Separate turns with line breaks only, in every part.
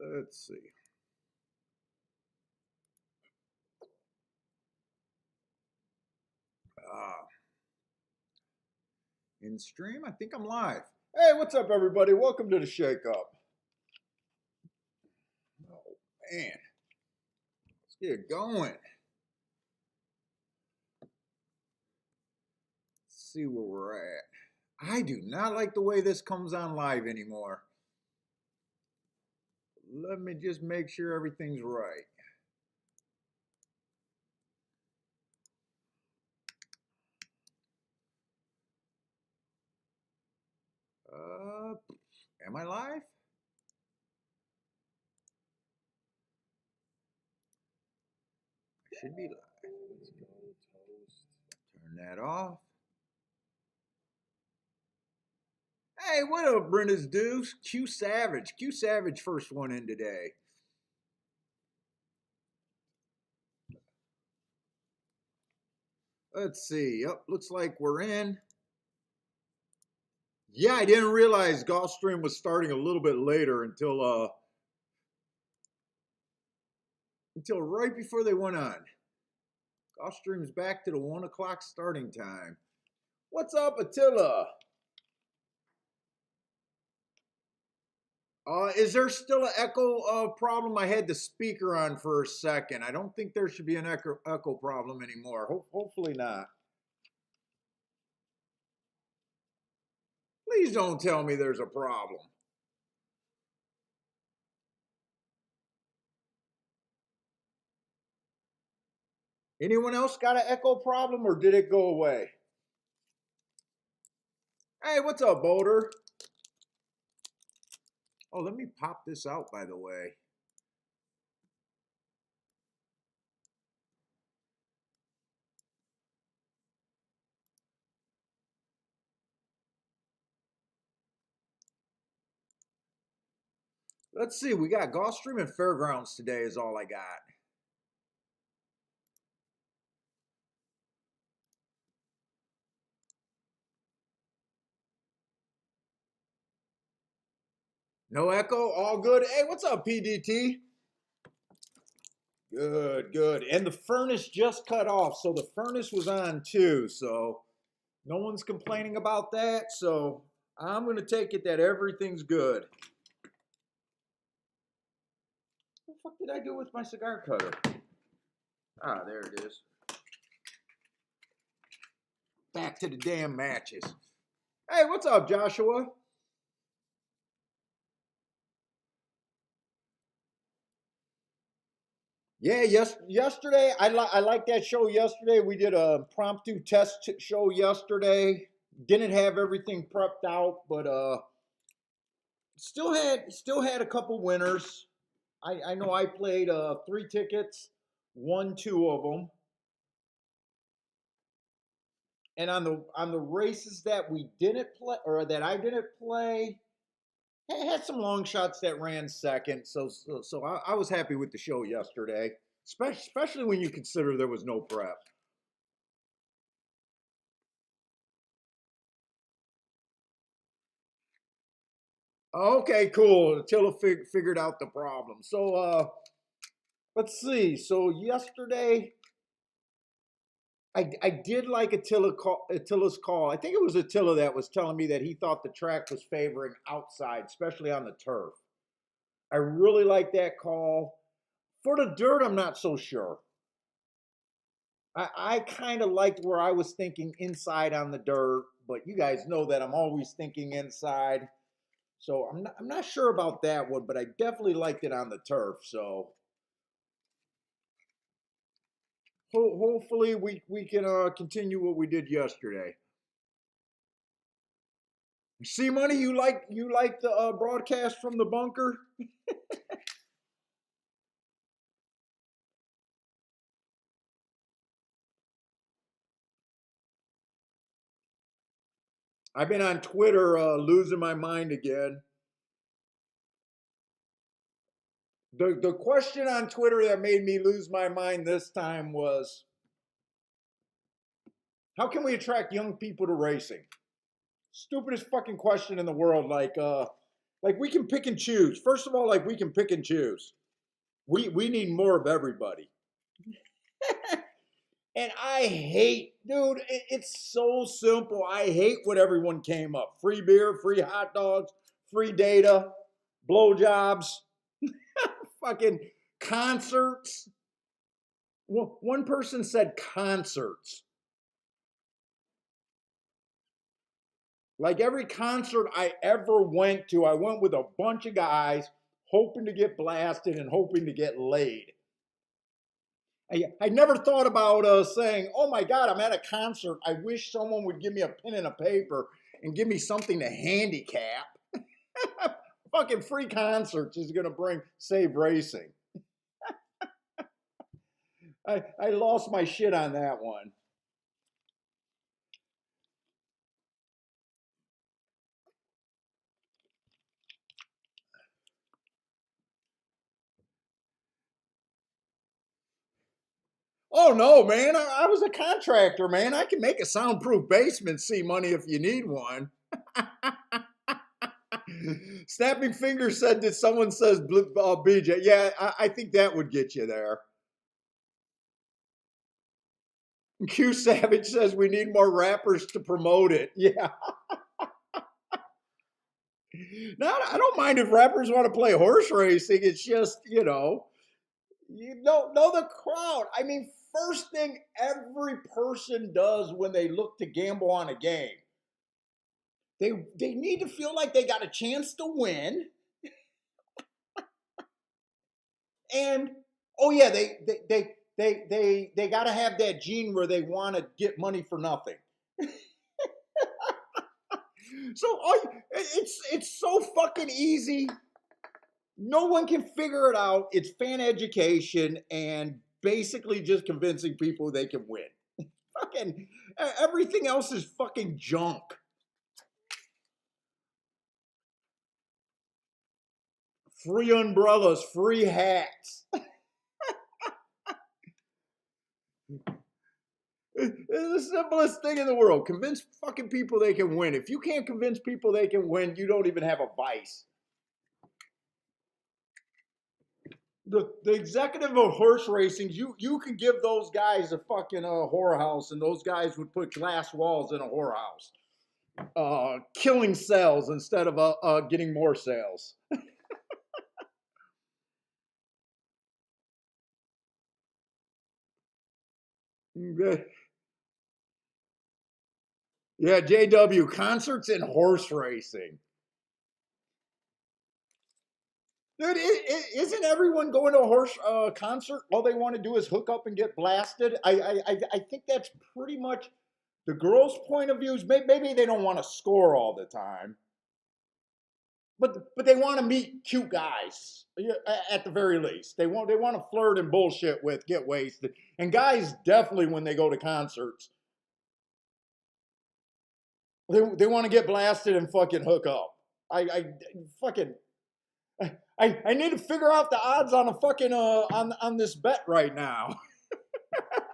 Let's see. In stream, I think I'm live. Hey, what's up, everybody? Welcome to the Shake Up. Oh, man. Let's get going. Let's see where we're at. I do not like the way this comes on live anymore. Let me just make sure everything's right. Am I live? I should be live. Let's go, toast. Turn that off. Hey, what up, Brenda's Deuce? Q Savage. Q Savage first one in today. Let's see. Yep, looks like we're in. Yeah, I didn't realize Gulfstream was starting a little bit later until right before they went on. Gulfstream's back to the 1 o'clock starting time. What's up, Attila? Is there still an echo problem? I had the speaker on for a second. I don't think there should be an echo problem anymore. Hopefully not. Please don't tell me there's a problem. Anyone else got an echo problem or did it go away? Hey, what's up, Boulder? Oh, let me pop this out, by the way. Let's see, we got Gulfstream and Fairgrounds today is all I got. No echo, all good. Hey, what's up, PDT? Good, good. And the furnace just cut off, so the furnace was on too, so no one's complaining about that, so I'm going to take it that everything's good. What the fuck did I do with my cigar cutter? Ah, there it is. Back to the damn matches. Hey, what's up, Joshua? Yeah, yesterday I liked that show yesterday. We did a impromptu test show yesterday. Didn't have everything prepped out, but still had a couple winners. I know I played 3 tickets, won 2 of them. And on the races that we didn't play or that I didn't play, had some long shots that ran second. So I was happy with the show yesterday, especially when you consider there was no prep. Okay, cool. Attila figured out the problem. So let's see. So yesterday, I did like Attila's call. I think it was Attila that was telling me that he thought the track was favoring outside, especially on the turf. I really like that call. For the dirt, I'm not so sure. I kind of liked where I was thinking inside on the dirt, but you guys know that I'm always thinking inside. So I'm not sure about that one, but I definitely liked it on the turf. So hopefully we can continue what we did yesterday. See, money, you like the broadcast from the bunker? I've been on Twitter losing my mind again. The question on Twitter that made me lose my mind this time was, how can we attract young people to racing? Stupidest fucking question in the world. Like, Like we can pick and choose. First of all, like we can pick and choose. We need more of everybody. And I hate, dude, it's so simple. I hate what everyone came up. Free beer, free hot dogs, free data, blowjobs, fucking concerts. One person said concerts. Like every concert I ever went to, I went with a bunch of guys hoping to get blasted and hoping to get laid. I never thought about saying, oh my God, I'm at a concert. I wish someone would give me a pen and a paper and give me something to handicap. Fucking free concerts is going to bring save racing. I lost my shit on that one. Oh no, man. I was a contractor, man. I can make a soundproof basement see money if you need one. Snapping Fingers said that someone says BJ. Yeah, I think that would get you there. Q Savage says we need more rappers to promote it. Yeah. No, I don't mind if rappers want to play horse racing. It's just, you don't know the crowd. I mean, first thing every person does when they look to gamble on a game, they need to feel like they got a chance to win. And oh yeah, they got to have that gene where they want to get money for nothing. So it's so fucking easy. No one can figure it out. It's fan education and basically just convincing people they can win. Fucking everything else is fucking junk. Free umbrellas, free hats. It's the simplest thing in the world. Convince fucking people they can win. If you can't convince people they can win, you don't even have a vice. The executive of horse racing, you can give those guys a fucking whorehouse, and those guys would put glass walls in a whorehouse, killing sales instead of getting more sales. Yeah, JW concerts and horse racing. Dude, isn't everyone going to a horse concert? All they want to do is hook up and get blasted. I think that's pretty much the girls' point of view. Is maybe they don't want to score all the time, but they want to meet cute guys at the very least. They want to flirt and bullshit with, get wasted. And guys definitely when they go to concerts, they want to get blasted and fucking hook up. I fucking I need to figure out the odds on a fucking on this bet right now.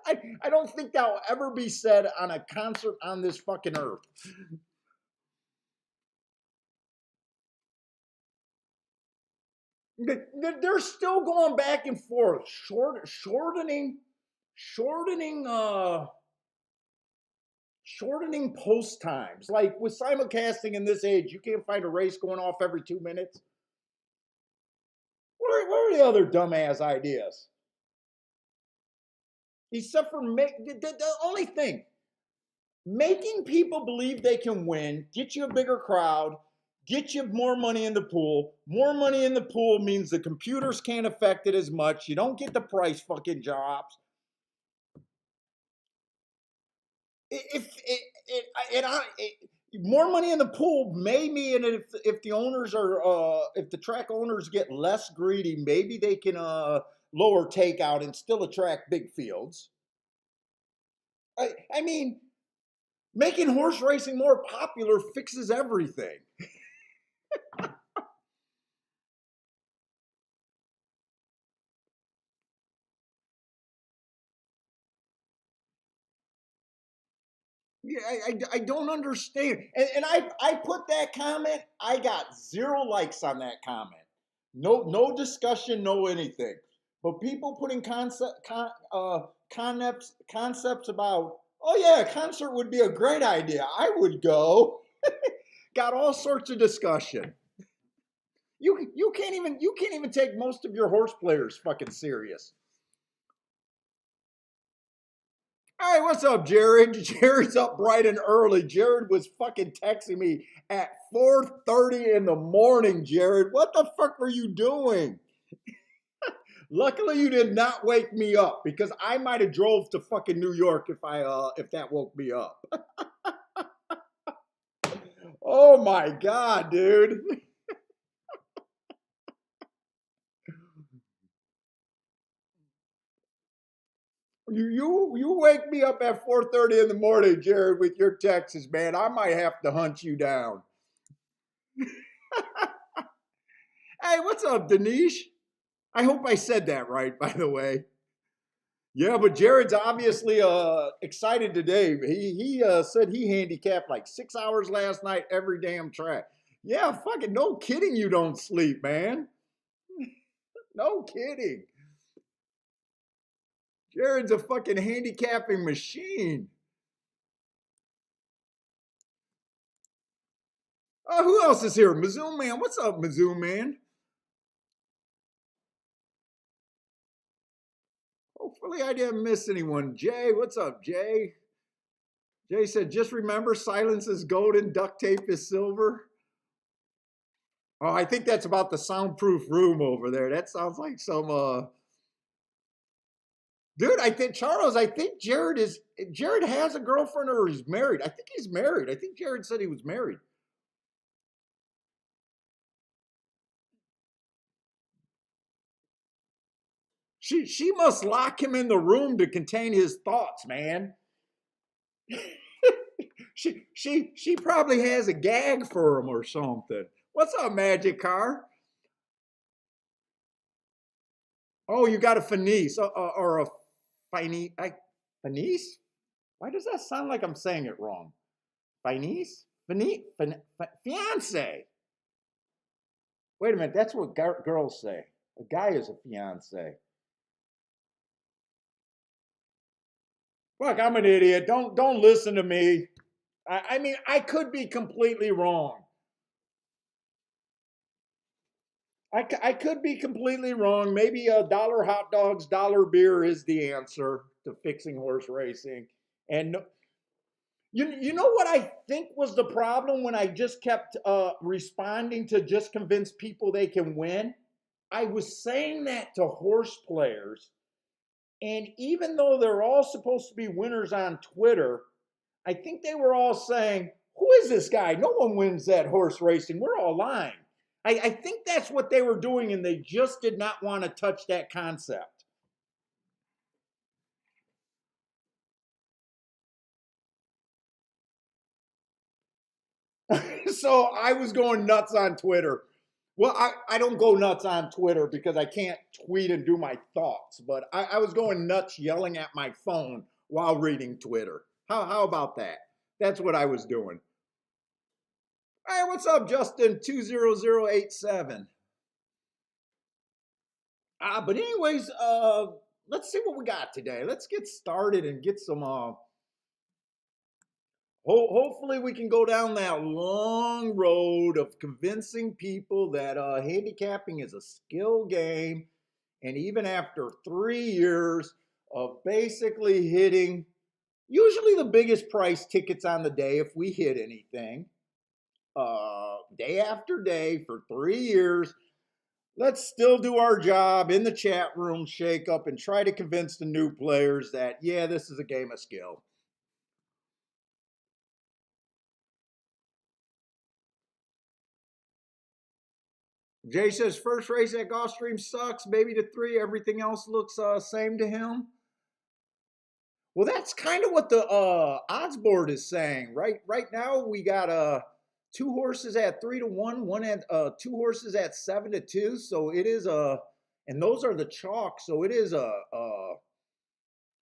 I don't think that'll ever be said on a concert on this fucking earth. They're still going back and forth, shortening shortening post times. Like with simulcasting in this age, you can't find a race going off every 2 minutes. What are the other dumbass ideas? Except for the only thing, making people believe they can win, get you a bigger crowd, get you more money in the pool. More money in the pool means the computers can't affect it as much. You don't get the price fucking jobs. If more money in the pool may mean if the owners are if the track owners get less greedy, maybe they can lower takeout and still attract big fields. I mean, making horse racing more popular fixes everything. I don't understand. And I put that comment. I got 0 likes on that comment. No discussion, no anything. But people putting concepts about, oh yeah, a concert would be a great idea. I would go. Got all sorts of discussion. You can't even take most of your horse players fucking serious. Hey, what's up, Jared? Jared's up bright and early. Jared was fucking texting me at 4:30 in the morning, Jared. What the fuck were you doing? Luckily you did not wake me up because I might have drove to fucking New York if that woke me up. Oh my god, dude. You wake me up at 4:30 in the morning, Jared, with your texts, man. I might have to hunt you down. Hey, what's up, Danish? I hope I said that right, by the way. Yeah, but Jared's obviously excited today. He said he handicapped like 6 hours last night every damn track. Yeah, fucking no kidding. You don't sleep, man. No kidding. Jared's a fucking handicapping machine. Oh, who else is here? Mizzou man. What's up, Mizzou man? Hopefully I didn't miss anyone. Jay, what's up, Jay? Jay said, just remember silence is golden, duct tape is silver. Oh, I think that's about the soundproof room over there. That sounds like some dude, I think Charles, I think Jared has a girlfriend or he's married. I think he's married. I think Jared said he was married. She must lock him in the room to contain his thoughts, man. She probably has a gag for him or something. What's up, Magic Car? Oh, you got a Fenice or a Fenice? Why does that sound like I'm saying it wrong? Fenice? Fiance. Wait a minute, that's what girls say. A guy is a fiance. Fuck, I'm an idiot. Don't listen to me. I mean, I could be completely wrong. I could be completely wrong. Maybe a dollar hot dogs, dollar beer is the answer to fixing horse racing. And you know what I think was the problem when I just kept responding to just convince people they can win? I was saying that to horse players, and even though they're all supposed to be winners on Twitter, I think they were all saying, who is this guy? No one wins that horse racing. We're all lying. I think that's what they were doing, and they just did not want to touch that concept. So I was going nuts on Twitter. Well, I don't go nuts on Twitter because I can't tweet and do my thoughts, but I was going nuts yelling at my phone while reading Twitter. How about that? That's what I was doing. Hey, what's up, Justin 20087? But anyways, let's see what we got today. Let's get started and get some hopefully we can go down that long road of convincing people that handicapping is a skill game. And even after 3 years of basically hitting usually the biggest price tickets on the day, if we hit anything, day after day for 3 years, let's still do our job in the chat room, shake up, and try to convince the new players that, yeah, this is a game of skill. Jay says first race at Gulfstream sucks. Maybe to 3. Everything else looks same to him. Well, that's kind of what the odds board is saying. Right now we got 2 horses at 3-1, one at 2 horses at 7-2. So it is and those are the chalk. So it is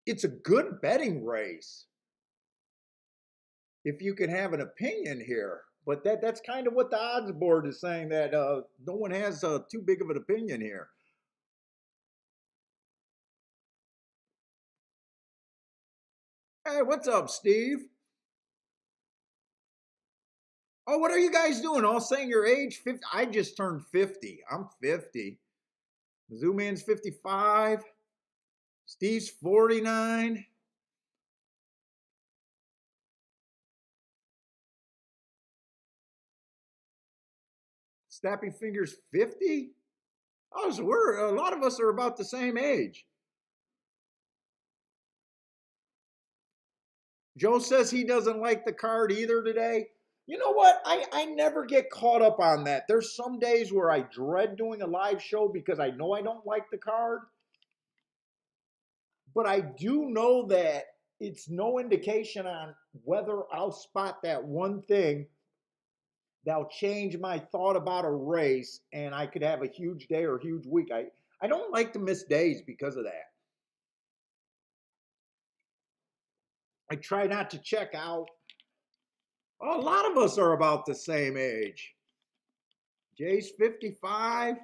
it's a good betting race. if you can have an opinion here. But that's kind of what the odds board is saying, that no one has too big of an opinion here. Hey, what's up, Steve? Oh, what are you guys doing? All saying your age? 50. I just turned 50. I'm 50. Zooman's 55. Steve's 49. Snappy Fingers 50. Oh, so we're a lot of us are about the same age. Joe says he doesn't like the card either today. You know what? I never get caught up on that. There's some days where I dread doing a live show because I know I don't like the card. But I do know that it's no indication on whether I'll spot that one thing that'll change my thought about a race and I could have a huge day or a huge week. I don't like to miss days because of that. I try not to check out. Oh, a lot of us are about the same age. Jay's 55.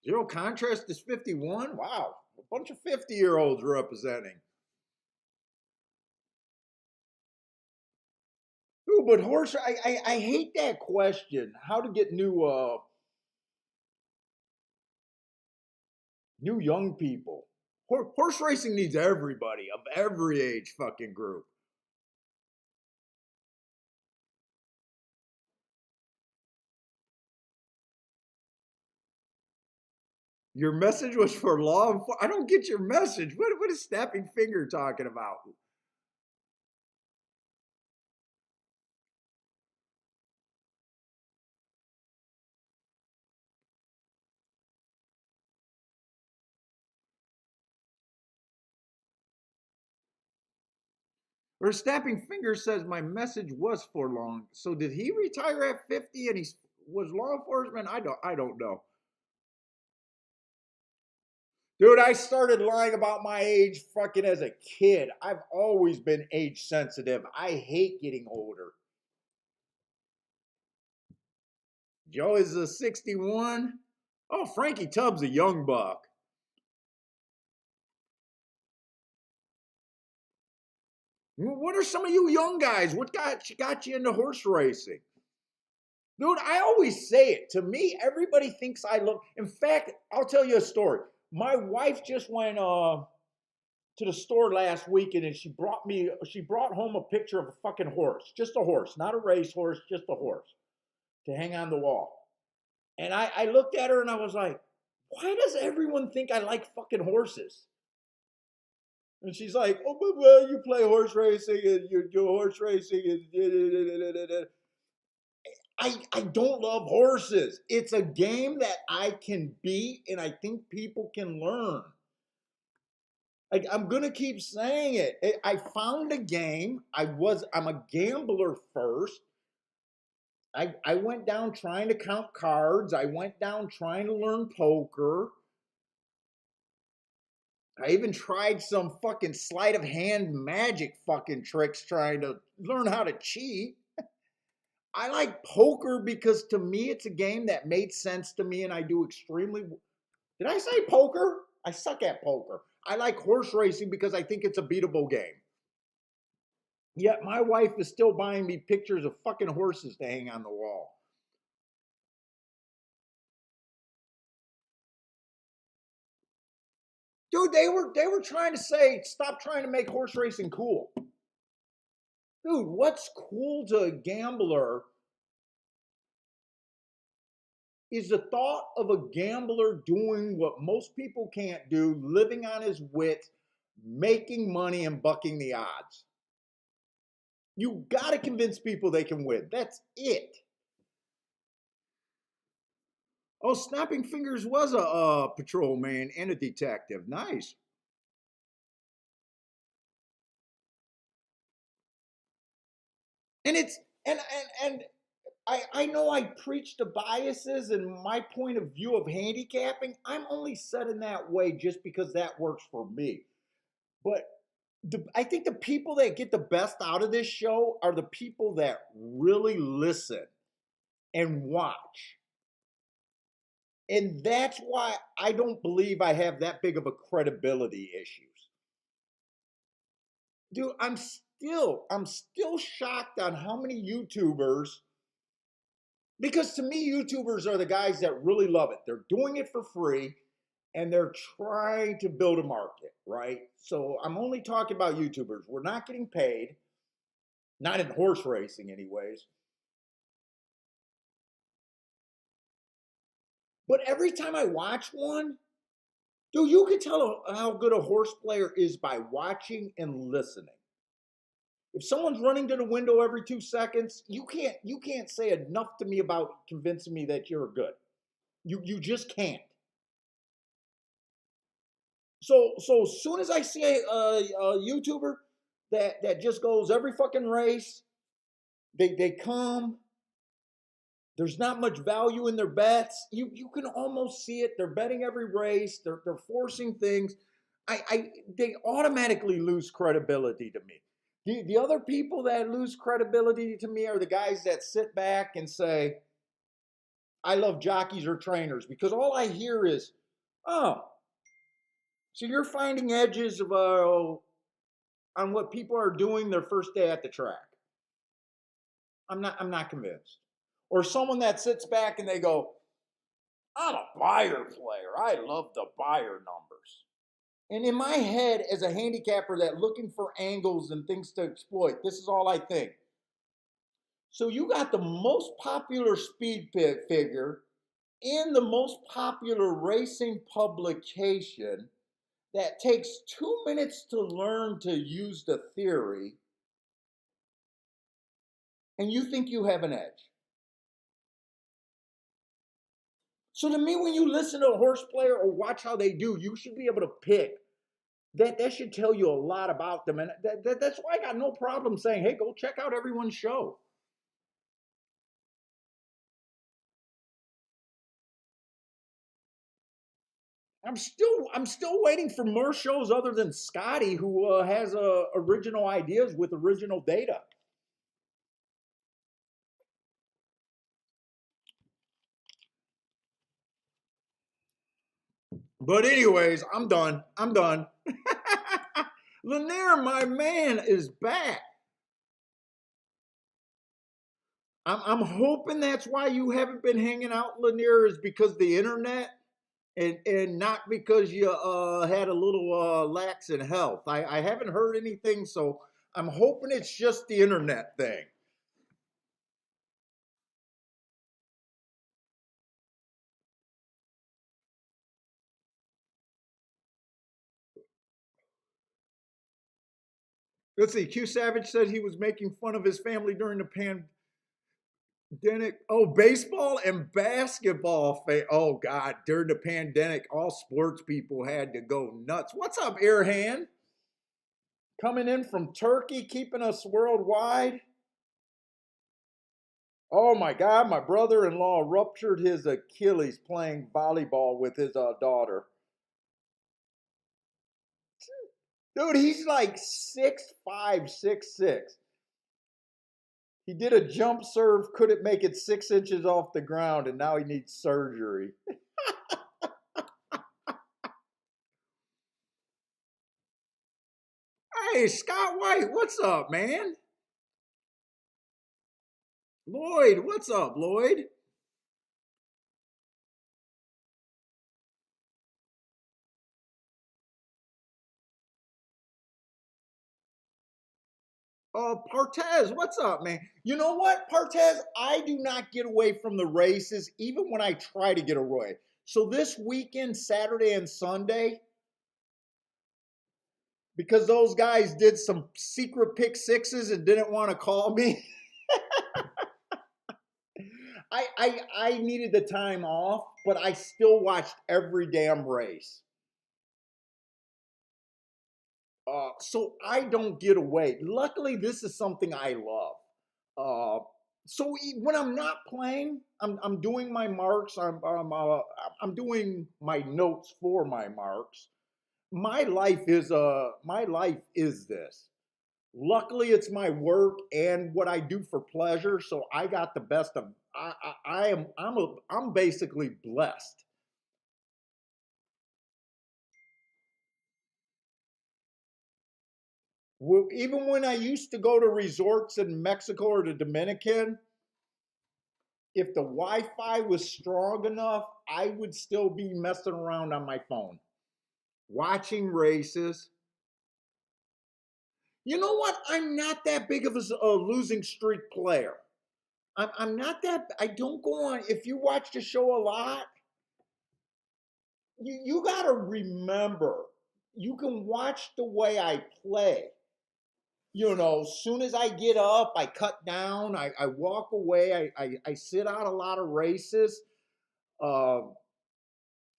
Zero Contrast is 51. Wow. A bunch of 50-year-olds representing. Ooh, but horse, I hate that question. How to get new young people. Horse racing needs everybody of every age fucking group. Your message was for law enforcement. I don't get your message. What is Snapping Finger talking about? Or Snapping Finger says my message was for long. So did he retire at 50 and he was law enforcement? I don't know. Dude, I started lying about my age fucking as a kid. I've always been age sensitive. I hate getting older. Joe is a 61. Oh, Frankie Tubbs a young buck. What are some of you young guys? What got you into horse racing? Dude, I always say it. To me, everybody thinks I look. In fact, I'll tell you a story. My wife just went to the store last weekend and she brought home a picture of a fucking horse. Just a horse, not a race horse, just a horse to hang on the wall. And I looked at her and I was like, why does everyone think I like fucking horses? And she's like, oh, but well, you play horse racing and you do horse racing and I don't love horses. It's a game that I can beat and I think people can learn. Like I'm gonna keep saying it. I found a game. I'm a gambler first. I went down trying to count cards. I went down trying to learn poker. I even tried some fucking sleight of hand magic fucking tricks trying to learn how to cheat. I like poker because to me it's a game that made sense to me and I do extremely. Did I say poker? I suck at poker. I like horse racing because I think it's a beatable game. Yet my wife is still buying me pictures of fucking horses to hang on the wall. Dude, they were trying to say stop trying to make horse racing cool. Dude, what's cool to a gambler is the thought of a gambler doing what most people can't do, living on his wits, making money and bucking the odds. You got to convince people they can win. That's it. Oh, Snapping Fingers was a patrolman and a detective. Nice. And it's and I know I preach the biases and my point of view of handicapping. I'm only set in that way just because that works for me. But I think the people that get the best out of this show are the people that really listen and watch. And that's why I don't believe I have that big of a credibility issues. Dude, I'm still shocked on how many YouTubers, because to me YouTubers are the guys that really love it. They're doing it for free and they're trying to build a market, right? So I'm only talking about YouTubers. We're not getting paid, not in horse racing anyways. But every time I watch one, dude, you can tell how good a horse player is by watching and listening. If someone's running to the window every 2 seconds, you can't say enough to me about convincing me that you're good. You just can't. So as soon as I see a YouTuber that just goes every fucking race, they come. There's not much value in their bets. You can almost see it. They're betting every race. They're forcing things. They automatically lose credibility to me. The other people that lose credibility to me are the guys that sit back and say, "I love jockeys or trainers," because all I hear is, "Oh, so you're finding edges of on what people are doing their first day at the track." I'm not convinced. Or someone that sits back and they go, "I'm a buyer player. I love the buyer numbers." And in my head, as a handicapper that looking for angles and things to exploit, this is all I think. So you got the most popular speed figure in the most popular racing publication that takes 2 minutes to learn to use the theory, and you think you have an edge. So to me, when you listen to a horse player or watch how they do, you should be able to pick. That should tell you a lot about them. And that's why I got no problem saying, hey, go check out everyone's show. I'm still waiting for more shows other than Scotty, who has original ideas with original data. But anyways, I'm done. I'm done. Lanier, my man, is back. I'm hoping that's why you haven't been hanging out, Lanier, is because the internet, and not because you had a little lax in health. I haven't heard anything, so I'm hoping it's just the internet thing. Let's see. Q Savage said he was making fun of his family during the pandemic. Oh, baseball and basketball. Oh God, during the pandemic, all sports people had to go nuts. What's up, Airhand? Coming in from Turkey, keeping us worldwide. Oh my God, my brother-in-law ruptured his Achilles playing volleyball with his daughter. Dude, he's like 6'5", 6'6". He did a jump serve, couldn't make it 6 inches off the ground, and now he needs surgery. Hey, Scott White, what's up, man? Lloyd, what's up, Lloyd? Partez, what's up, man? You know what, Partez? I do not get away from the races, even when I try to get away. So this weekend, Saturday and Sunday, because those guys did some secret pick sixes and didn't want to call me, I needed the time off, but I still watched every damn race. So I don't get away. Luckily, this is something I love. Uh, so when I'm not playing, I'm doing my marks. I'm doing my notes for my marks. my life is this. Luckily, it's my work and what I do for pleasure, so I got the best of. I'm basically blessed. Even when I used to go to resorts in Mexico or the Dominican, if the Wi-Fi was strong enough, I would still be messing around on my phone, watching races. You know what? I'm not that big of a losing streak player. I'm not that. I don't go on. If you watch the show a lot, you got to remember. You can watch the way I play. As soon as I get up, I cut down. I walk away. I sit out a lot of races. Uh,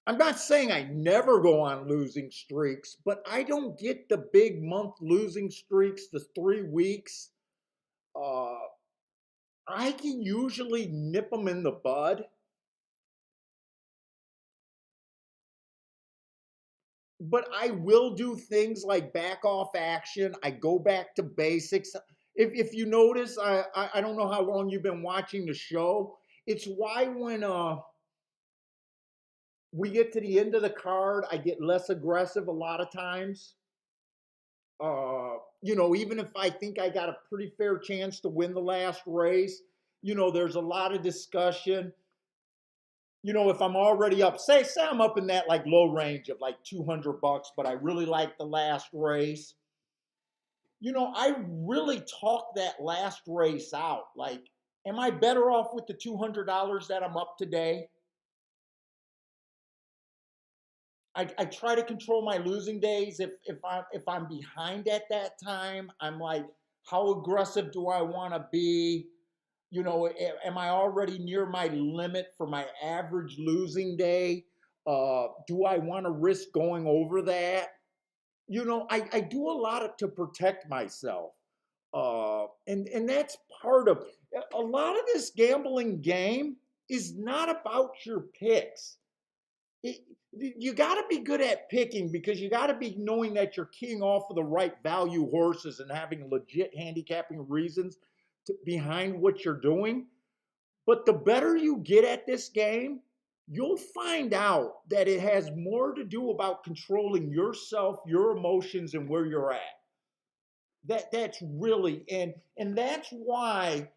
I'm not saying I never go on losing streaks, but I don't get the big month losing streaks, the 3 weeks. Uh, I can usually nip them in the bud, but I will do things like back off action. I go back to basics. If you notice, I don't know how long you've been watching the show. It's why when we get to the end of the card, I get less aggressive a lot of times. Even if I think I got a pretty fair chance to win the last race, there's a lot of discussion. If I'm already up, say I'm up in that like low range of like $200, but I really like the last race. I really talk that last race out. Like, am I better off with the $200 that I'm up today? I try to control my losing days. If I'm behind at that time, I'm like, how aggressive do I want to be? Am I already near my limit for my average losing day? Do I want to risk going over that? I do a lot to protect myself. And that's part of a lot of this gambling game is not about your picks. It, you got to be good at picking because you got to be knowing that you're keying off of the right value horses and having legit handicapping reasons behind what you're doing. But the better you get at this game, you'll find out that it has more to do about controlling yourself, your emotions, and where you're at. That's really and that's why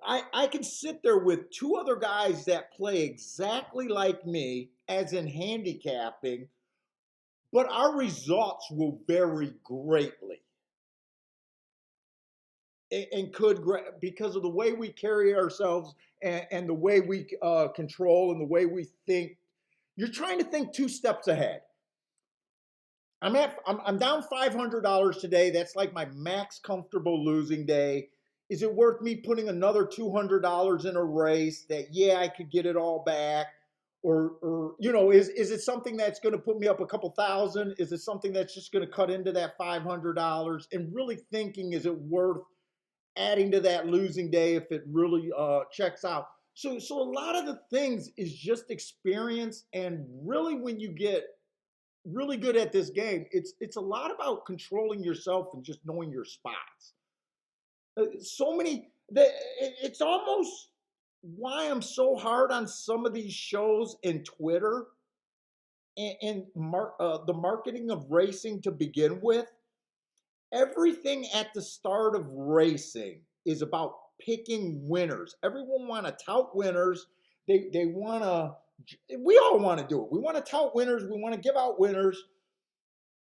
I can sit there with two other guys that play exactly like me, as in handicapping, but our results will vary greatly. And could, because of the way we carry ourselves and the way we control and the way we think. You're trying to think 2 steps ahead. I'm down $500 today. That's like my max comfortable losing day. Is it worth me putting another $200 in a race that, yeah, I could get it all back? Or is it something that's going to put me up a couple thousand? Is it something that's just going to cut into that $500? And really thinking, is it worth adding to that losing day if it really checks out? So a lot of the things is just experience, and really when you get really good at this game, it's a lot about controlling yourself and just knowing your spots. So many that it's almost why I'm so hard on some of these shows and Twitter and the marketing of racing to begin with. Everything at the start of racing is about picking winners. Everyone want to tout winners. They want to. We all want to do it. We want to tout winners. We want to give out winners.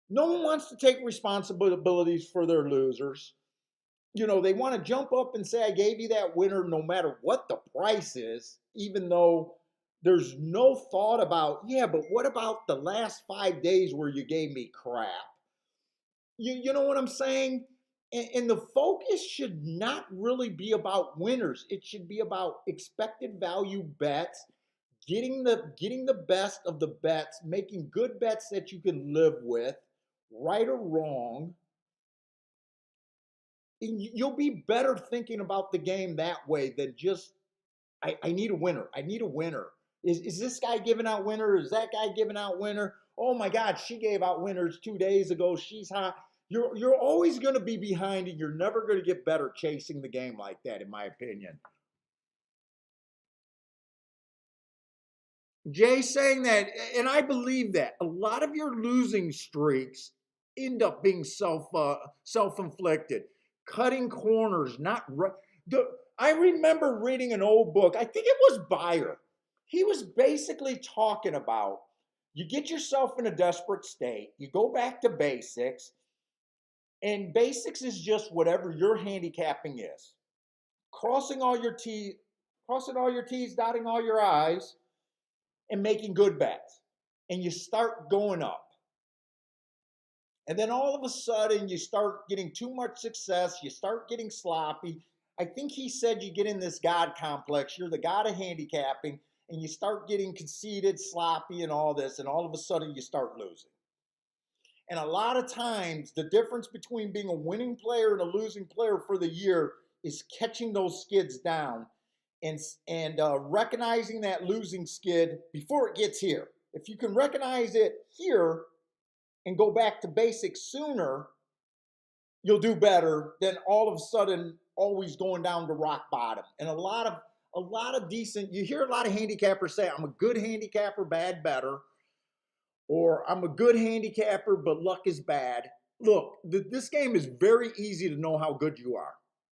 No one wants to take responsibilities for their losers. They want to jump up and say, I gave you that winner no matter what the price is, even though there's no thought about, yeah, but what about the last 5 days where you gave me crap? You know what I'm saying? And the focus should not really be about winners. It should be about expected value bets, getting the best of the bets, making good bets that you can live with, right or wrong. And you'll be better thinking about the game that way than just I need a winner. I need a winner. Is this guy giving out winner? Is that guy giving out winner? Oh my God, she gave out winners 2 days ago. She's hot. You're always going to be behind, and you're never going to get better chasing the game like that, in my opinion. Jay saying that, and I believe that a lot of your losing streaks end up being self inflicted, cutting corners. Not the. I remember reading an old book. I think it was Bayer. He was basically talking about you get yourself in a desperate state, you go back to basics, and basics is just whatever your handicapping is. Crossing all your T's, dotting all your I's, and making good bets. And you start going up. And then all of a sudden, you start getting too much success. You start getting sloppy. I think he said you get in this God complex. You're the God of handicapping. And you start getting conceited, sloppy, and all this. And all of a sudden, you start losing. And a lot of times, the difference between being a winning player and a losing player for the year is catching those skids down and recognizing that losing skid before it gets here. If you can recognize it here and go back to basics sooner, you'll do better than all of a sudden always going down to rock bottom. And a lot of decent, you hear a lot of handicappers say, I'm a good handicapper, bad better, or I'm a good handicapper, but luck is bad. Look, this game is very easy to know how good you are.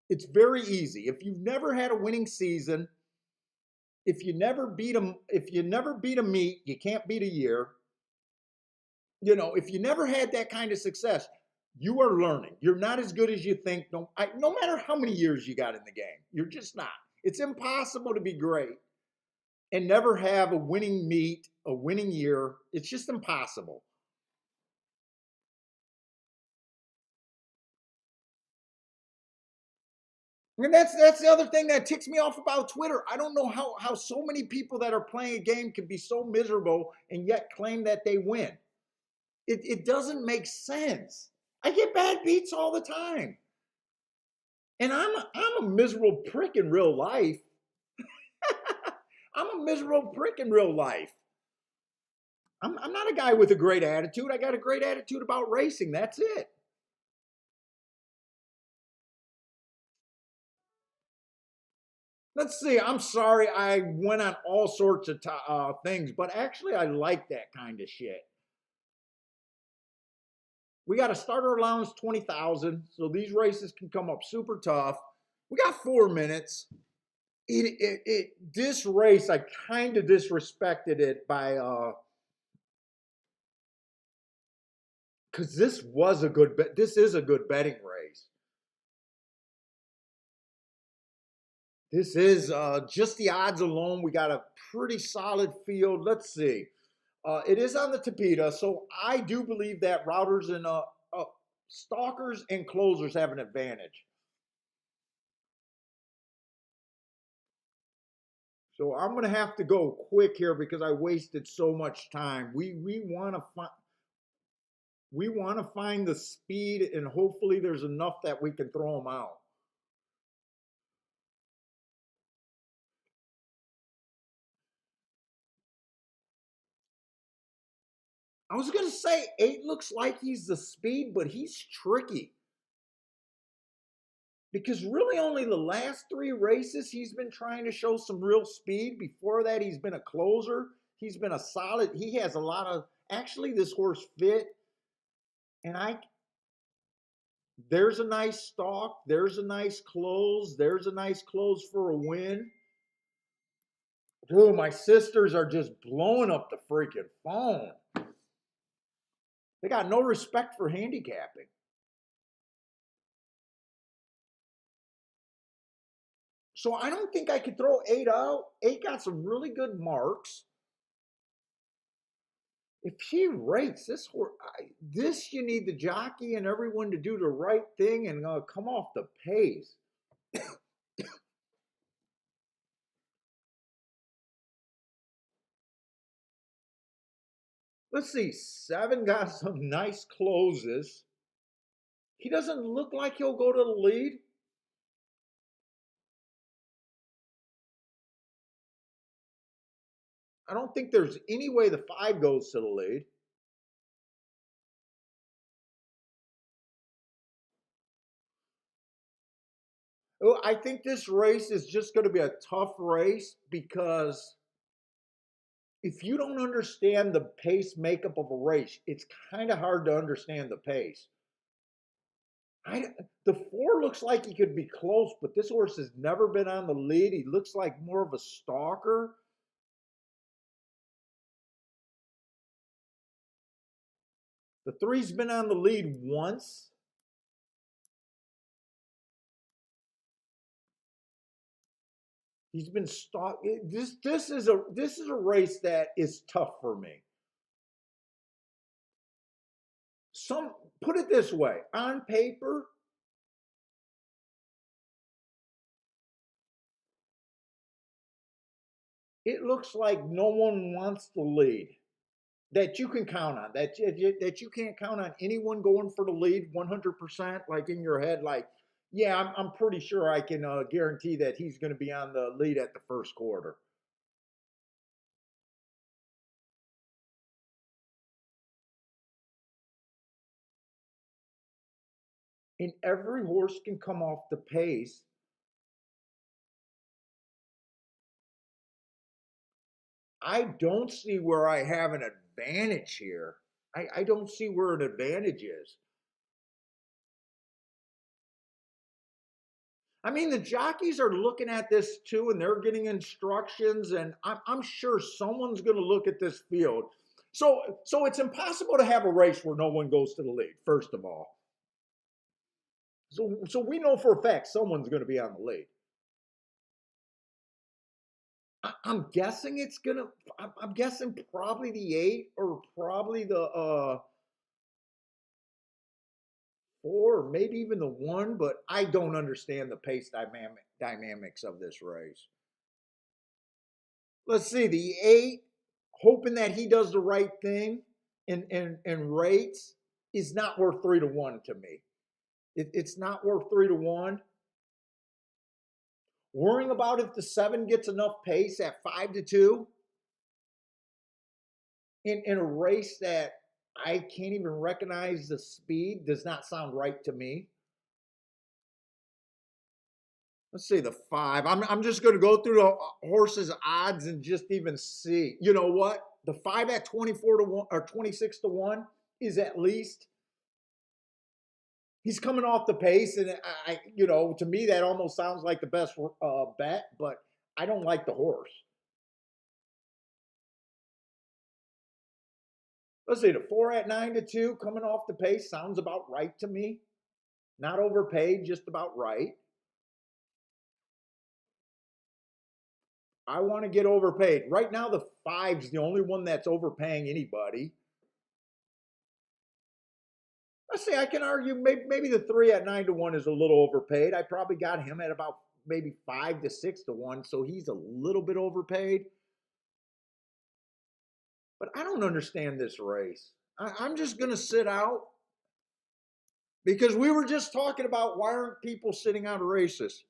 It's very easy. If you've never had a winning season, if you never beat a meet, you can't beat a year. If you never had that kind of success, you are learning. You're not as good as you think. No matter how many years you got in the game, you're just not. It's impossible to be great and never have a winning meet, a winning year. It's just impossible. And that's the other thing that ticks me off about Twitter. I don't know how so many people that are playing a game can be so miserable and yet claim that they win. It doesn't make sense. I get bad beats all the time. And I'm a miserable prick in real life. I'm a miserable prick in real life. I'm not a guy with a great attitude. I got a great attitude about racing. That's it. Let's see. I'm sorry I went on all sorts of things, but actually I like that kind of shit. We got a starter allowance 20,000, so these races can come up super tough. We got 4 minutes. This race, I kind of disrespected it by because this was a good bet. This is a good betting race. This is just the odds alone. We got a pretty solid field. Let's see. It is on the Tapeta, so I do believe that routers and stalkers and closers have an advantage. So I'm gonna have to go quick here because I wasted so much time. We want to find the speed, and hopefully there's enough that we can throw them out. I was gonna say 8 looks like he's the speed, but he's tricky. Because really only the last 3 races he's been trying to show some real speed. Before that, he's been a closer. He's been a solid. He has a lot of actually this horse fit. And there's a nice stalk, there's a nice close, there's a nice close for a win. Dude, my sisters are just blowing up the freaking phone. They got no respect for handicapping. So I don't think I could throw 8 out. 8 got some really good marks. If he rates this horse, this you need the jockey and everyone to do the right thing and come off the pace. Let's see, 7 got some nice closes. He doesn't look like he'll go to the lead. I don't think there's any way the 5 goes to the lead. Oh, I think this race is just going to be a tough race because if you don't understand the pace makeup of a race, it's kind of hard to understand the pace. The 4 looks like he could be close, but this horse has never been on the lead. He looks like more of a stalker. The 3's been on the lead once. He's been stalked. This is a race that is tough for me. Put it this way, on paper, it looks like no one wants the lead that you can count on. That you can't count on anyone going for the lead 100%. Like in your head, like, yeah, I'm pretty sure I can guarantee that he's going to be on the lead at the first quarter. And every horse can come off the pace. I don't see where I have an advantage here. I don't see where an advantage is. I mean, the jockeys are looking at this too, and they're getting instructions, and I'm sure someone's going to look at this field. So it's impossible to have a race where no one goes to the lead, first of all. So we know for a fact someone's going to be on the lead. I'm guessing it's gonna. I'm guessing probably the 8 or probably the 4, maybe even the 1. But I don't understand the pace dynamics of this race. Let's see, the 8, hoping that he does the right thing and rates is not worth 3-1 to me. It's not worth 3-1. Worrying about if the 7 gets enough pace at 5-2 in a race that I can't even recognize the speed does not sound right to me. Let's see the 5. I'm just going to go through the horses' odds and just even see. You know what? The 5 at 24-1 or 26-1 is at least. He's coming off the pace, and to me that almost sounds like the best bet, but I don't like the horse. Let's see, the 4 at 9-2 coming off the pace sounds about right to me. Not overpaid, just about right. I want to get overpaid. Right now, the 5's the only one that's overpaying anybody. Let's see, I can argue maybe the 3 at 9-1 is a little overpaid. I probably got him at about maybe 5 to 6-1, so he's a little bit overpaid. But I don't understand this race. I'm just going to sit out because we were just talking about why aren't people sitting out of races?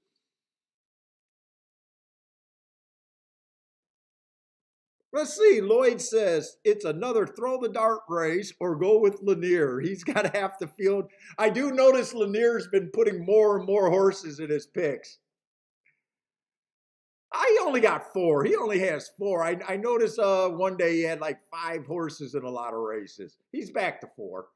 Let's see. Lloyd says it's another throw the dart race or go with Lanier. He's got half the field. I do notice Lanier's been putting more and more horses in his picks. I only got 4. He only has 4. I noticed one day he had like 5 horses in a lot of races. He's back to 4.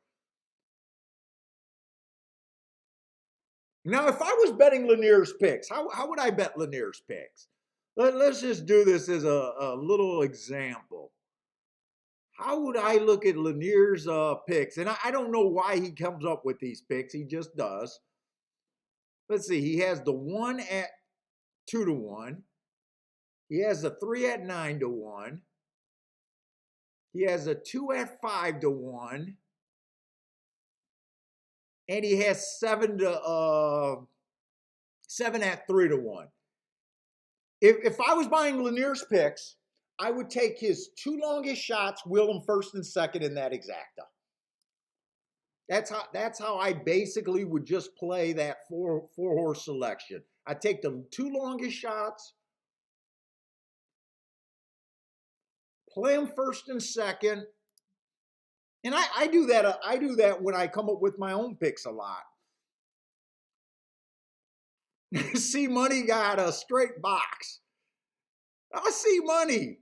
Now, if I was betting Lanier's picks, how would I bet Lanier's picks? Let's just do this as a little example. How would I look at Lanier's picks? And I don't know why he comes up with these picks. He just does. Let's see. He has the 1 at 2-1. He has the 3 at 9-1. He has a 2 at 5-1. And he has 7 at 3-1. If I was buying Lanier's picks, I would take his 2 longest shots, wheel them first and second in that exacta. That's how I basically would just play that four horse selection. I take the 2 longest shots, play them first and second. And I do that. I do that when I come up with my own picks a lot. See money got a straight box. I see money.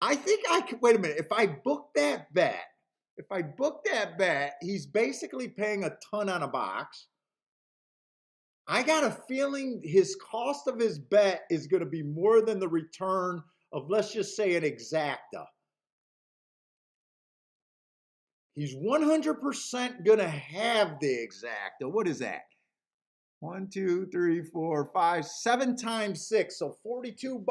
I think I could wait a minute. If I book that bet, he's basically paying a ton on a box. I got a feeling his cost of his bet is going to be more than the return of, let's just say, an exacta. He's 100% going to have the exacta. What is that? 1, 2, 3, 4, 5, 7 times 6, so $42.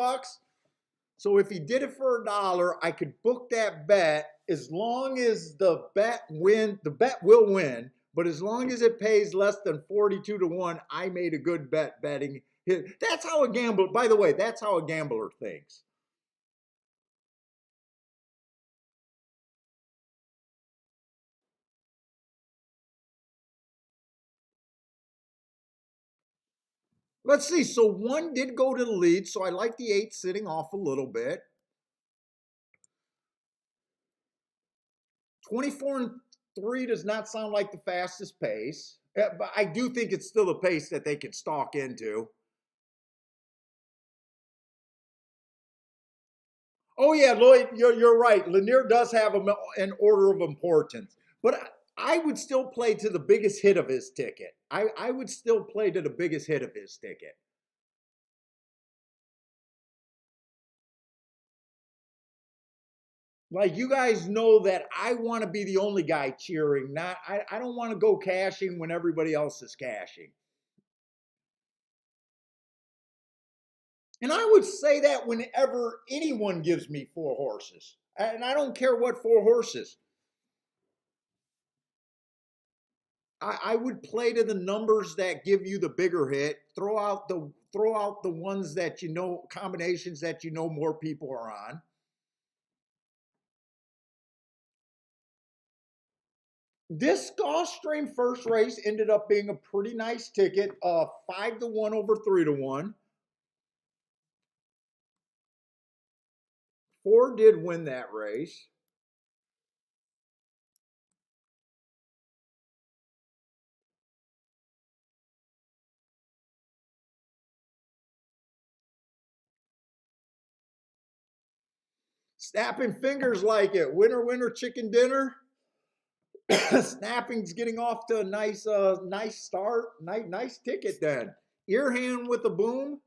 So if he did it for $1, I could book that bet as long as the bet will win, but as long as it pays less than 42 to 1, I made a good bet betting. That's how a gambler, by the way, that's how a gambler thinks. Let's see. So 1 did go to the lead, so I like the 8 sitting off a little bit. 24 and 3 does not sound like the fastest pace, but I do think it's still a pace that they could stalk into. Oh yeah, Lloyd, you're right. Lanier does have an order of importance, but I would still play to the biggest hit of his ticket. I would still play to the biggest hit of his ticket. Like, you guys know that I want to be the only guy cheering. Not I don't want to go cashing when everybody else is cashing. And I would say that whenever anyone gives me 4 horses. And I don't care what 4 horses. I would play to the numbers that give you the bigger hit. Throw out the ones that you know, combinations that you know more people are on. This Gulfstream first race ended up being a pretty nice ticket. 5 to 1 over 3 to 1. 4 did win that race. Snapping fingers like it. Winner, winner, chicken dinner. Snapping's getting off to a nice start. Nice ticket then. Ear hand with a boom.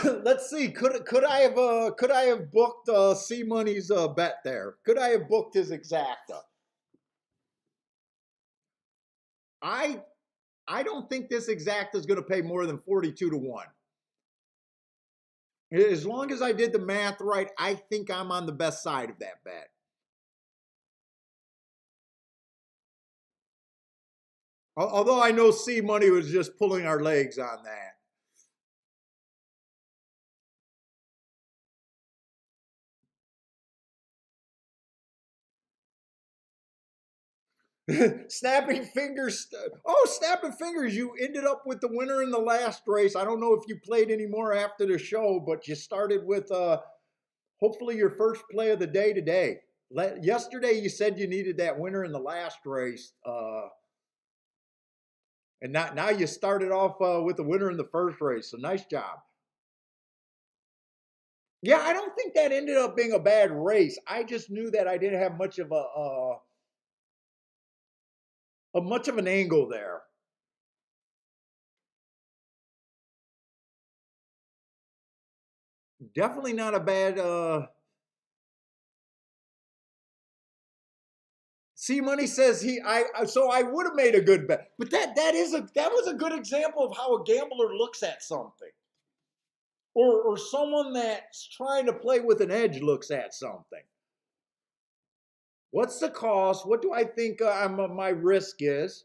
Let's see. Could I have booked C Money's bet there? Could I have booked his exacta? I I don't think this exacta is going to pay more than 42 to 1. As long as I did the math right, I think I'm on the best side of that bet. Although I know C Money was just pulling our legs on that. Snapping fingers. Oh, snapping fingers. You ended up with the winner in the last race. I don't know if you played any more after the show, but you started with hopefully your first play of the day today. Yesterday you said you needed that winner in the last race. And now you started off with the winner in the first race. So nice job. Yeah, I don't think that ended up being a bad race. I just knew that I didn't have much of a much of an angle there. Definitely not a bad. C Money says so I would have made a good bet, but that was a good example of how a gambler looks at something, or someone that's trying to play with an edge looks at something. What's the cost? What do I think my risk is?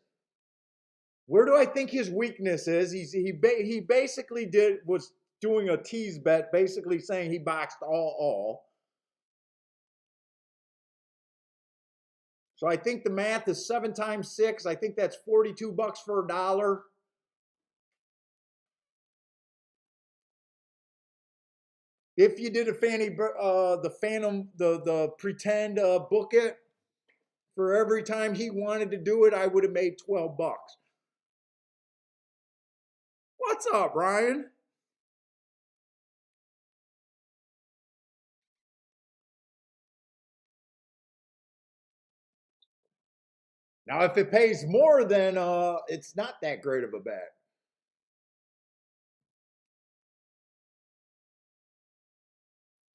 Where do I think his weakness is? He basically was doing a tease bet, basically saying he boxed all. So I think the math is 7 times 6. I think that's 42 bucks for a dollar. If you did the Phantom, the pretend book it, for every time he wanted to do it, I would have made 12 bucks. What's up, Ryan? Now, if it pays more, then it's not that great of a bet.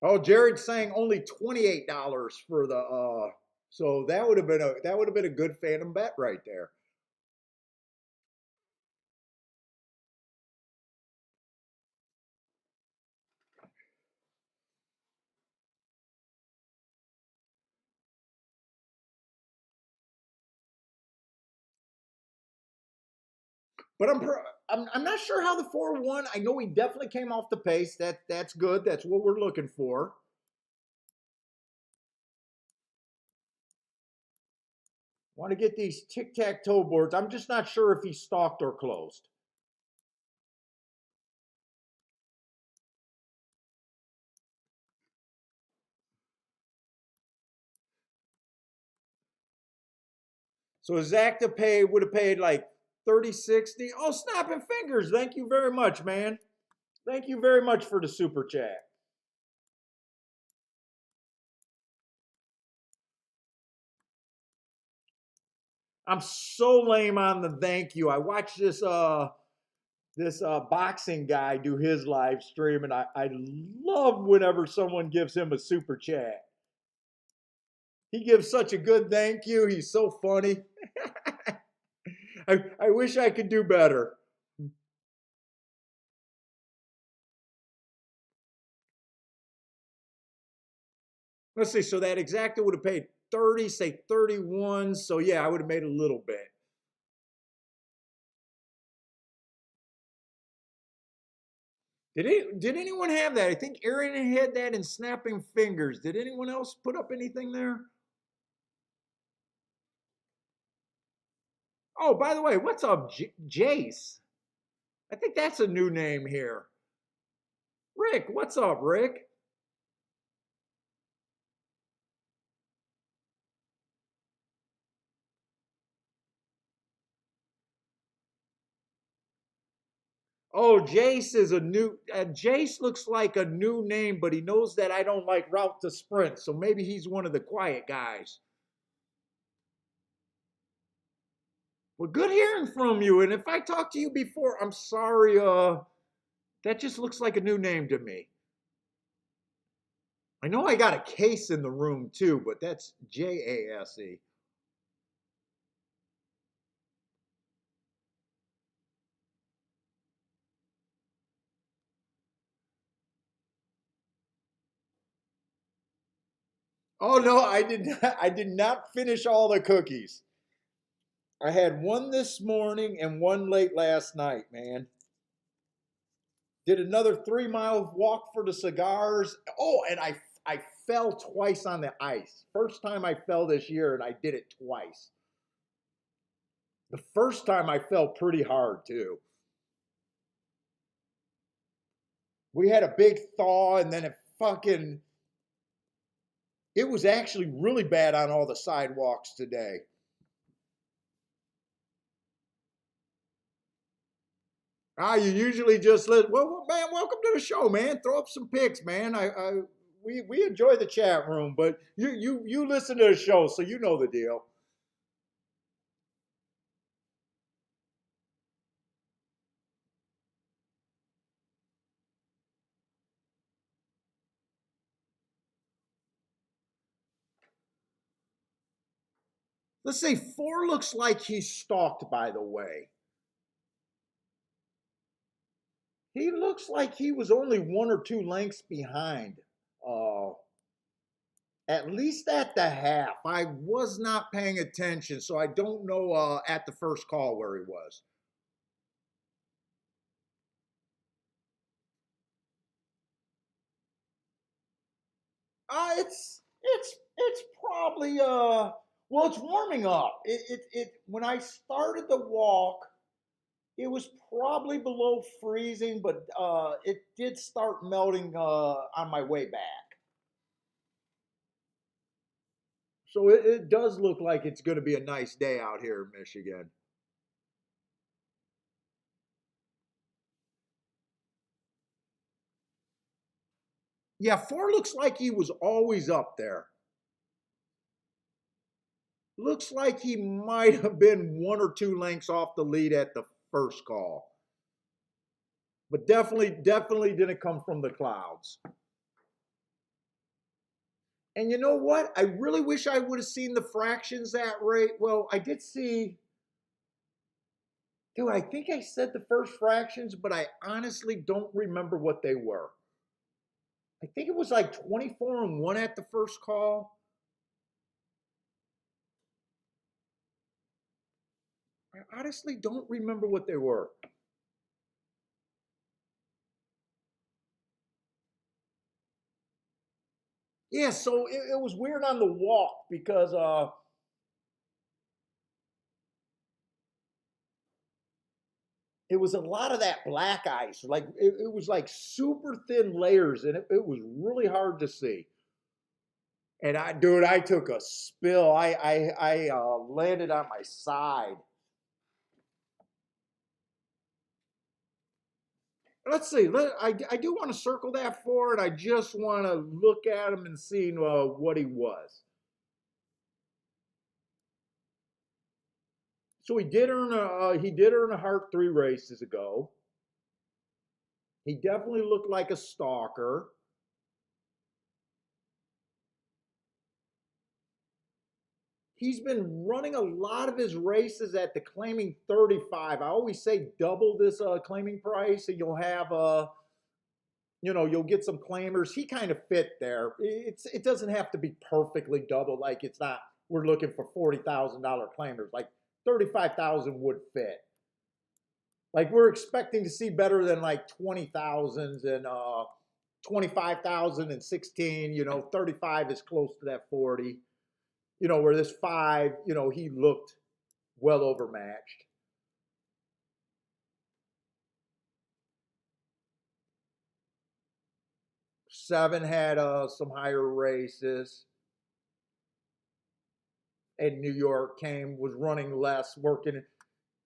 Oh, Jared's saying only $28 for the so that would have been a good Phantom bet right there. But I'm not sure how the 4-1. I know he definitely came off the pace. That's good. That's what we're looking for. Want to get these tic-tac-toe boards. I'm just not sure if he stalked or closed. So Zach to pay would have paid like 30-60. Oh, snapping fingers. Thank you very much, man. Thank you very much for the super chat. I'm so lame on the thank you. I watched this boxing guy do his live stream, and I love whenever someone gives him a super chat. He gives such a good thank you. He's so funny. I wish I could do better. Let's see. So that exacta would have paid 30, say 31. So yeah, I would have made a little bit. Did anyone have that? I think Aaron had that in snapping fingers. Did anyone else put up anything there? Oh, by the way, what's up, Jace? I think that's a new name here. Rick, what's up, Rick? Oh, Jace is a new. Jace looks like a new name, but he knows that I don't like route to sprint, so maybe he's one of the quiet guys. Well, good hearing from you. And if I talked to you before, I'm sorry. That just looks like a new name to me. I know I got a case in the room too, but that's Jase. Oh no, I did not. I did not finish all the cookies. I had one this morning and one late last night, man. Did another 3 mile walk for the cigars. Oh, and I fell twice on the ice. First time I fell this year, and I did it twice. The first time I fell pretty hard too. We had a big thaw, and then it was actually really bad on all the sidewalks today. You usually just well, man, welcome to the show, man. Throw up some pics, man. We enjoy the chat room, but you listen to the show, so you know the deal. Let's say 4 looks like he's stalked, by the way. He looks like he was only 1 or 2 lengths behind. Uh, at least at the half. I was not paying attention, so I don't know at the first call where he was. It's probably well, it's warming up. It when I started the walk, it was probably below freezing, but it did start melting on my way back. So it does look like it's going to be a nice day out here in Michigan. Yeah, four looks like he was always up there. Looks like he might have been one or two lengths off the lead at the first call, but definitely didn't come from the clouds. And you know what? I really wish I would have seen the fractions that rate. Well, I did see, dude, I think I said the first fractions, but I honestly don't remember what they were. I think it was like 24 and 1 at the first call. I honestly don't remember what they were. Yeah, so it was weird on the walk because it was a lot of that black ice. Like it was like super thin layers, and it was really hard to see. And dude, I took a spill. I landed on my side. Let's see. I do want to circle that forward. I just want to look at him and see what he was. So he did earn a heart 3 races ago. He definitely looked like a stalker. He's been running a lot of his races at the claiming 35. I always say double this claiming price, and you'll have you'll get some claimers. He kind of fit there. It doesn't have to be perfectly double. Like it's not. We're looking for $40,000 claimers. Like 35,000 would fit. Like we're expecting to see better than like 20,000s and 25,000 and 16. 35 is close to that 40. Where this 5, he looked well overmatched. Seven had some higher races. And New York was running less, working.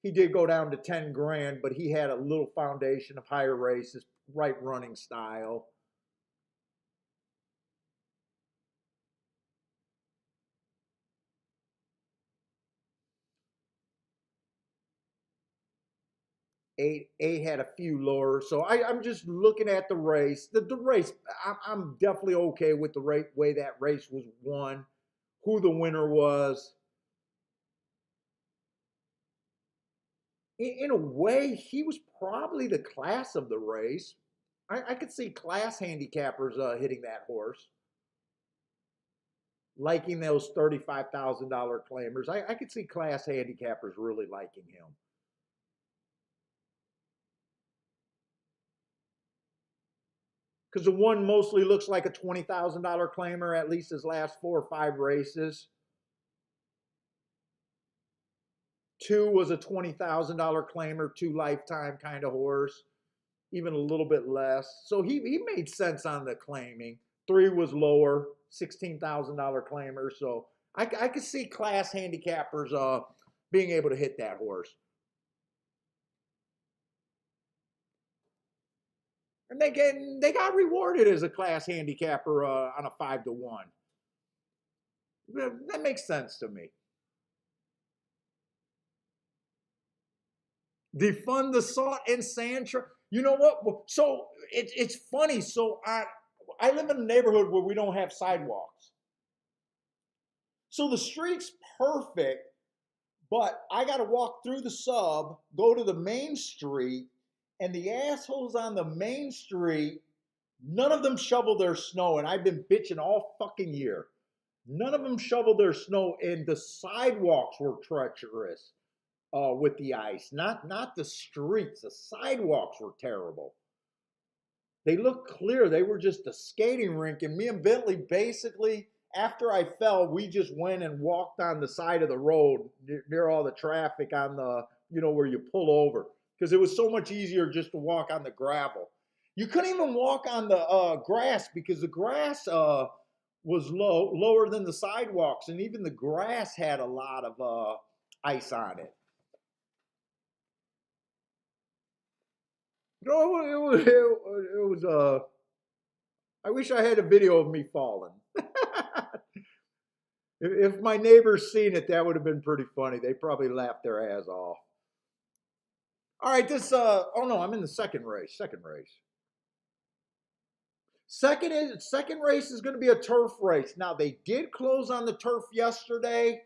He did go down to 10 grand, but he had a little foundation of higher races, right running style. 8 had a few lower. So I'm just looking at the race. The race, I'm definitely okay with the way that race was won, who the winner was. In a way, he was probably the class of the race. I could see class handicappers hitting that horse, liking those $35,000 claimers. I could see class handicappers really liking him. Because the one mostly looks like a $20,000 claimer, at least his last 4 or 5 races. 2 was a $20,000 claimer, 2 lifetime kind of horse, even a little bit less. So he made sense on the claiming. 3 was lower, $16,000 claimer. So I could see class handicappers being able to hit that horse. And they got rewarded as a class handicapper on a 5-1. That makes sense to me. Defund the salt and sand. You know what? So it's funny. So I live in a neighborhood where we don't have sidewalks. So the street's perfect, but I got to walk through the sub, go to the main street, and the assholes on the main street, none of them shovel their snow, and I've been bitching all fucking year. None of them shoveled their snow, and the sidewalks were treacherous with the ice. Not the streets. The sidewalks were terrible. They looked clear. They were just a skating rink. And me and Bentley basically, after I fell, we just went and walked on the side of the road near all the traffic on the, where you pull over. Because it was so much easier just to walk on the gravel. You couldn't even walk on the grass because the grass was lower than the sidewalks. And even the grass had a lot of ice on it. No, it was I wish I had a video of me falling. If my neighbors seen it, that would have been pretty funny. They probably laughed their ass off. All right, oh no, I'm in the second race. Second race is going to be a turf race. Now they did close on the turf yesterday.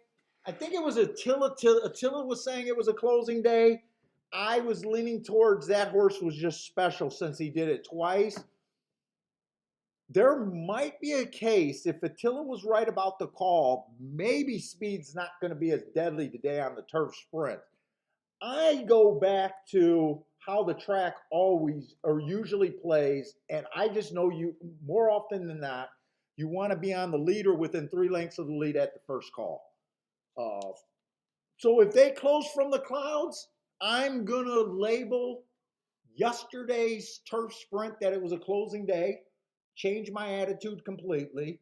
I think it was Attila. Attila was saying it was a closing day. I was leaning towards that horse was just special since he did it twice. There might be a case if Attila was right about the call, maybe speed's not going to be as deadly today on the turf sprint. I go back to how the track always or usually plays, and I just know you more often than not, you want to be on the lead or within 3 lengths of the lead at the first call. So if they close from the clouds, I'm going to label yesterday's turf sprint that it was a closing day, change my attitude completely.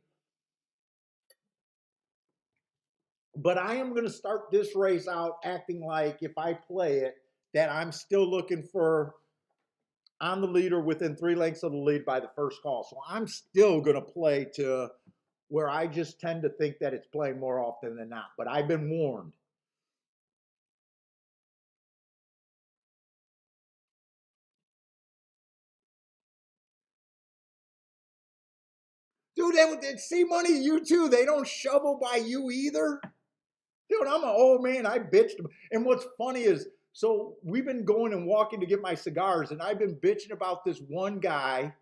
But I am going to start this race out acting like if I play it, that I'm still looking for on the lead or within 3 lengths of the lead by the first call. So I'm still going to play to where I just tend to think that it's playing more often than not. But I've been warned. Dude, they see money you too. They don't shovel by you either. Dude, I'm an old man. I bitched. And what's funny is, so we've been going and walking to get my cigars, and I've been bitching about this one guy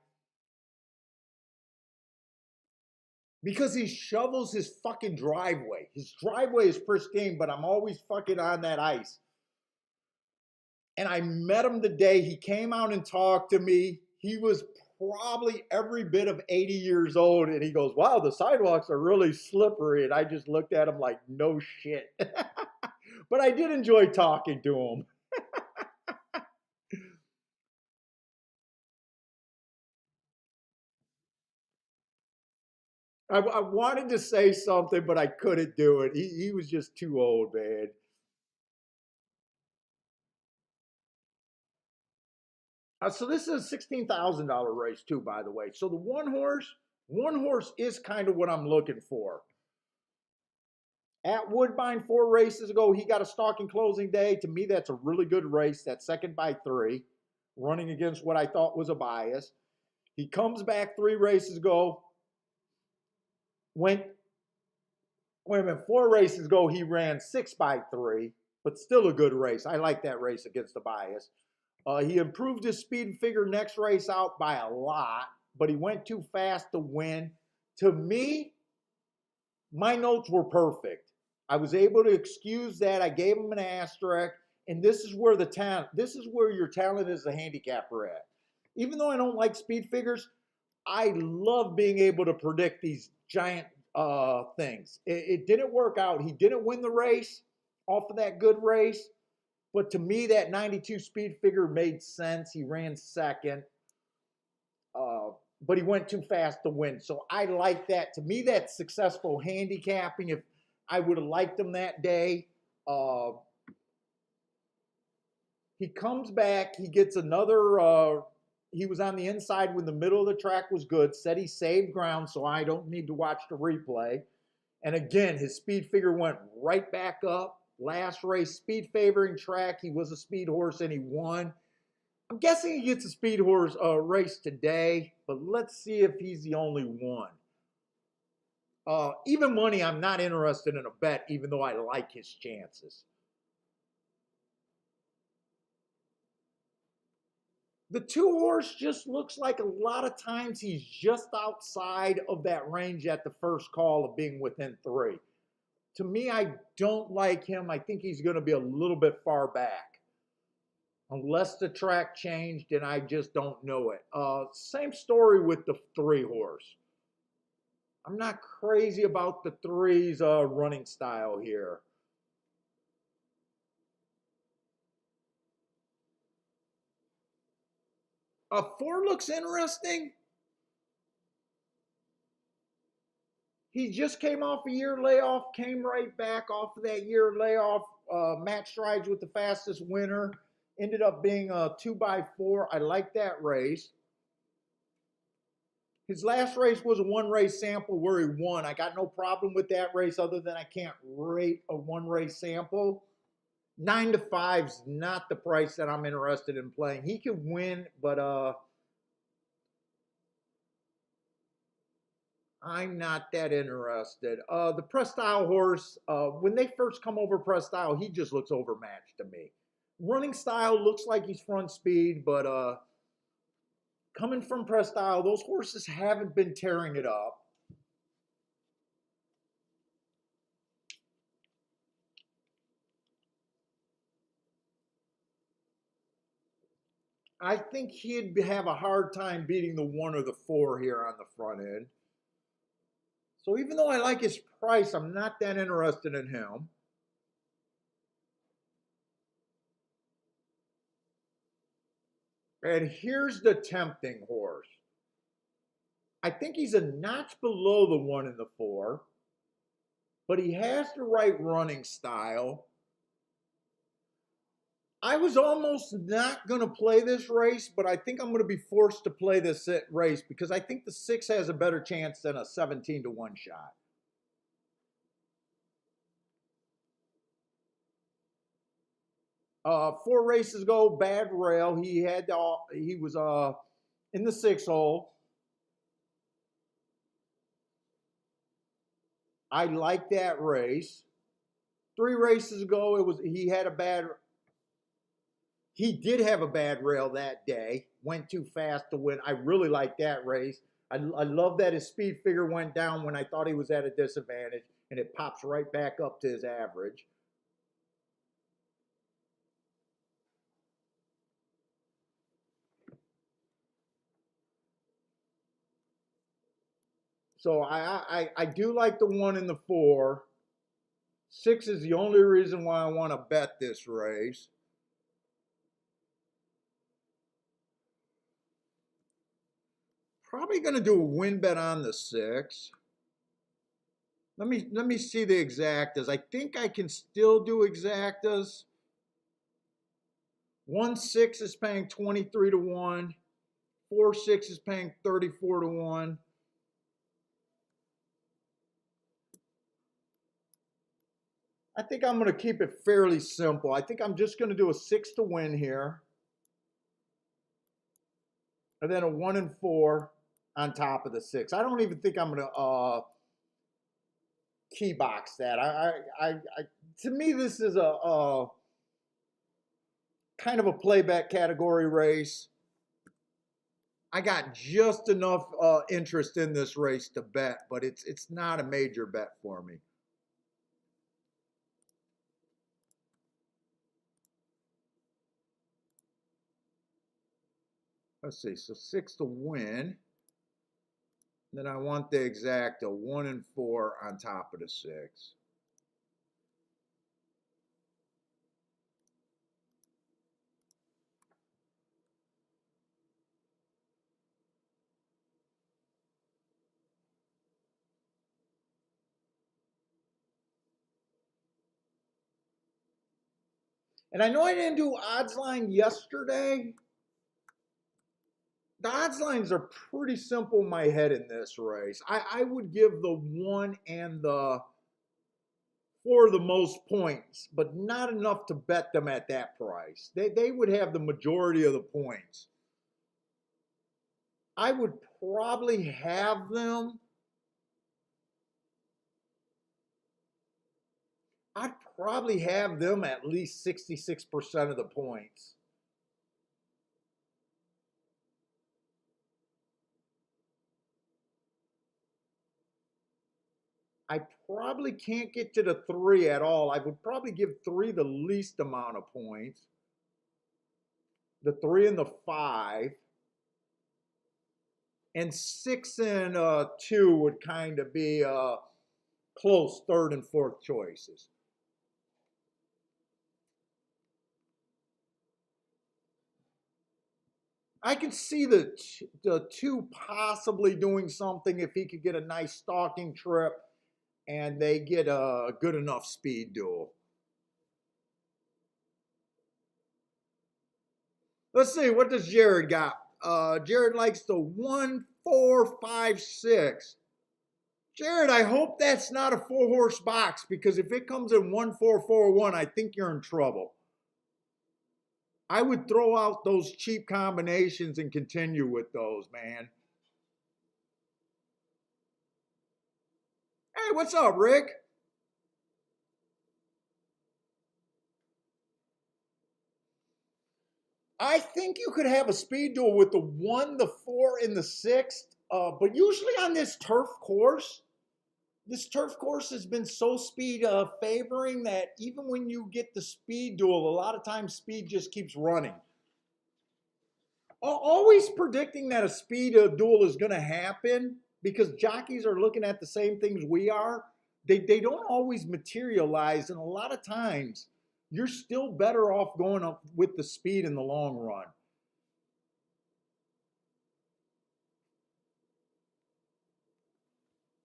because he shovels his fucking driveway. His driveway is pristine, but I'm always fucking on that ice. And I met him the day he came out and talked to me. He was probably every bit of 80 years old. And he goes, wow, the sidewalks are really slippery. And I just looked at him like, no shit. But I did enjoy talking to him. I wanted to say something, but I couldn't do it. He was just too old, man. So this is a $16,000 race too, by the way. So the one horse is kind of what I'm looking for. At Woodbine 4 races ago, he got a stalking closing day. To me, that's a really good race. That's second by 3, running against what I thought was a bias. He comes back 3 races ago. Went, wait a minute, 4 races ago, he ran 6 by 3, but still a good race. I like that race against the bias. He improved his speed figure next race out by a lot, but he went too fast to win. To me, my notes were perfect. I was able to excuse that. I gave him an asterisk, and this is where your talent as a handicapper at. Even though I don't like speed figures, I love being able to predict these giant things. It didn't work out. He didn't win the race off of that good race, but to me, that 92 speed figure made sense. He ran second, but he went too fast to win. So I like that. To me, that's successful handicapping. If I would have liked him that day, he comes back. He gets another. He was on the inside when the middle of the track was good. Said he saved ground, so I don't need to watch the replay. And again, his speed figure went right back up. Last race, speed favoring track. He was a speed horse and he won. I'm guessing he gets a speed horse race today, but let's see if he's the only one. Even money, I'm not interested in a bet, even though I like his chances. The 2 horse just looks like a lot of times he's just outside of that range at the first call of being within 3. To me, I don't like him. I think he's going to be a little bit far back. unless the track changed and I just don't know it. Same story with the 3 horse. I'm not crazy about the 3's running style here. 4 looks interesting. He just came off a year layoff, came right back off of that year layoff. Matt strides with the fastest winner. Ended up being a 2x4. I like that race. His last race was a 1 race sample where he won. I got no problem with that race other than I can't rate a 1 race sample. 9-5's not the price that I'm interested in playing. He could win, but I'm not that interested. The press style horse, when they first come over press style, he just looks overmatched to me. Running style looks like he's front speed, but coming from press style, those horses haven't been tearing it up. I think he'd have a hard time beating the 1 or the 4 here on the front end. So even though I like his price, I'm not that interested in him. And here's the tempting horse. I think he's a notch below the 1 and the 4, but he has the right running style. I was almost not going to play this race, but I think I'm going to be forced to play this race because I think the 6 has a better chance than a 17-1 shot. Four races ago, bad rail. He was in the 6 hole. I like that race. 3 races ago, he did have a bad rail that day. Went too fast to win. I really like that race. I love that his speed figure went down when I thought he was at a disadvantage, and it pops right back up to his average. So I do like the 1 and the 4. 6 is the only reason why I want to bet this race. Probably going to do a win bet on the 6. Let me see the exactas. I think I can still do exactas. 1-6 is paying 23-1. 4-6 is paying 34-1. I think I'm going to keep it fairly simple. I think I'm just going to do a 6 to win here. And then a 1 and 4 on top of the 6. I don't even think I'm going to key box that. To me, this is a kind of a playback category race. I got just enough interest in this race to bet, but it's not a major bet for me. Let's see, so 6 to win. Then I want the exacta 1 and 4 on top of the 6. And I know I didn't do odds line yesterday. The odds lines are pretty simple in my head in this race. I would give the 1 and the 4 the most points, but not enough to bet them at that price. They would have the majority of the points. I would probably have them. I'd probably have them at least 66% of the points. I probably can't get to the 3 at all. I would probably give 3 the least amount of points. the 3 and the 5, and 6 and 2 would kind of be close third and fourth choices. I can see the 2 possibly doing something if he could get a nice stalking trip and they get a good enough speed duel. Let's see, what does Jared got? Jared likes the 1, 4, 5, 6. Jared, I hope that's not a 4-horse box, because if it comes in 1, 4, 4, 1, I think you're in trouble. I would throw out those cheap combinations and continue with those, man. Hey, what's up, Rick? I think you could have a speed duel with the 1, the 4, and the 6, but usually on this turf course has been so speed favoring that even when you get the speed duel, a lot of times speed just keeps running. Always predicting that a speed duel is going to happen, because jockeys are looking at the same things we are. They don't always materialize, and a lot of times you're still better off going up with the speed in the long run.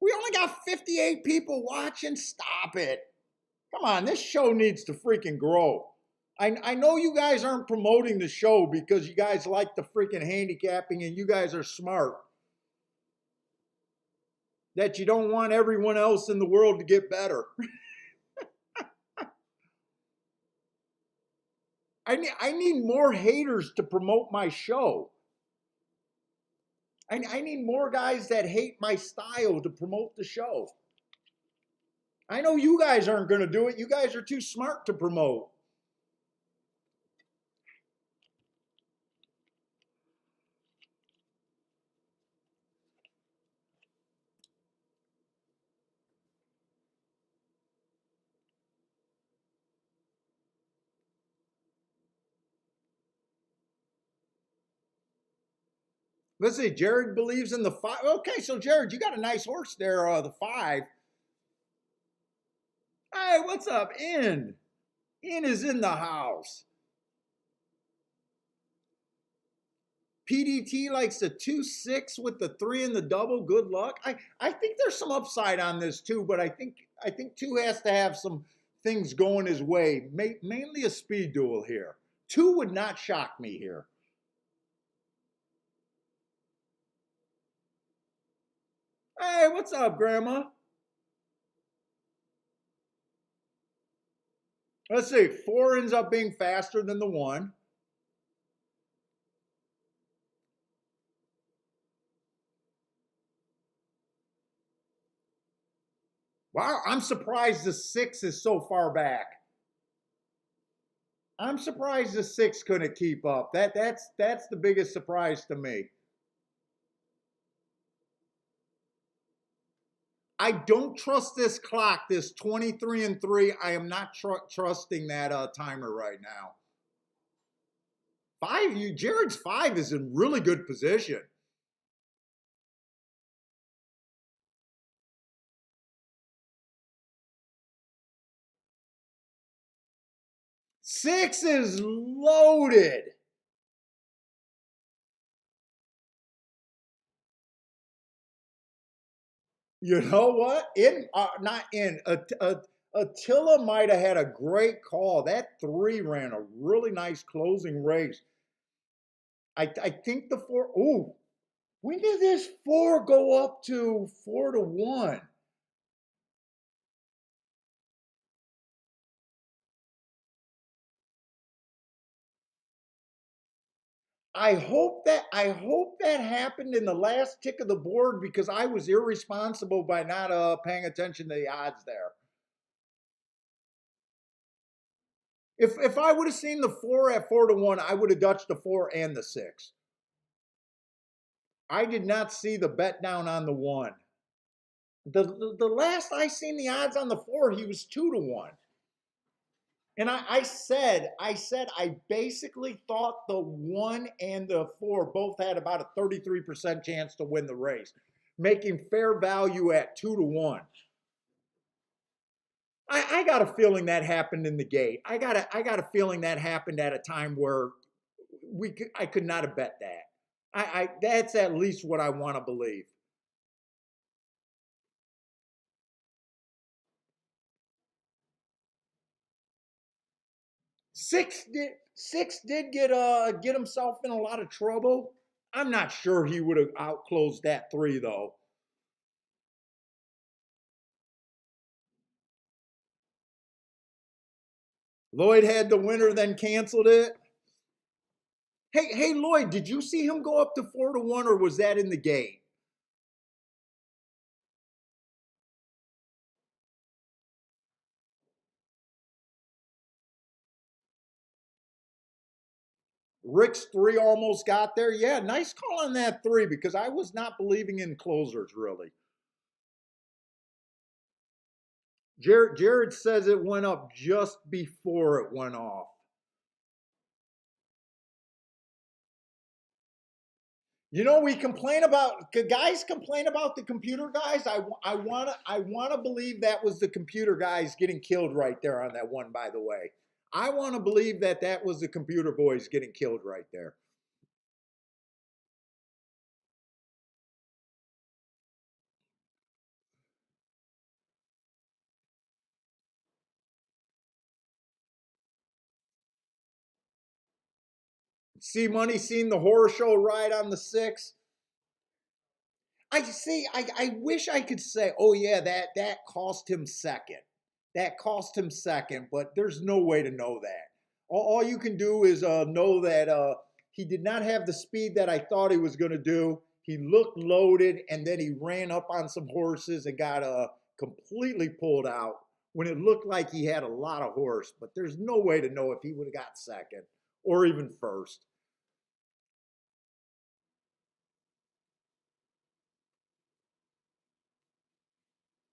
We only got 58 people watching. Stop it. Come on, this show needs to freaking grow. I know you guys aren't promoting the show because you guys like the freaking handicapping and you guys are smart. That you don't want everyone else in the world to get better. I need more haters to promote my show. I need more guys that hate my style to promote the show. I know you guys aren't going to do it. You guys are too smart to promote. Let's see. Jared believes in the 5. Okay, so Jared, you got a nice horse there, the 5. Hey, what's up, In? In is in the house. PDT likes the 2, 6 with the 3 and the double. Good luck. I think there's some upside on this too, but I think 2 has to have some things going his way. Mainly a speed duel here. 2 would not shock me here. Hey, what's up, Grandma? Let's see. 4 ends up being faster than the 1. Wow, I'm surprised the 6 is so far back. I'm surprised the 6 couldn't keep up. That's the biggest surprise to me. I don't trust this clock, this 23 and 3. I am not trusting that timer right now. 5, Jared's 5 is in really good position. Six is loaded. You know what? Not in. Attila might have had a great call. That 3 ran a really nice closing race. I think the 4. Ooh, when did this 4 go up to 4-1? I hope that happened in the last tick of the board, because I was irresponsible by not paying attention to the odds there. If I would have seen the 4 at 4-1, I would have dutched the 4 and the 6. I did not see the bet down on the 1. The last I seen the odds on the 4, he was 2-1. And I basically thought the 1 and the 4 both had about a 33% chance to win the race, making fair value at 2 to 1. I got a feeling that happened in the gate. I got a feeling that happened at a time where I could not have bet that. That's at least what I want to believe. Six did get himself in a lot of trouble. I'm not sure he would have outclosed that 3 though. Lloyd had the winner, then canceled it. Hey Lloyd, did you see him go up to 4 to 1, or was that in the gate? Rick's 3 almost got there. Yeah, nice call on that 3 because I was not believing in closers really. Jared says it went up just before it went off. You know, we complain about guys complain about the computer guys. I wanna believe that was the computer guys getting killed right there on that one. By the way, I want to believe that that was the computer boys getting killed right there. See Money seen the horror show ride on the 6. I see. I wish I could say, oh yeah, that cost him second. That cost him second, but there's no way to know that. All you can do is know that he did not have the speed that I thought he was going to do. He looked loaded, and then he ran up on some horses and got completely pulled out when it looked like he had a lot of horse. But there's no way to know if he would have got second or even first.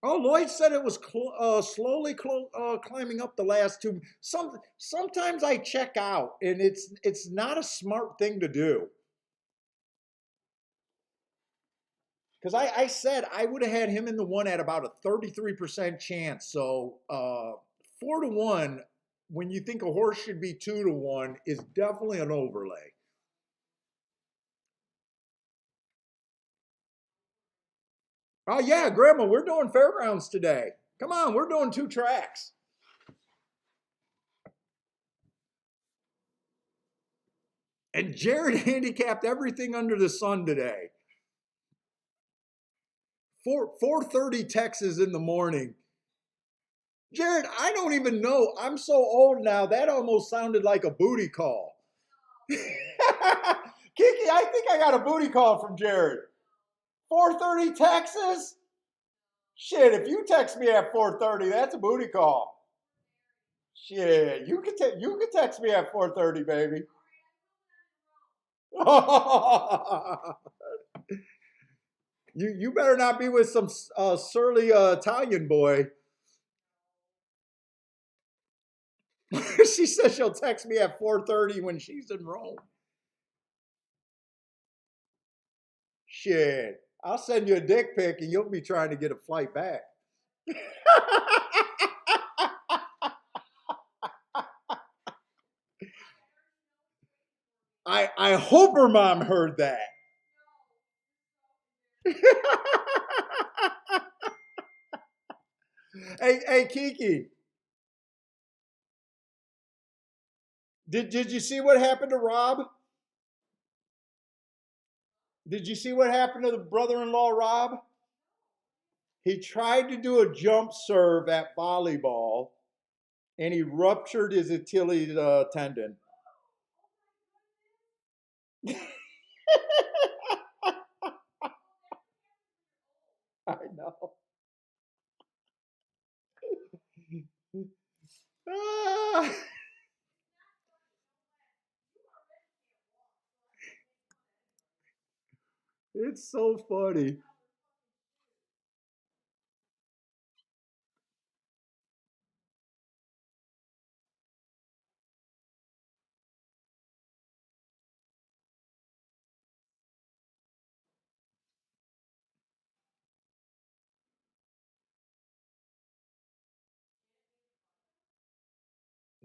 Oh, Lloyd said it was slowly climbing up the last 2. Sometimes I check out, and it's not a smart thing to do. Because I said I would have had him in the 1 at about a 33% chance. So 4 to 1, when you think a horse should be 2 to 1, is definitely an overlay. Oh yeah, Grandma, we're doing fairgrounds today. Come on, we're doing 2 tracks. And Jared handicapped everything under the sun today. 4:30 Texas in the morning. Jared, I don't even know. I'm so old now. That almost sounded like a booty call. Kiki, I think I got a booty call from Jared. 4:30 Texas? Shit, if you text me at 4:30, that's a booty call. Shit, you can text me at 4:30, baby. You better not be with some surly Italian boy. She says she'll text me at 4:30 when she's in Rome. Shit, I'll send you a dick pic and you'll be trying to get a flight back. I hope her mom heard that. Hey Kiki, did you see what happened to Rob? Did you see what happened to the brother-in-law Rob? He tried to do a jump serve at volleyball and he ruptured his Achilles tendon. I know. Ah, it's so funny.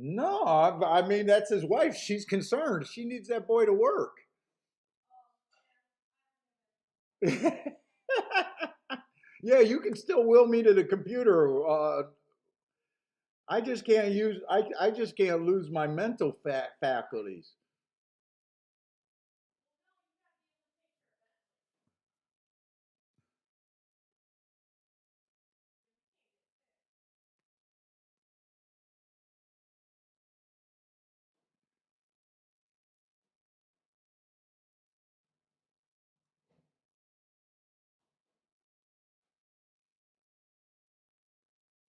No, I mean that's his wife. She's concerned. She needs that boy to work. Yeah, you can still will me to the computer. I just can't lose my mental faculties.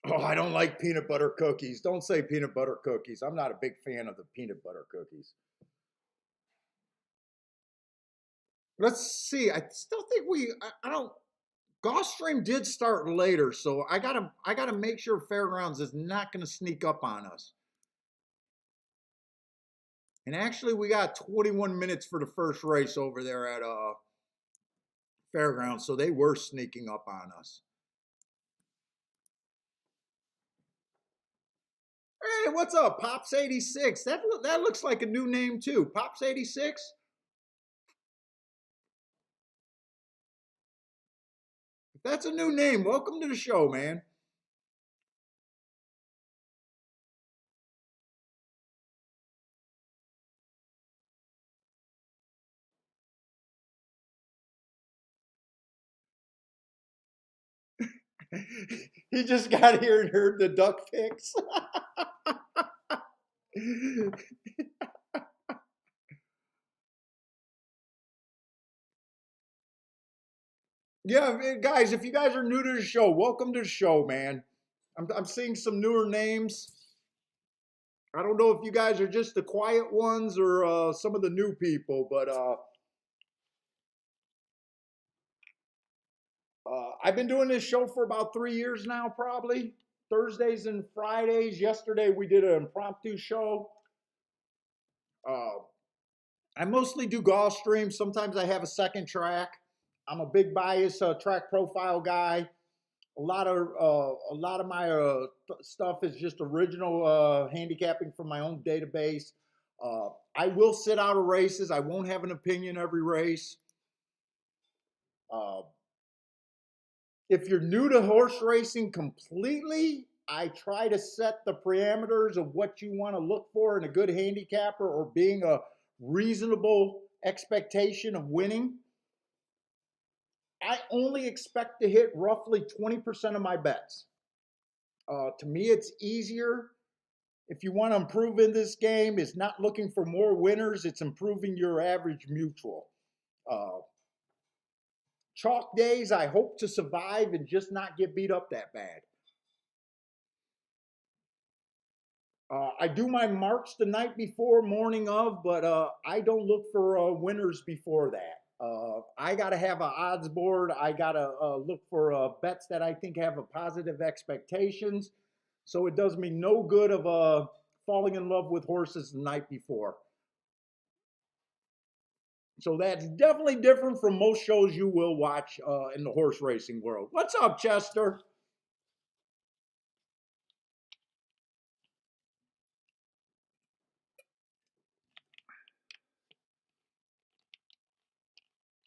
Oh, I don't like peanut butter cookies. Don't say peanut butter cookies. I'm not a big fan of the peanut butter cookies. Let's see. I still think I don't. Gulfstream did start later, so I gotta make sure Fairgrounds is not gonna sneak up on us. And actually, we got 21 minutes for the first race over there at Fairgrounds, so they were sneaking up on us. Hey, what's up, Pops 86? That looks like a new name too. Pops 86. If that's a new name, welcome to the show, man. He just got here and heard the duck picks. Yeah, guys, if you guys are new to the show, welcome to the show, man. I'm seeing some newer names. I don't know if you guys are just the quiet ones or some of the new people, but I've been doing this show for about 3 years now, probably. Thursdays and Fridays. Yesterday we did an impromptu show. Uh, I mostly do golf streams. Sometimes I have a second track. I'm a big bias track profile guy. A lot of my stuff is just original handicapping from my own database. I will sit out of races. I won't have an opinion every race. Uh, if you're new to horse racing completely, I try to set the parameters of what you want to look for in a good handicapper or being a reasonable expectation of winning. I only expect to hit roughly 20% of my bets. To me, it's easier. If you want to improve in this game, it's not looking for more winners, it's improving your average mutual. Uh, Chalk days, I hope to survive and just not get beat up that bad. I do my marks the night before, morning of, but I don't look for winners before that. I got to have an odds board. I got to look for bets that I think have a positive expectations. So it does me no good of falling in love with horses the night before. So that's definitely different from most shows you will watch in the horse racing world. What's up, Chester?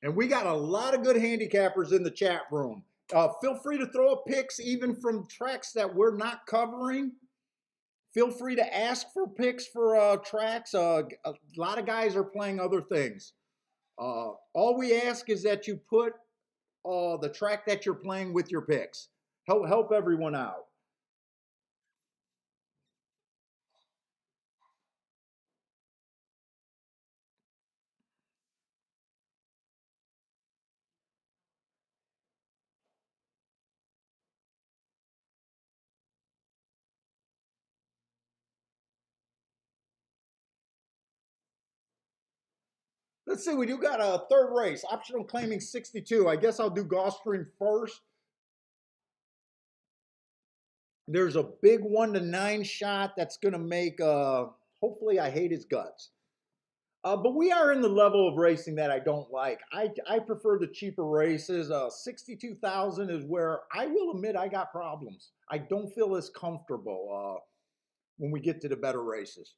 And we got a lot of good handicappers in the chat room. Feel free to throw up picks even from tracks that we're not covering. Feel free to ask for picks for tracks. A lot of guys are playing other things. All we ask is that you put the track that you're playing with your picks. Help everyone out. Let's see, we do got a third race. Optional claiming 62. I guess I'll do Gulfstream first. There's a big 1 to 9 shot that's going to make, hopefully, I hate his guts. But we are in the level of racing that I don't like. I prefer the cheaper races. 62,000 is where I will admit I got problems. I don't feel as comfortable. when we get to the better races.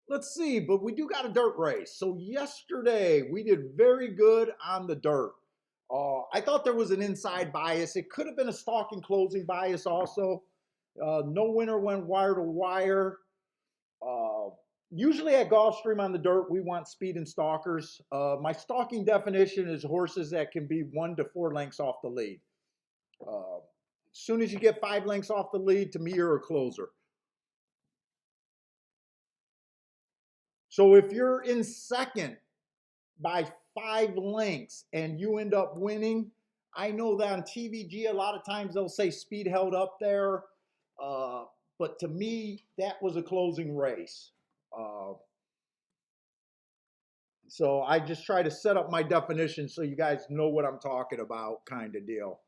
Let's see, but we do got a dirt race. So yesterday we did very good on the dirt. I thought there was an inside bias. It could have been a stalking closing bias also. No winner went wire to wire. Uh, Usually at Gulfstream on the dirt, we want speed and stalkers. My stalking definition is horses that can be 1 to 4 lengths off the lead. As soon as you get 5 lengths off the lead, to me, you're a closer. So if you're in second by 5 lengths and you end up winning, I know that on TVG, a lot of times they'll say speed held up there. Uh, but to me, that was a closing race. Uh, so I just try to set up my definition so you guys know what I'm talking about, kind of deal.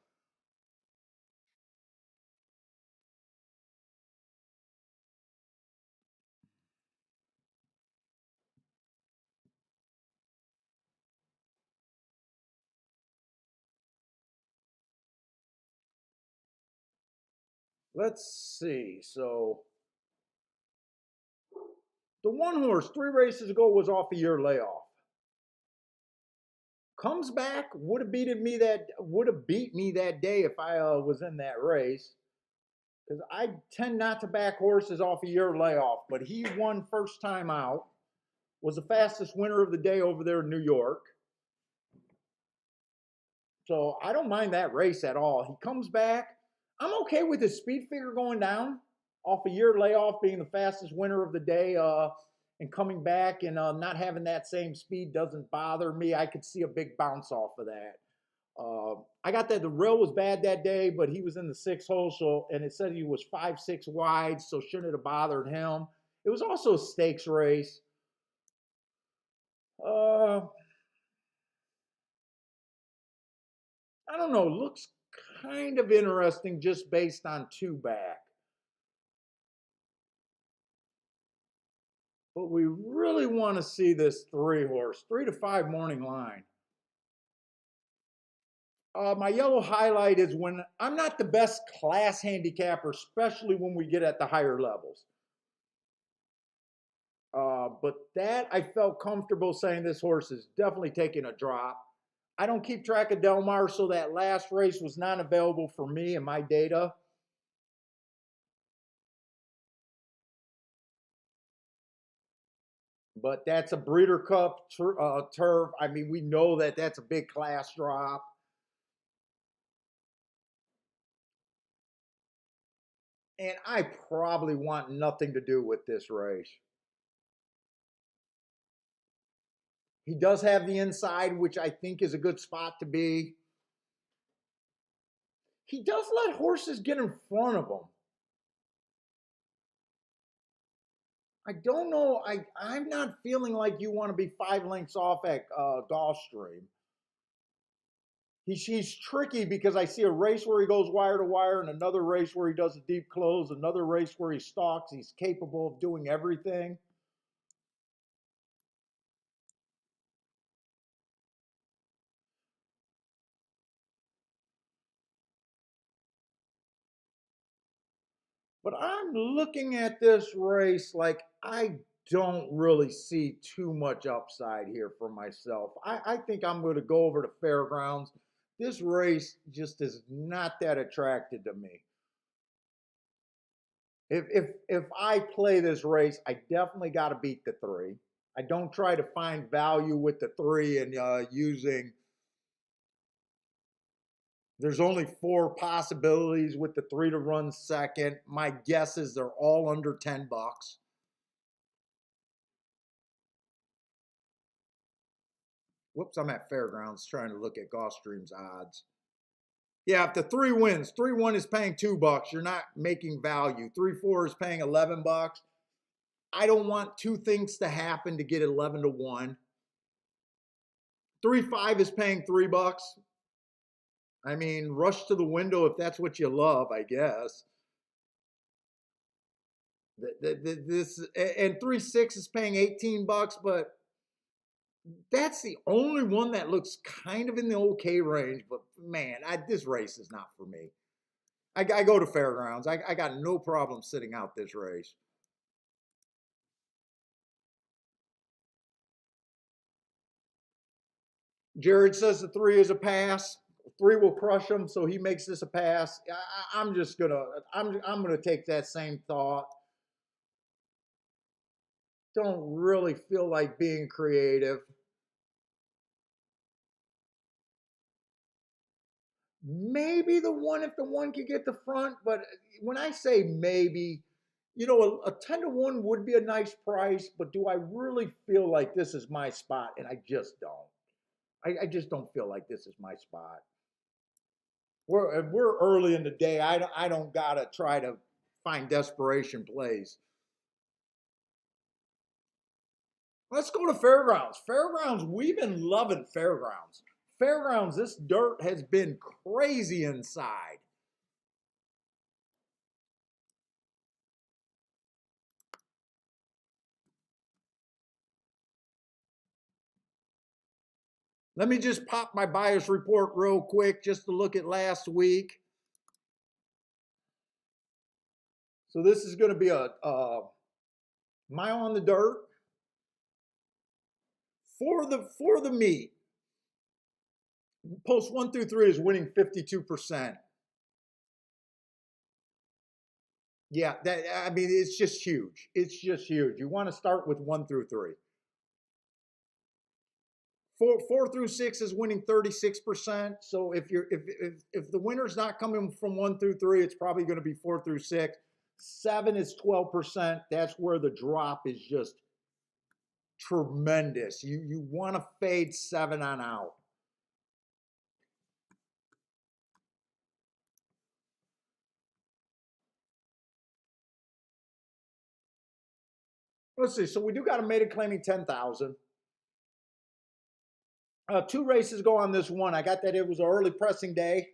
Let's see. So the one horse 3 races ago was off a year layoff. Comes back, would have beat me that day if I was in that race. Because I tend not to back horses off a year layoff, but he won first time out, was the fastest winner of the day over there in New York. So I don't mind that race at all. He comes back. I'm okay with his speed figure going down off a year layoff, being the fastest winner of the day, and coming back and not having that same speed doesn't bother me. I could see a big bounce off of that. I got that the rail was bad that day, but he was in the 6 hole, so and it said he was 5-6 wide, so shouldn't have bothered him. It was also a stakes race. Uh, I don't know. Looks kind of interesting just based on 2 back, but we really want to see this 3 horse, 3 to 5 morning line. My yellow highlight is when I'm not the best class handicapper, especially when we get at the higher levels. But that I felt comfortable saying this horse is definitely taking a drop. I don't keep track of Del Mar, so that last race was not available for me in my data. But that's a Breeder Cup turf. I mean, we know that that's a big class drop. And I probably want nothing to do with this race. He does have the inside, which I think is a good spot to be. He does let horses get in front of him. I don't know. I'm not feeling like you want to be 5 lengths off at Gulfstream. He's tricky because I see a race where he goes wire to wire and another race where he does a deep close, another race where he stalks. He's capable of doing everything. But I'm looking at this race like I don't really see too much upside here for myself. I think I'm going to go over to Fairgrounds. This race just is not that attractive to me. If I play this race, I definitely got to beat the 3. I don't try to find value with the 3 and using. There's only 4 possibilities with the 3 to run second. My guess is they're all under $10. Whoops, I'm at Fairgrounds trying to look at Gulfstream's odds. Yeah, if the 3 wins, 3-1 is paying $2. You're not making value. 3-4 is paying $11. I don't want 2 things to happen to get 11 to 1. 3-5 is paying $3. I mean, rush to the window if that's what you love, I guess. This and 3-6 is paying $18, but That's the only one that looks kind of in the okay range, but man, this race is not for me. I go to fairgrounds. I got no problem sitting out this race. Jared says the 3 is a pass. 3 will crush him, so he makes this a pass. I'm just gonna I'm gonna take that same thought. Don't really feel like being creative. Maybe the 1 if the 1 could get the front, but when I say maybe, you know, a 10 to 1 would be a nice price, but do I really feel like this is my spot? And I just don't. I just don't feel like this is my spot. We're early in the day. I don't gotta try to find desperation plays. Let's go to fairgrounds. Fairgrounds, we've been loving fairgrounds. Fairgrounds, this dirt has been crazy inside. Let me just pop my bias report real quick just to look at last week. So this is going to be a mile on the dirt for the meet. Post 1 through 3 is winning 52%. Yeah, that I mean it's just huge. It's just huge. You want to start with 1 through 3. 4 through 6 is winning 36%. So if the winner's not coming from 1 through 3, it's probably going to be 4 through 6. 7 is 12%. That's where the drop is just tremendous. You want to fade 7 on out. Let's see. So we do got a maiden claiming 10,000. 2 races go on this one. I got that it was an early pressing day.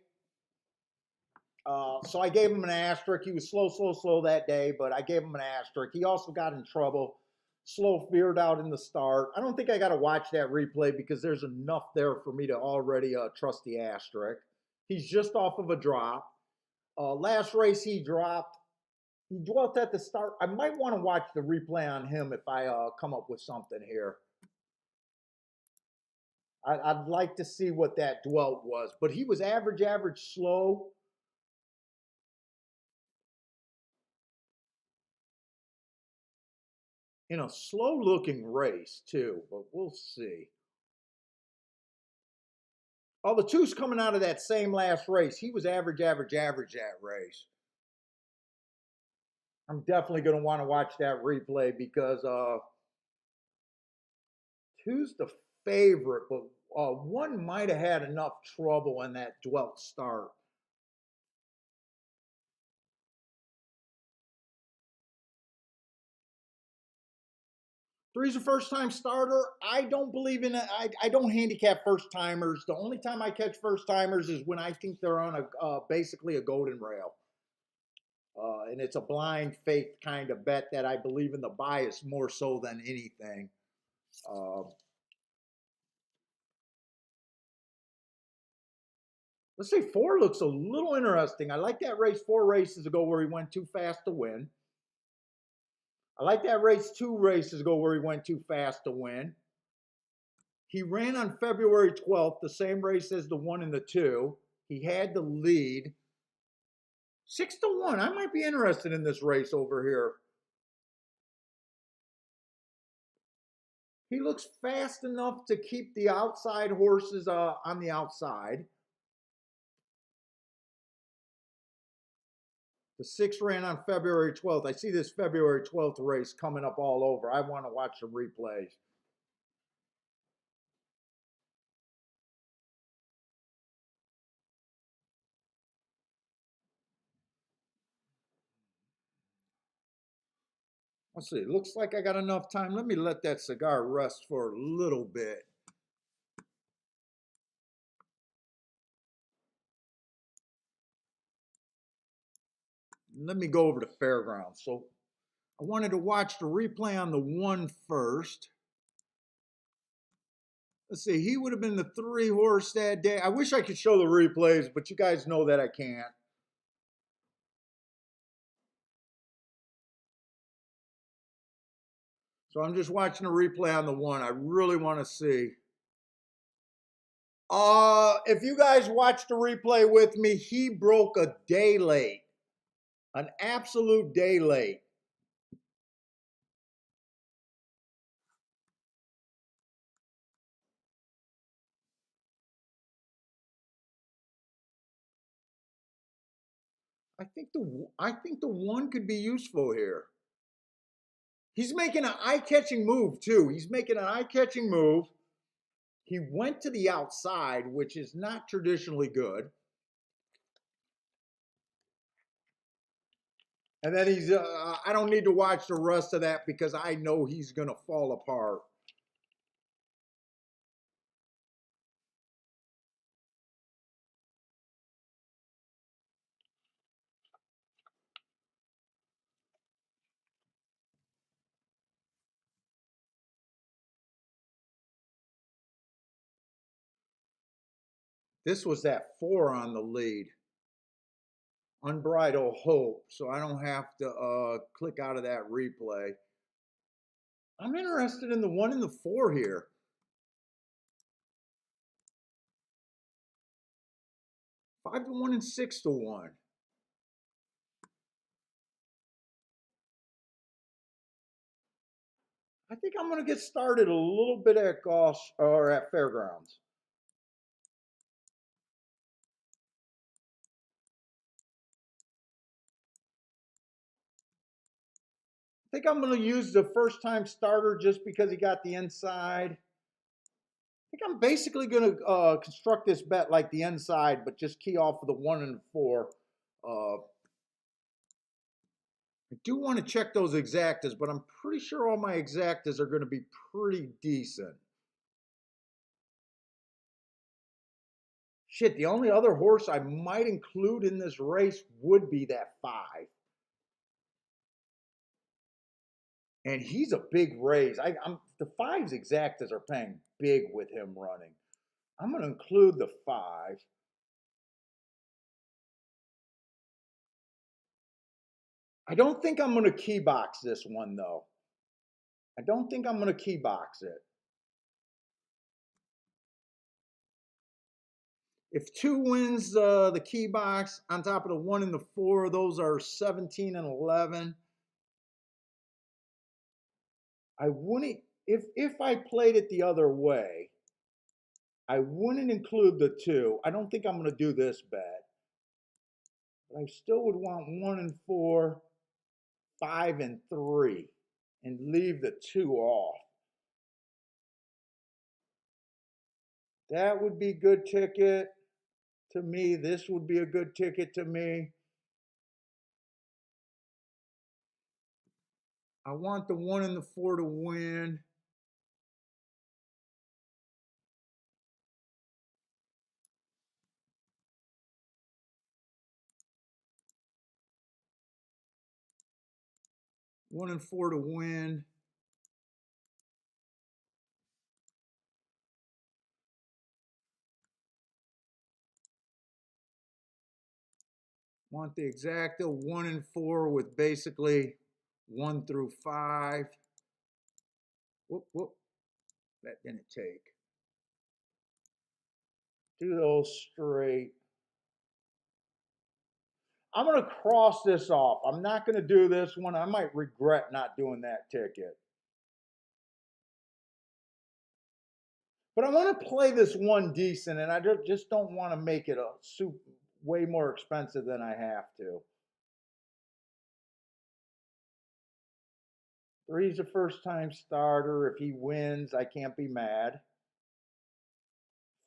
So I gave him an asterisk. He was slow that day, but I gave him an asterisk. He also got in trouble. Slow veered out in the start. I don't think I got to watch that replay because there's enough there for me to already trust the asterisk. He's just off of a drop. Last race he dropped. He dwelt at the start. I might want to watch the replay on him if I come up with something here. I'd like to see what that dwelt was, but he was average, slow. In a slow looking race too, but we'll see. Oh, the 2's coming out of that same last race. He was average that race. I'm definitely going to want to watch that replay because 2's the favorite, but 1 might have had enough trouble in that dwelt start. Three's a first time starter. I don't believe in it. I don't handicap first timers. The only time I catch first timers is when I think they're on a basically a golden rail. And it's a blind faith kind of bet that I believe in the bias more so than anything. Uh, let's say 4 looks a little interesting. I like that race 4 races ago where he went too fast to win. I like that race 2 races ago where he went too fast to win. He ran on February 12th, the same race as the 1 and the 2. He had the lead. 6 to 1. I might be interested in this race over here. He looks fast enough to keep the outside horses on the outside. The 6 ran on February 12th. I see this February 12th race coming up all over. I want to watch the replays. Let's see. Looks like I got enough time. Let me let that cigar rest for a little bit. Let me go over to fairgrounds. So I wanted to watch the replay on the 1 first. Let's see, he would have been the 3 horse that day. I wish I could show the replays, but you guys know that I can't. So I'm just watching a replay on the 1. I really want to see. If you guys watched the replay with me, he broke a day late. An absolute day late. I think the 1 could be useful here. He's making an eye-catching move too. He's making an eye-catching move. He went to the outside, which is not traditionally good. And then I don't need to watch the rest of that because I know he's going to fall apart. This was that 4 on the lead. Unbridled hope. So I don't have to click out of that replay. I'm interested in the 1 and the 4 here. 5-1 and 6-1. I think I'm going to get started a little bit at golf or at fairgrounds. I think I'm going to use the first time starter just because he got the inside. I think I'm basically going to construct this bet like the inside, but just key off of the 1 and 4. I do want to check those exactas, but I'm pretty sure all my exactas are going to be pretty decent. Shit, the only other horse I might include in this race would be that 5. And he's a big raise. The 5's exactas are paying big with him running. I'm going to include the 5. I don't think I'm going to key box this one, though. I don't think I'm going to key box it. If 2 wins the key box on top of the 1 and the 4, those are 17 and 11. I wouldn't, if I played it the other way, I wouldn't include the 2. I don't think I'm going to do this bet. But I still would want 1 and 4, 5 and 3, and leave the 2 off. That would be good ticket to me. This would be a good ticket to me. I want the 1 and the 4 to win. One and 4 to win. Want the exacta 1 and 4 with basically 1 through 5. Whoop, whoop. That didn't take. Do those straight. I'm going to cross this off. I'm not going to do this one. I might regret not doing that ticket. But I want to play this one decent, and I just don't want to make it way more expensive than I have to. 3's a first-time starter. If he wins, I can't be mad.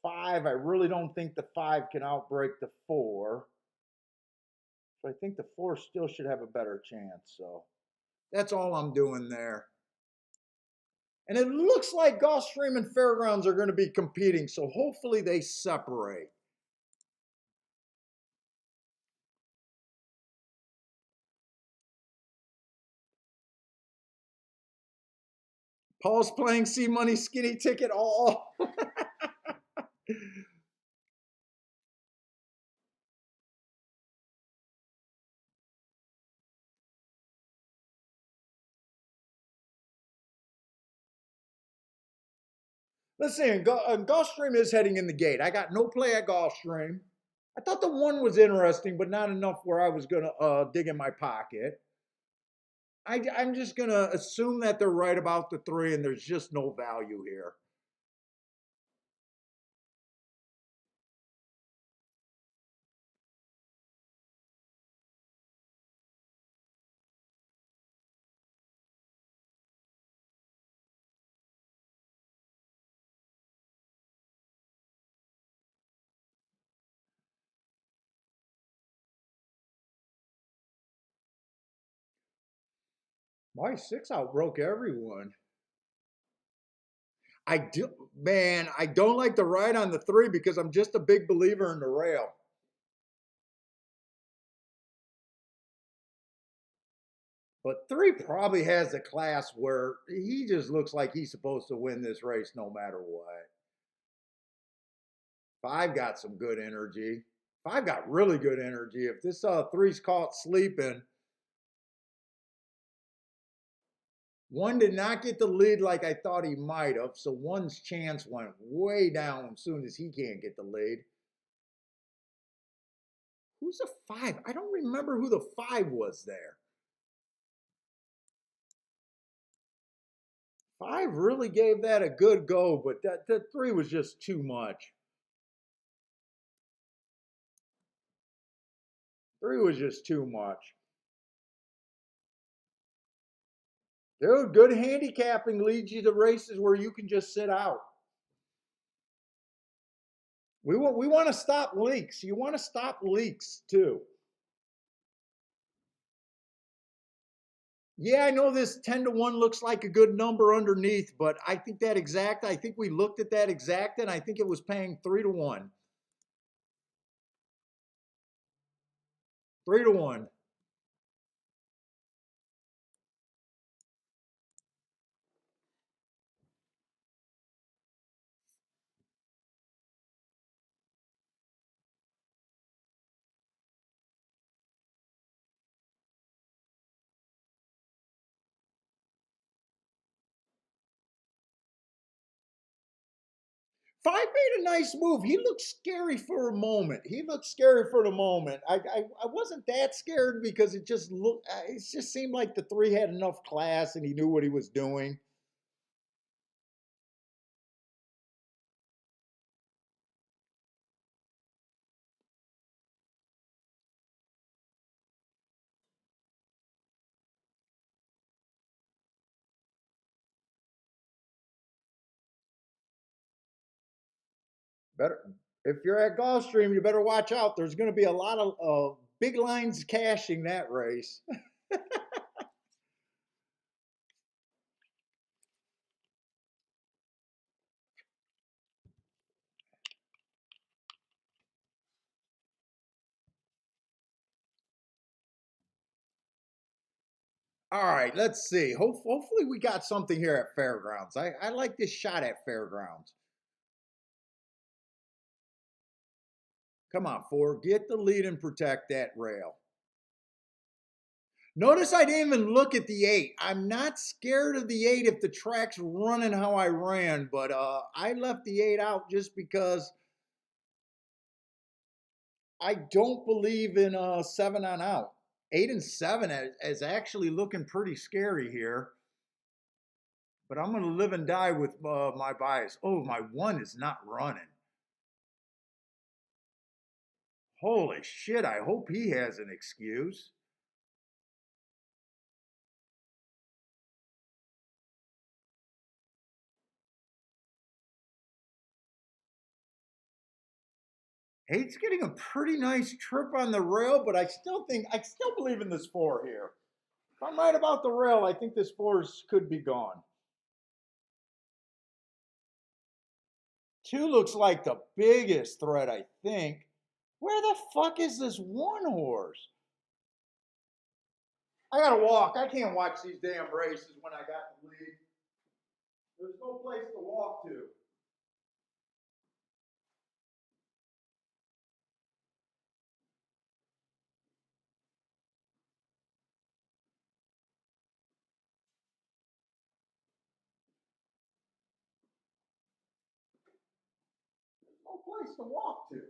5, I really don't think the 5 can outbreak the 4. So I think the 4 still should have a better chance. So that's all I'm doing there. And it looks like Gulfstream and Fairgrounds are going to be competing, so hopefully they separate. Paul's playing C Money skinny ticket. Oh, listen, Gulfstream is heading in the gate. I got no play at Gulfstream. I thought the one was interesting, but not enough where I was going to dig in my pocket. I'm just going to assume that they're right about the three and there's just no value here. My six outbroke everyone. I do, man, I don't like to ride on the three because I'm just a big believer in the rail. But three probably has a class where he just looks like he's supposed to win this race no matter what. Five got some good energy. Five got really good energy. If this three's caught sleeping, one did not get the lead like I thought he might have. So one's chance went way down as soon as he can't get the lead. Who's a five? I don't remember who the five was there. Five really gave that a good go, but that three was just too much. Three was just too much. Dude, good handicapping leads you to races where you can just sit out. We want to stop leaks. You want to stop leaks too. Yeah, I know this 10-1 looks like a good number underneath, but I think that exact, I think we looked at that exact and I think it was paying 3-1. 3-1. Five made a nice move. He looked scary for a moment. He looked scary for the moment. I wasn't that scared because it just looked. It just seemed like the three had enough class and he knew what he was doing. Better if you're at Gulfstream, you better watch out. There's going to be a lot of big lines cashing that race. All right, let's see. Hopefully, we got something here at Fairgrounds. I like this shot at Fairgrounds. Come on, Ford, get the lead and protect that rail. Notice I didn't even look at the eight. I'm not scared of the eight if the track's running how I ran, but I left the eight out just because I don't believe in seven on out. Eight and seven is actually looking pretty scary here, but I'm going to live and die with my bias. Oh, my one is not running. Holy shit, I hope he has an excuse. Eight's getting a pretty nice trip on the rail, but I still believe in this four here. If I'm right about the rail, I think this four could be gone. Two looks like the biggest threat, I think. Where the fuck is this one horse? I gotta walk. I can't watch these damn races when I got the lead. There's no place to walk to. There's no place to walk to.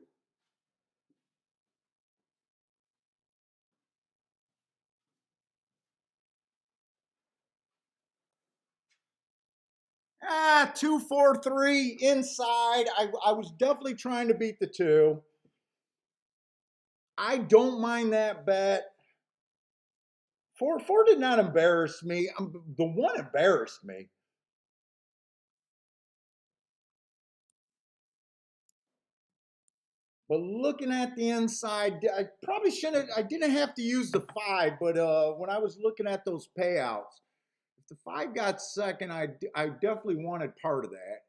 2-4-3 inside. I was definitely trying to beat the two. I don't mind that bet. 4-4 did not embarrass me. The one embarrassed me. But looking at the inside, I probably shouldn't. I didn't have to use the five, but when I was looking at those payouts, if the five got second, I definitely wanted part of that.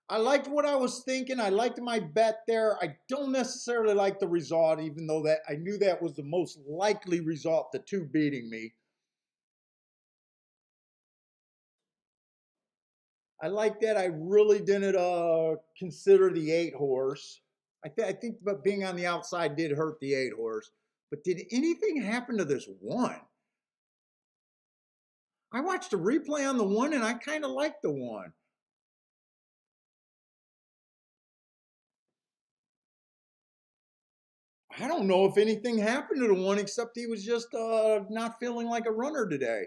I liked what I was thinking. I liked my bet there. I don't necessarily like the result, even though that I knew that was the most likely result, the two beating me. I like that. I really didn't consider the eight horse. I think, but being on the outside did hurt the eight horse. But did anything happen to this one? I watched a replay on the one, and I kind of liked the one. I don't know if anything happened to the one except he was just not feeling like a runner today.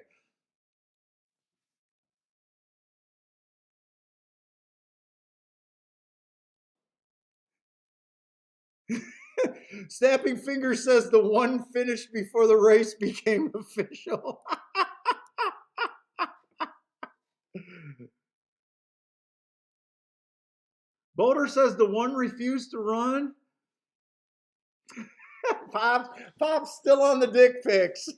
Snapping Finger says the one finished before the race became official. Boulder says the one refused to run. Pop's still on the dick pics.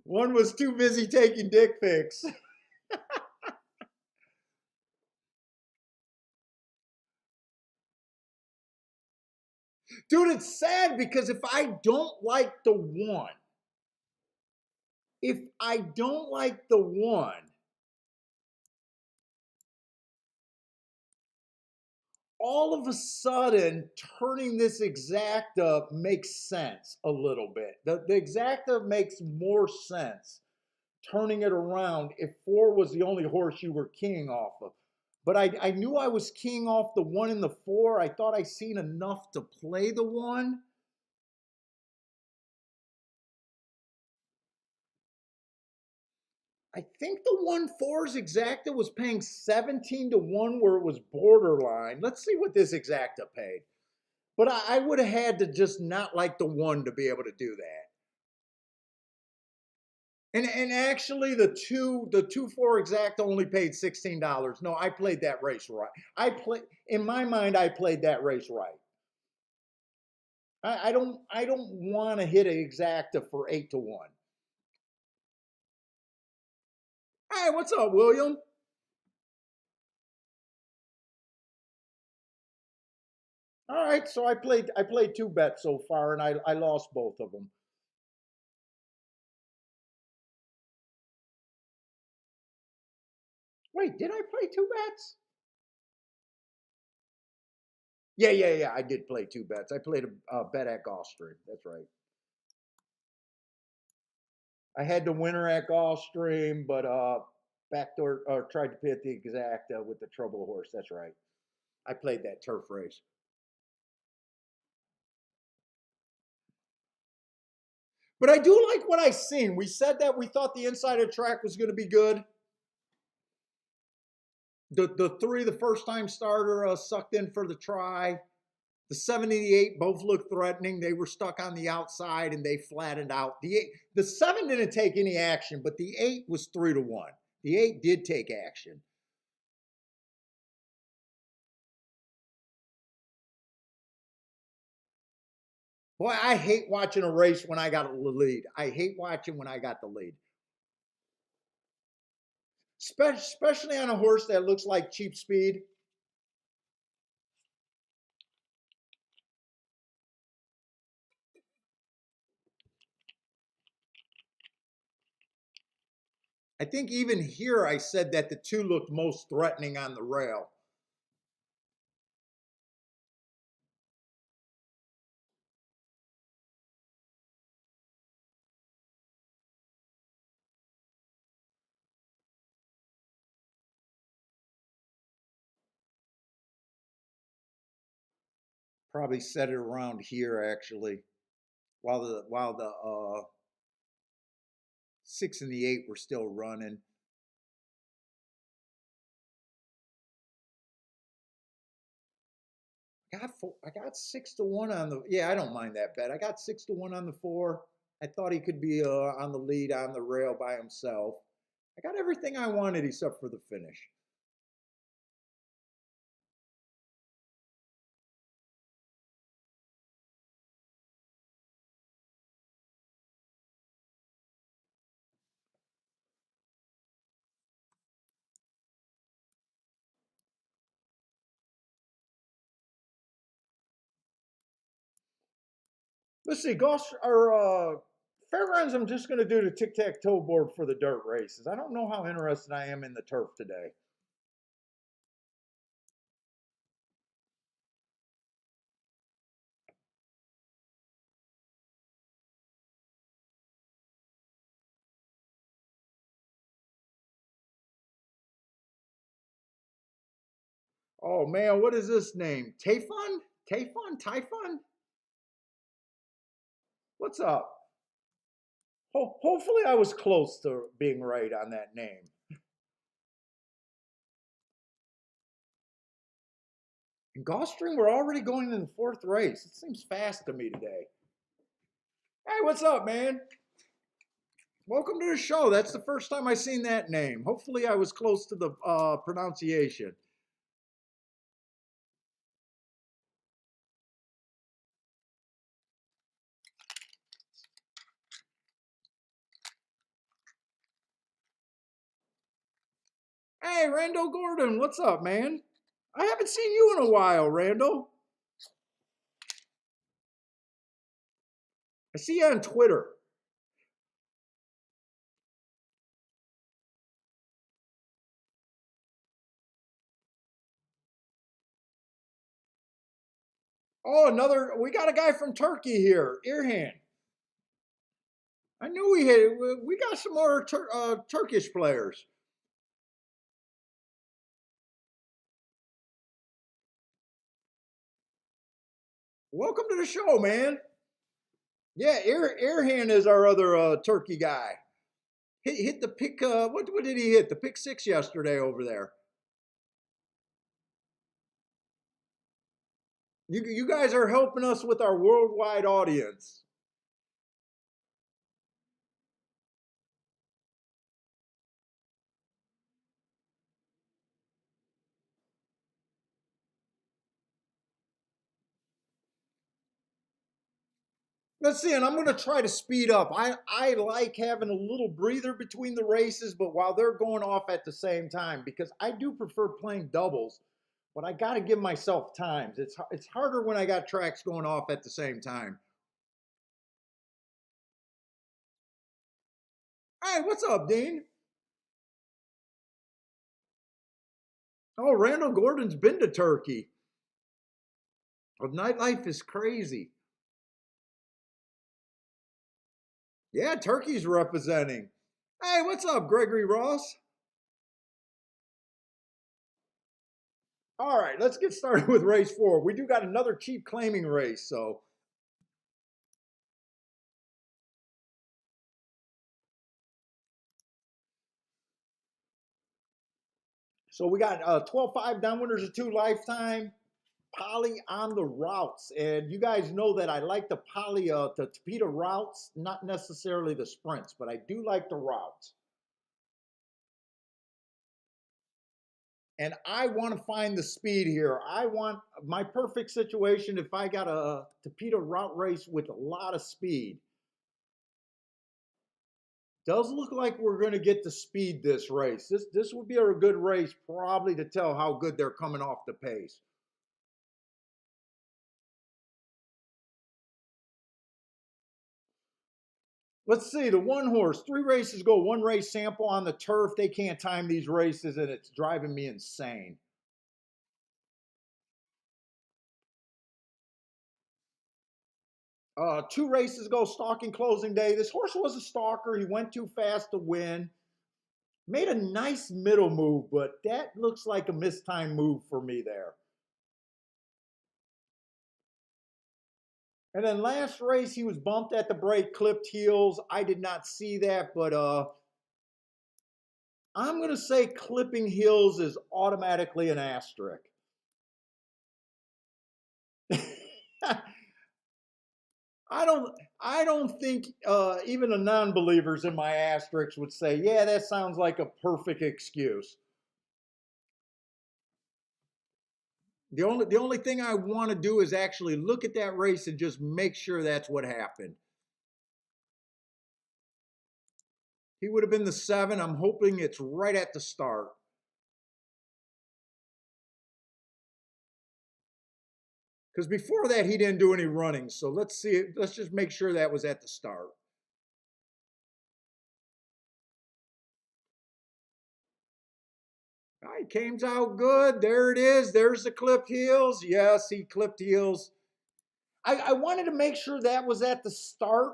One was too busy taking dick pics. Dude, it's sad because if I don't like the one, all of a sudden turning this exacta makes sense a little bit. The exacta makes more sense turning it around if four was the only horse you were keying off of. But I knew I was keying off the one and the four. I thought I seen enough to play the one. I think the 1-4's exacta was paying 17 to 1 where it was borderline. Let's see what this exacta paid. But I would have had to just not like the one to be able to do that. And actually the 2-4 exacta only paid $16. No, I played that race right. In my mind, I played that race right. I don't want to hit an exacta for 8 to 1. Hey, what's up, William? All right, so I played two bets so far and I lost both of them. Wait, did I play two bets? Yeah. I did play two bets. I played a bet at Gulfstream. That's right. I had the winner at Gulfstream, but backdoor or tried to pit the exact with the trouble horse. That's right. I played that turf race. But I do like what I seen. We said that we thought the inside of the track was going to be good. The three, the first time starter sucked in for the try. The 78 both looked threatening. They were stuck on the outside and they flattened out. The seven didn't take any action, but the eight was 3 to 1. The eight did take action. Boy, I hate watching a race when I got the lead. I hate watching when I got the lead. Especially on a horse that looks like cheap speed. I think even here I said that the two looked most threatening on the rail. Probably set it around here actually, while the 6 and the 8 were still running. I got 6-1 on the. Yeah, I don't mind that bet. I got 6-1 on the 4. I thought he could be on the lead on the rail by himself. I got everything I wanted except for the finish. Let's see, golf or fairgrounds. I'm just going to do the tic-tac-toe board for the dirt races. I don't know how interested I am in the turf today. Oh man, what is this name? Tayfun? Tayfun? Typhon? What's up? Hopefully I was close to being right on that name. In Gulfstream, we're already going in the 4th race. It seems fast to me today. Hey, what's up, man? Welcome to the show. That's the first time I seen that name. Hopefully I was close to the pronunciation. Hey, Randall Gordon, what's up, man? I haven't seen you in a while, Randall. I see you on Twitter. Oh, we got a guy from Turkey here, Irhan. I knew we got some more Turkish players. Welcome to the show, man. Yeah, Irhan is our other Turkey guy. Hit the pick. What did he hit? The pick 6 yesterday over there. You guys are helping us with our worldwide audience. Let's see, and I'm going to try to speed up. I like having a little breather between the races, but while they're going off at the same time, because I do prefer playing doubles, but I got to give myself times. It's harder when I got tracks going off at the same time. Hey, what's up, Dean? Oh, Randall Gordon's been to Turkey. Well, nightlife is crazy. Yeah, Turkey's representing. Hey, what's up, Gregory Ross? All right, let's get started with race 4. We do got another cheap claiming race, so we got 12-5 downwinners of 2 lifetime. Poly on the routes, and you guys know that I like the poly the Tapeta routes, not necessarily the sprints, but I do like the routes. And I want to find the speed here. I want my perfect situation if I got a Tapeta route race with a lot of speed. Does look like we're going to get the speed this race. This would be a good race probably to tell how good they're coming off the pace. Let's see, the one horse, 3 races ago, 1 race sample on the turf. They can't time these races, and it's driving me insane. 2 races ago, stalking closing day. This horse was a stalker. He went too fast to win. Made a nice middle move, but that looks like a mistimed move for me there. And then last race, he was bumped at the break, clipped heels. I did not see that, but I'm going to say clipping heels is automatically an asterisk. I don't I don't think even the non-believers in my asterisks would say, yeah, that sounds like a perfect excuse. The only thing I want to do is actually look at that race and just make sure that's what happened. He would have been the 7. I'm hoping it's right at the start. Because before that, he didn't do any running. So let's see. Let's just make sure that was at the start. All right, came out good. There it is. There's the clipped heels. Yes, he clipped heels. I wanted to make sure that was at the start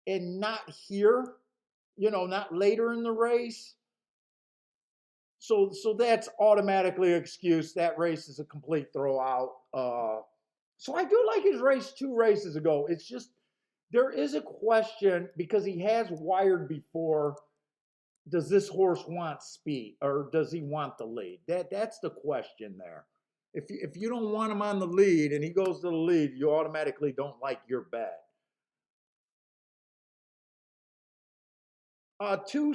and not here, not later in the race. So that's automatically an excuse. That race is a complete throwout. So I do like his race 2 races ago. It's just there is a question because he has wired before. Does this horse want speed or does he want the lead? That's the question there. If you don't want him on the lead and he goes to the lead, you automatically don't like your bet. Two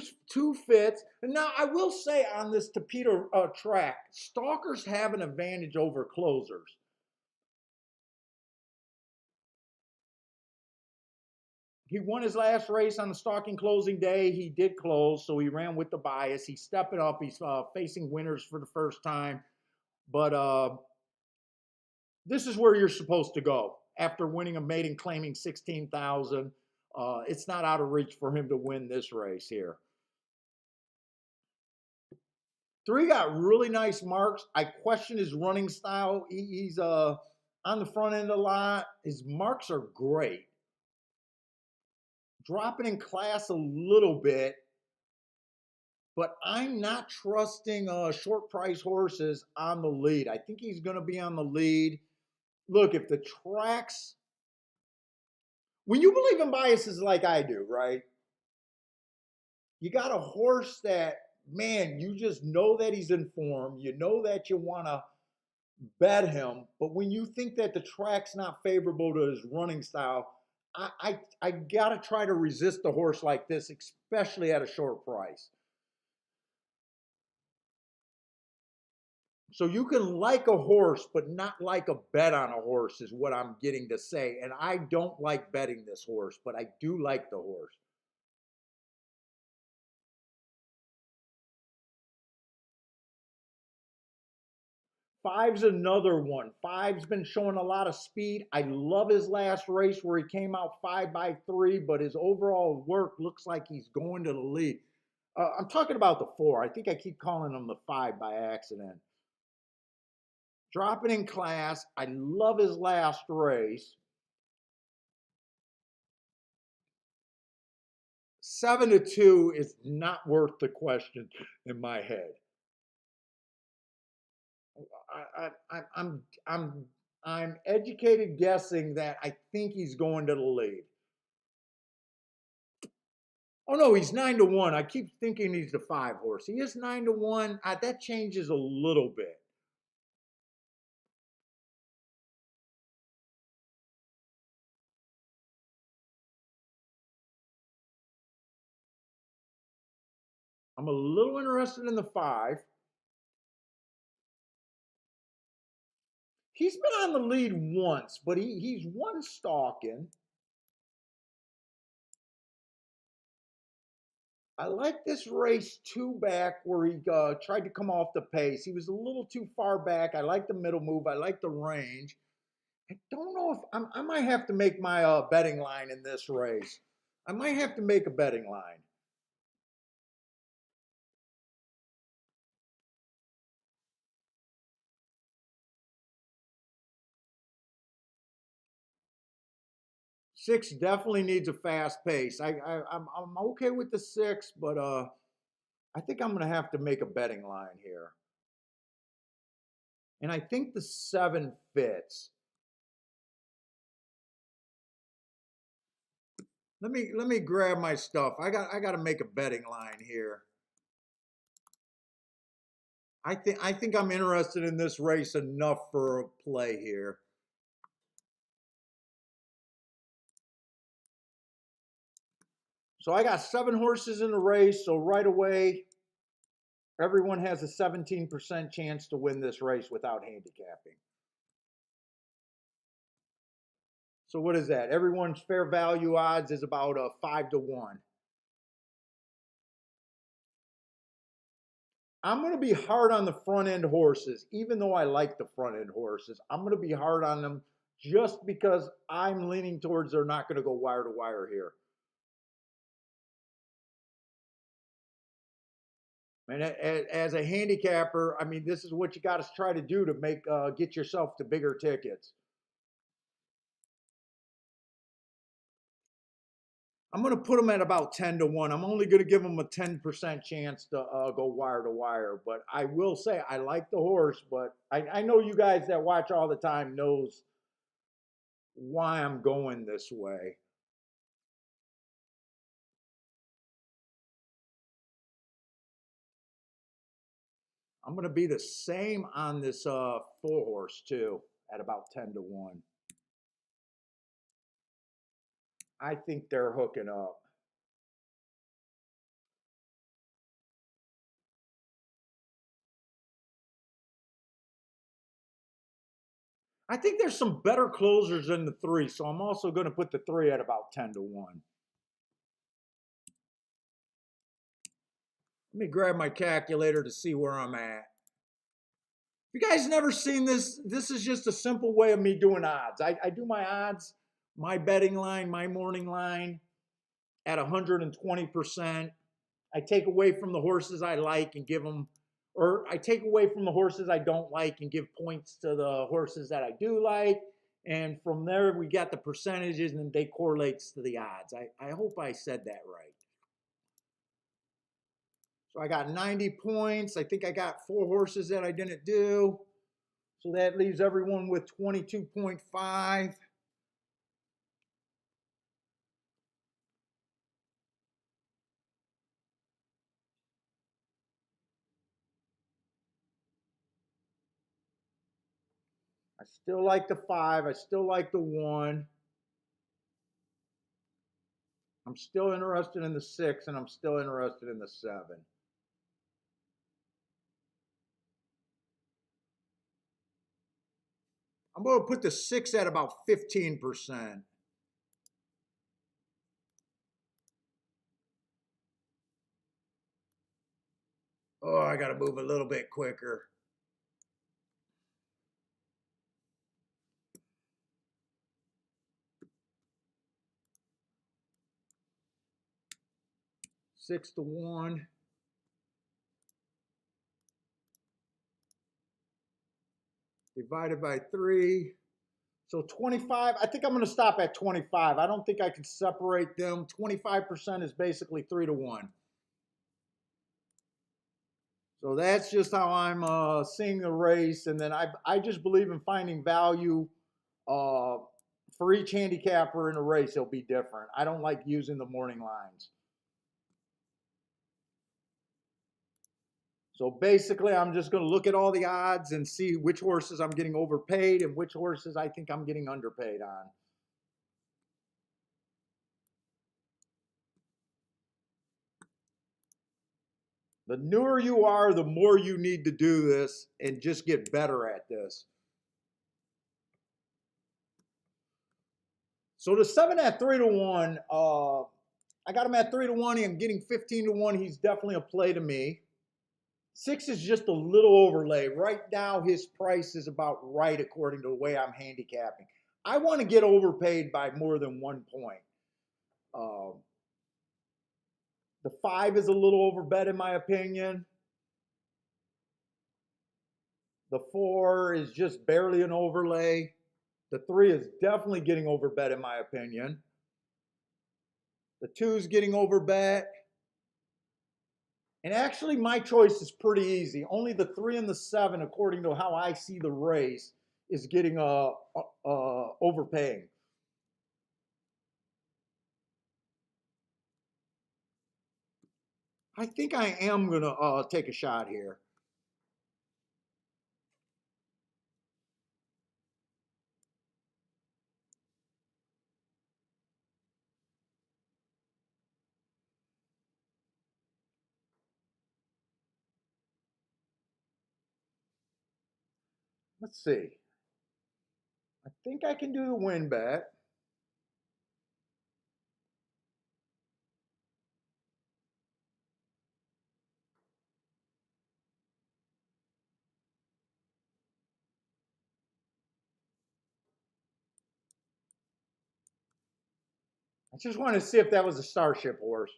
fits. And now I will say on this Tapeta track, stalkers have an advantage over closers. He won his last race on the stalking closing day. He did close, so he ran with the bias. He's stepping up. He's facing winners for the first time. But this is where you're supposed to go after winning a maiden claiming 16,000. It's not out of reach for him to win this race here. 3 got really nice marks. I question his running style. He's on the front end a lot. His marks are great. Dropping in class a little bit, but I'm not trusting short price horses on the lead. I think he's going to be on the lead. Look, if the tracks, when you believe in biases like I do, right? You got a horse that, man, you just know that he's in form. You know that you want to bet him, but when you think that the track's not favorable to his running style, I gotta try to resist a horse like this, especially at a short price. So you can like a horse, but not like a bet on a horse, is what I'm getting to say. And I don't like betting this horse, but I do like the horse. Five's another one. Five's been showing a lot of speed. I love his last race where he came out 5 by 3, but his overall work looks like he's going to the lead. I'm talking about the 4. I think I keep calling him the 5 by accident. Dropping in class. I love his last race. 7-2 is not worth the question in my head. I'm educated guessing that I think he's going to the lead. Oh no, he's 9-1. I keep thinking he's the 5 horse. He is 9-1. That changes a little bit. I'm a little interested in the 5. He's been on the lead once, but he's one stalking. I like this race 2 back where he tried to come off the pace. He was a little too far back. I like the middle move. I like the range. I don't know if I might have to make my betting line in this race. I might have to make a betting line. Six definitely needs a fast pace. I'm okay with the six, but I think I'm gonna have to make a betting line here. And I think the seven fits. Let me grab my stuff. I got to make a betting line here. I think I'm interested in this race enough for a play here. So I got 7 horses in the race. So right away, everyone has a 17% chance to win this race without handicapping. So what is that? Everyone's fair value odds is about a 5-1. I'm going to be hard on the front end horses, even though I like the front end horses. I'm going to be hard on them just because I'm leaning towards they're not going to go wire to wire here. And as a handicapper, I mean, this is what you got to try to do to make get yourself to bigger tickets. I'm going to put them at about 10-1. I'm only going to give them a 10% chance to go wire to wire. But I will say I like the horse, but I know you guys that watch all the time knows why I'm going this way. I'm going to be the same on this 4 horse too at about 10-1. I think they're hooking up. I think there's some better closers than the 3, so I'm also going to put the 3 at about 10-1. Let me grab my calculator to see where I'm at. If you guys never seen this, this is just a simple way of me doing odds. I do my odds, my betting line, my morning line at 120%. I take away from the horses I like and give them, or I take away from the horses I don't like and give points to the horses that I do like. And from there, we got the percentages and they correlates to the odds. I hope I said that right. So I got 90 points. I think I got 4 horses that I didn't do. So that leaves everyone with 22.5. I still like the 5. I still like the 1. I'm still interested in the 6, and I'm still interested in the 7. I'm going to put the 6 at about 15%. Oh, I got to move a little bit quicker. Six to 1. Divided by 3. So 25, I think I'm going to stop at 25. I don't think I can separate them. 25% is basically 3-1. So that's just how I'm seeing the race. And then I just believe in finding value uh, for each handicapper in a race. It'll be different. I don't like using the morning lines. So basically, I'm just going to look at all the odds and see which horses I'm getting overpaid and which horses I think I'm getting underpaid on. The newer you are, the more you need to do this and just get better at this. So the 7 at 3-1, I got him at 3-1. I'm getting 15-1. He's definitely a play to me. 6 is just a little overlay. Right now, his price is about right according to the way I'm handicapping. I want to get overpaid by more than 1 point. The 5 is a little overbet in my opinion. The 4 is just barely an overlay. The 3 is definitely getting overbet in my opinion. The 2 is getting overbet. And actually, my choice is pretty easy. Only the 3 and the 7, according to how I see the race, is getting overpaying. I think I am gonna take a shot here. Let's see. I think I can do the win bet. I just wanted to see if that was a Starship horse.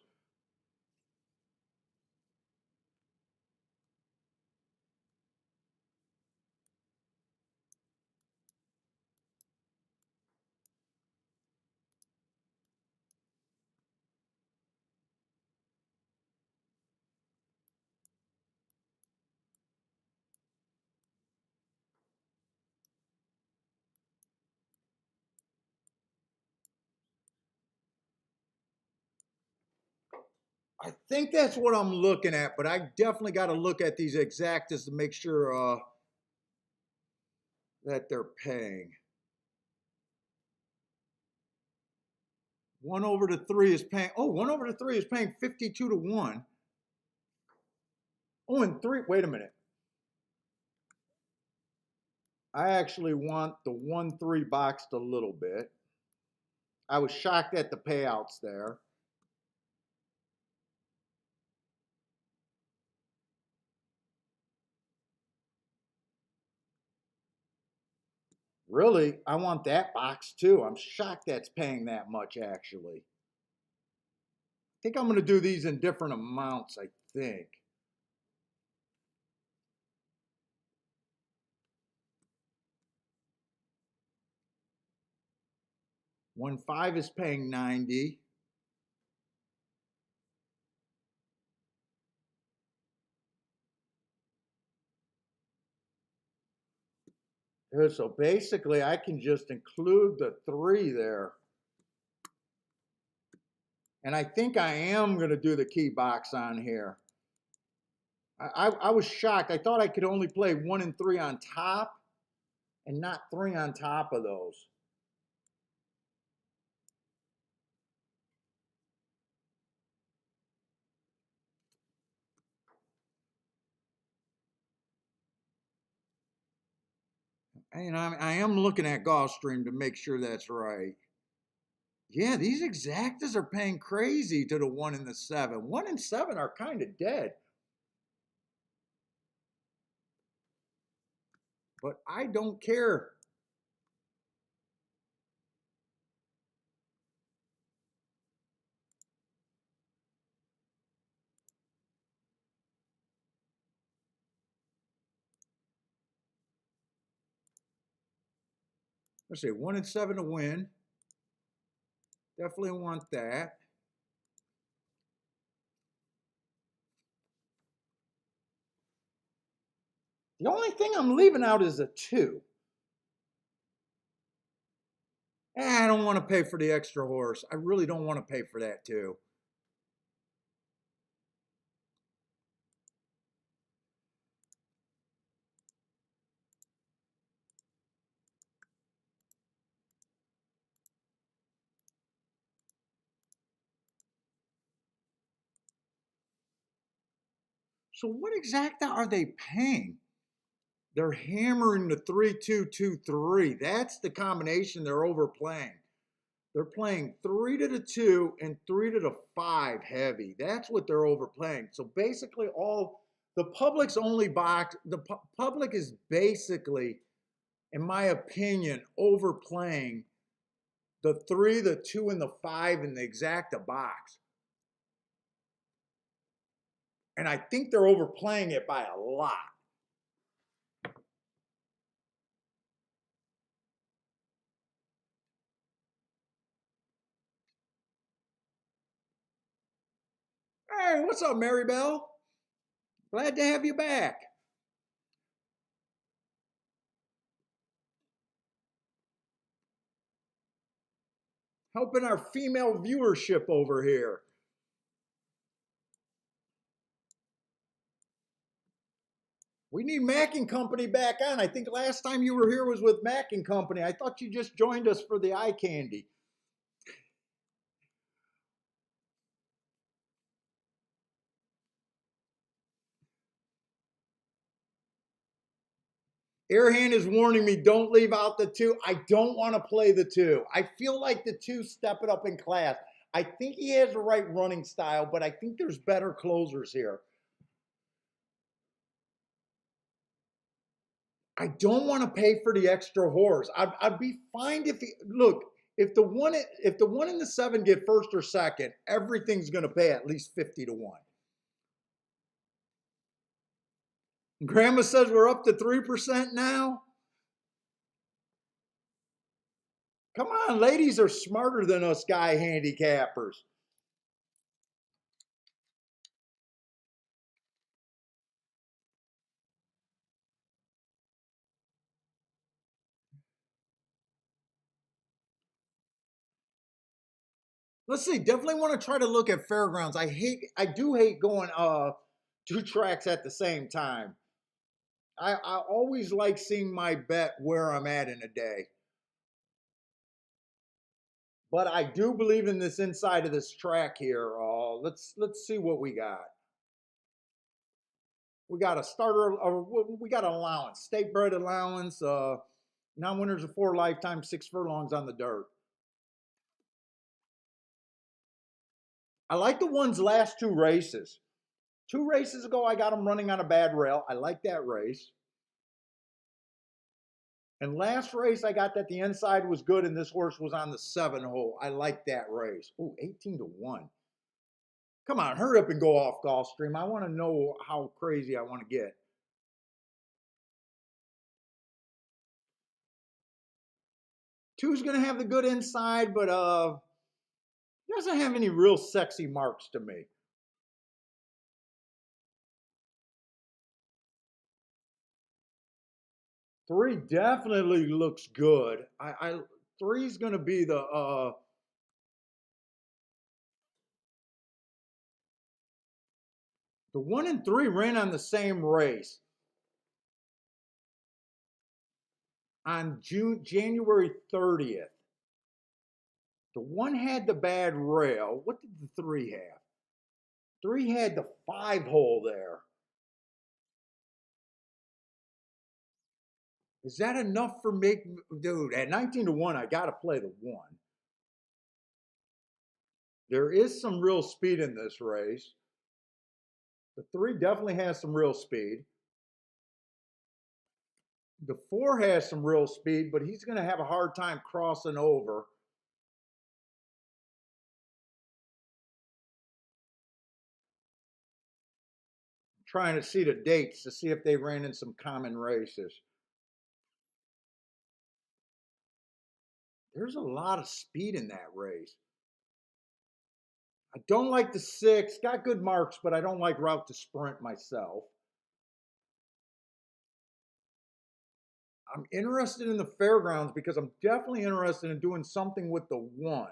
I think that's what I'm looking at, but I definitely got to look at these exactas to make sure that they're paying. 1 over to 3 is paying. Oh, 1 over to 3 is paying 52 to 1. Oh, and 3. Wait a minute. I actually want the 1-3 boxed a little bit. I was shocked at the payouts there. Really, I want that box too. I'm shocked that's paying that much actually. I think I'm going to do these in different amounts, I think. One 5 is paying 90. So basically I can just include the 3 there. And I think I am going to do the key box on here. I was shocked. I thought I could only play 1 and 3 on top and not 3 on top of those. And I am looking at Gulfstream to make sure that's right. Yeah, these exactas are paying crazy to the 1 and the 7. 1 and 7 are kind of dead. But I don't care. Let's see, 1 and 7 to win. Definitely want that. The only thing I'm leaving out is a 2. I don't want to pay for the extra horse. I really don't want to pay for that too. So what exactly are they paying? They're hammering the 3-2-2-3. That's the combination they're overplaying. They're playing 3 to the 2 and 3 to the 5 heavy. That's what they're overplaying. So basically all the public's only box, the public is basically, in my opinion, overplaying the 3, the 2, and the 5 in the exacta box. And I think they're overplaying it by a lot. Hey, what's up, Mary Bell? Glad to have you back. Helping our female viewership over here. We need Mac and Company back on. I think last time you were here was with Mac and Company. I thought you just joined us for the eye candy. Airhand is warning me, don't leave out the two. I don't want to play the two. I feel like the two step it up in class. I think he has the right running style, but I think there's better closers here. I don't want to pay for the extra horse. I'd be fine if he, look, if the one and the seven get first or second, everything's going to pay at least 50 to 1. Grandma says we're up to 3% now. Come on, ladies are smarter than us guy handicappers. Let's see. Definitely want to try to look at fairgrounds. I do hate going two tracks at the same time. I always like seeing my bet where I'm at in a day. But I do believe in this inside of this track here. Let's see what we got. We got a starter. We got an allowance, state bred allowance. Non-winners of 4 lifetime, 6 furlongs on the dirt. I like the one's last 2 races. 2 races ago, I got him running on a bad rail. I like that race. And last race, I got that the inside was good and this horse was on the 7 hole. I like that race. Ooh, 18 to 1. Come on, hurry up and go off, Gulfstream. I want to know how crazy I want to get. Two's going to have the good inside, but doesn't have any real sexy marks to me. 3 definitely looks good. Three's going to be the 1 and 3 ran on the same race on January 30th. The 1 had the bad rail. What did the 3 have? 3 had the 5 hole there. Is that enough for me? Dude, at 19 to 1, I got to play the 1. There is some real speed in this race. The 3 definitely has some real speed. The 4 has some real speed, but he's going to have a hard time crossing over. Trying to see the dates to see if they ran in some common races. There's a lot of speed in that race. I don't like the 6. Got good marks, but I don't like route to sprint myself. I'm interested in the fairgrounds because I'm definitely interested in doing something with the 1.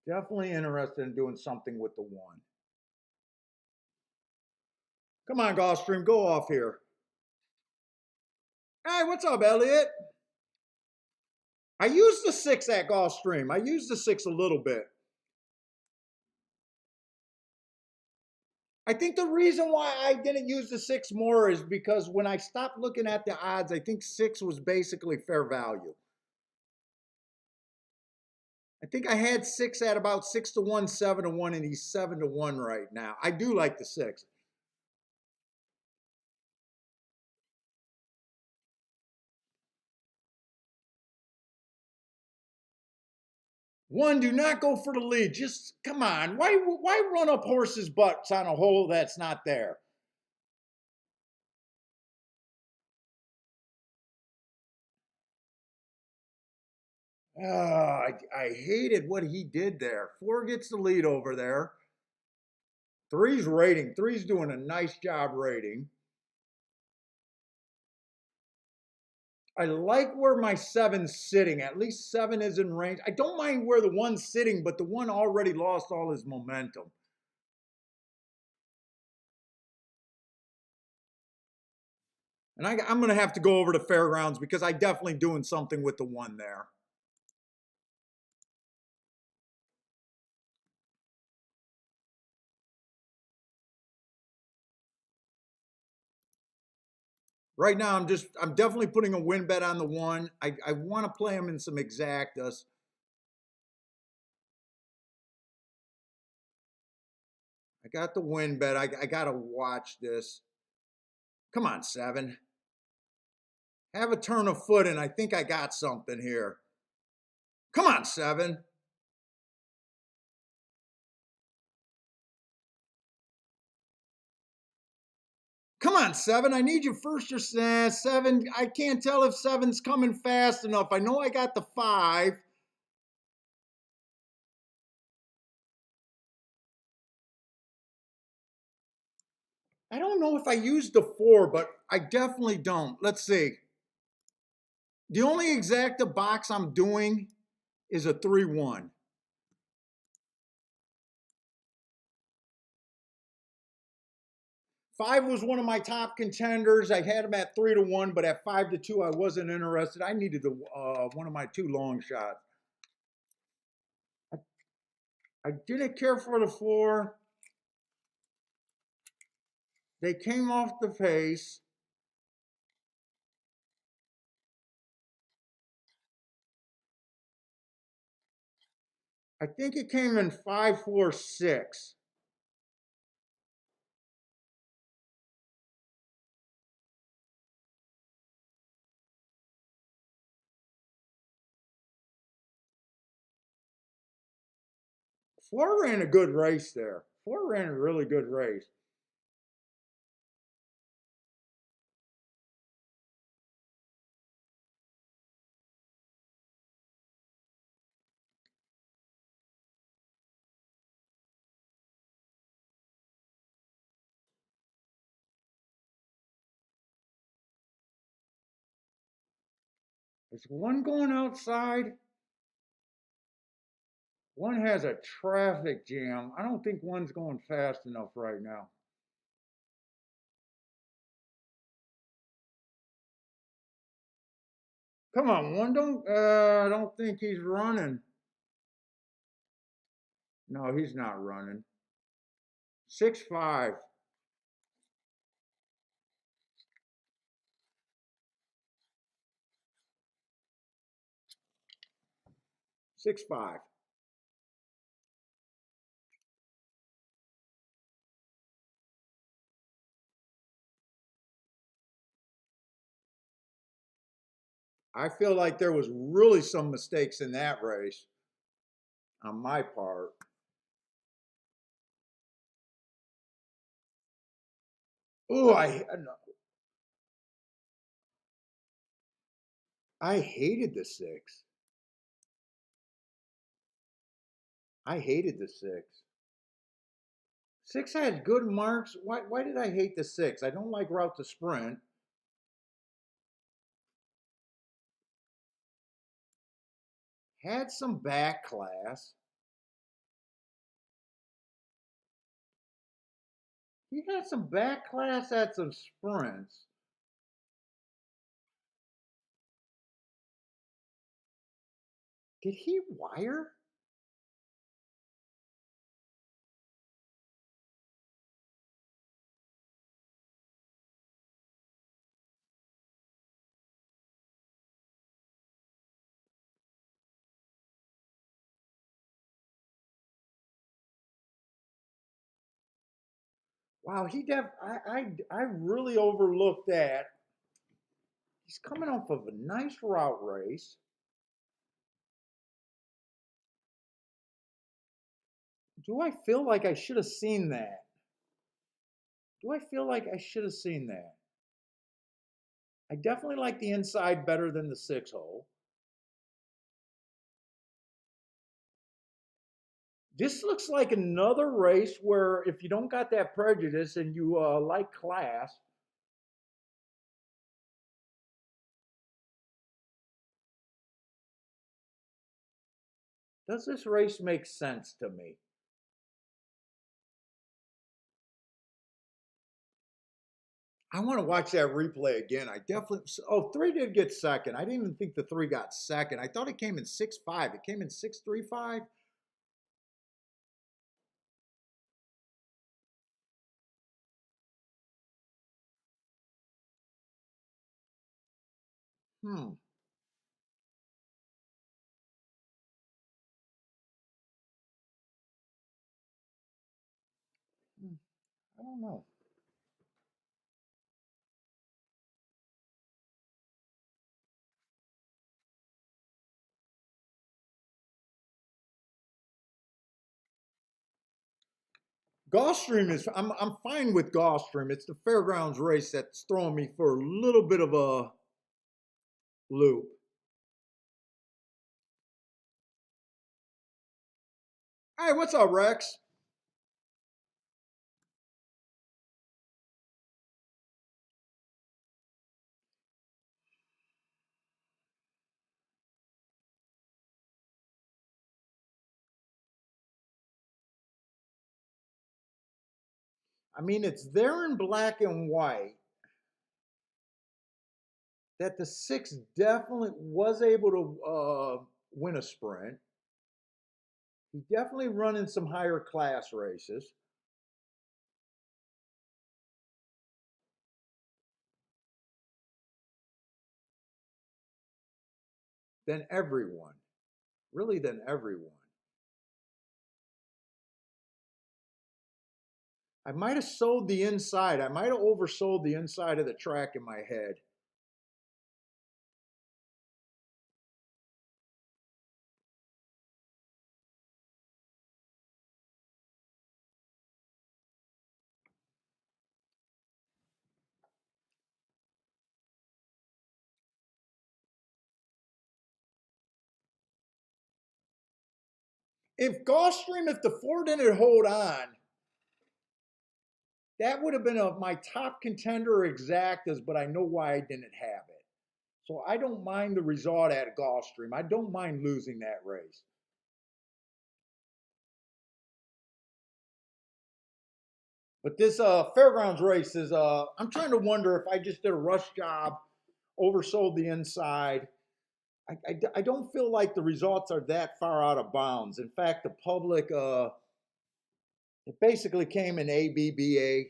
Definitely interested in doing something with the 1. Come on, Gulfstream, go off here. Hey, what's up, Elliot? I used the 6 at Gulfstream. I used the 6 a little bit. I think the reason why I didn't use the 6 more is because when I stopped looking at the odds, I think 6 was basically fair value. I think I had 6 at about 6 to 1, 7 to 1, and he's 7 to 1 right now. I do like the 6. One, do not go for the lead. Just come on. Why run up horses' butts on a hole that's not there? I hated what he did there. Four gets the lead over there. Three's rating. Three's doing a nice job rating. I like where my seven's sitting. At least seven is in range. I don't mind where the one's sitting, but the one already lost all his momentum. And I'm going to have to go over to Fairgrounds because I definitely doing something with the one there. Right now, I'm definitely putting a win bet on the one. I want to play him in some exactas. I got the win bet. I got to watch this. Come on, seven. Have a turn of foot, and I think I got something here. Come on, seven. Come on, seven. I need you first. Your seven. I can't tell if seven's coming fast enough. I know I got the five. I don't know if I used the four, but I definitely don't. Let's see. The only exacta box I'm doing is a 3-1. Five was one of my top contenders. I had him at 3-1, but at 5-2, I wasn't interested. I needed the one of my two long shots. I didn't care for the four. They came off the pace. I think it came in 5-4-6. Four ran a good race there. Four ran a really good race. Is one going outside? One has a traffic jam. I don't think one's going fast enough right now. Come on, one. I don't think he's running. No, he's not running. 6-5. 6-5. I feel like there was really some mistakes in that race on my part. Oh, I hated the six. I hated the six. Six had good marks. Why did I hate the six? I don't like route to sprint. Had some back class. He had some back class at some sprints. Did he wire? Wow, I really overlooked that. He's coming off of a nice route race. Do I feel like I should have seen that? Do I feel like I should have seen that? I definitely like the inside better than the 6 hole. This looks like another race where if you don't got that prejudice and you like class, does this race make sense to me? I want to watch that replay again. I definitely. Oh, three did get second. I didn't even think the three got second. I thought it came in 6-5. It came in 6-3-5. Hmm. Hmm. I don't know. Gulfstream is. I'm fine with Gulfstream. It's the fairgrounds race that's throwing me for a little bit of a loop. Hey, what's up, Rex? I mean, it's there in black and white that the six definitely was able to win a sprint. He definitely run in some higher class races than everyone, really than everyone. I might have sold the inside. I might have oversold the inside of the track in my head. If Gulfstream, if the four didn't hold on, that would have been my top contender exactas, but I know why I didn't have it. So I don't mind the result at Gulfstream. I don't mind losing that race. But this fairgrounds race is I'm trying to wonder if I just did a rush job, oversold the inside. I don't feel like the results are that far out of bounds. In fact, the public it basically came in ABBA.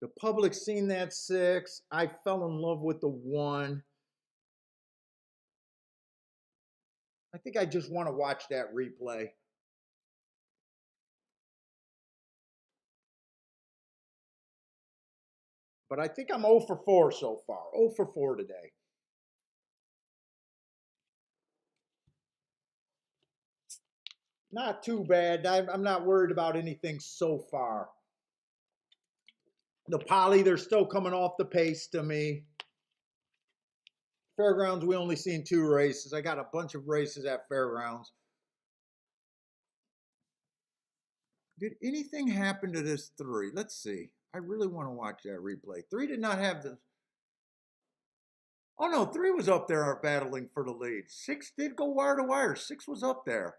The public seen that six. I fell in love with the one. I think I just want to watch that replay. But I think I'm 0 for 4 so far. 0 for 4 today. Not too bad. I'm not worried about anything so far. The poly, they're still coming off the pace to me. Fairgrounds, we only seen 2 races. I got a bunch of races at Fairgrounds. Did anything happen to this three? Let's see. I really want to watch that replay. Three did not have the. Oh no, three was up there battling for the lead. Six did go wire to wire. Six was up there.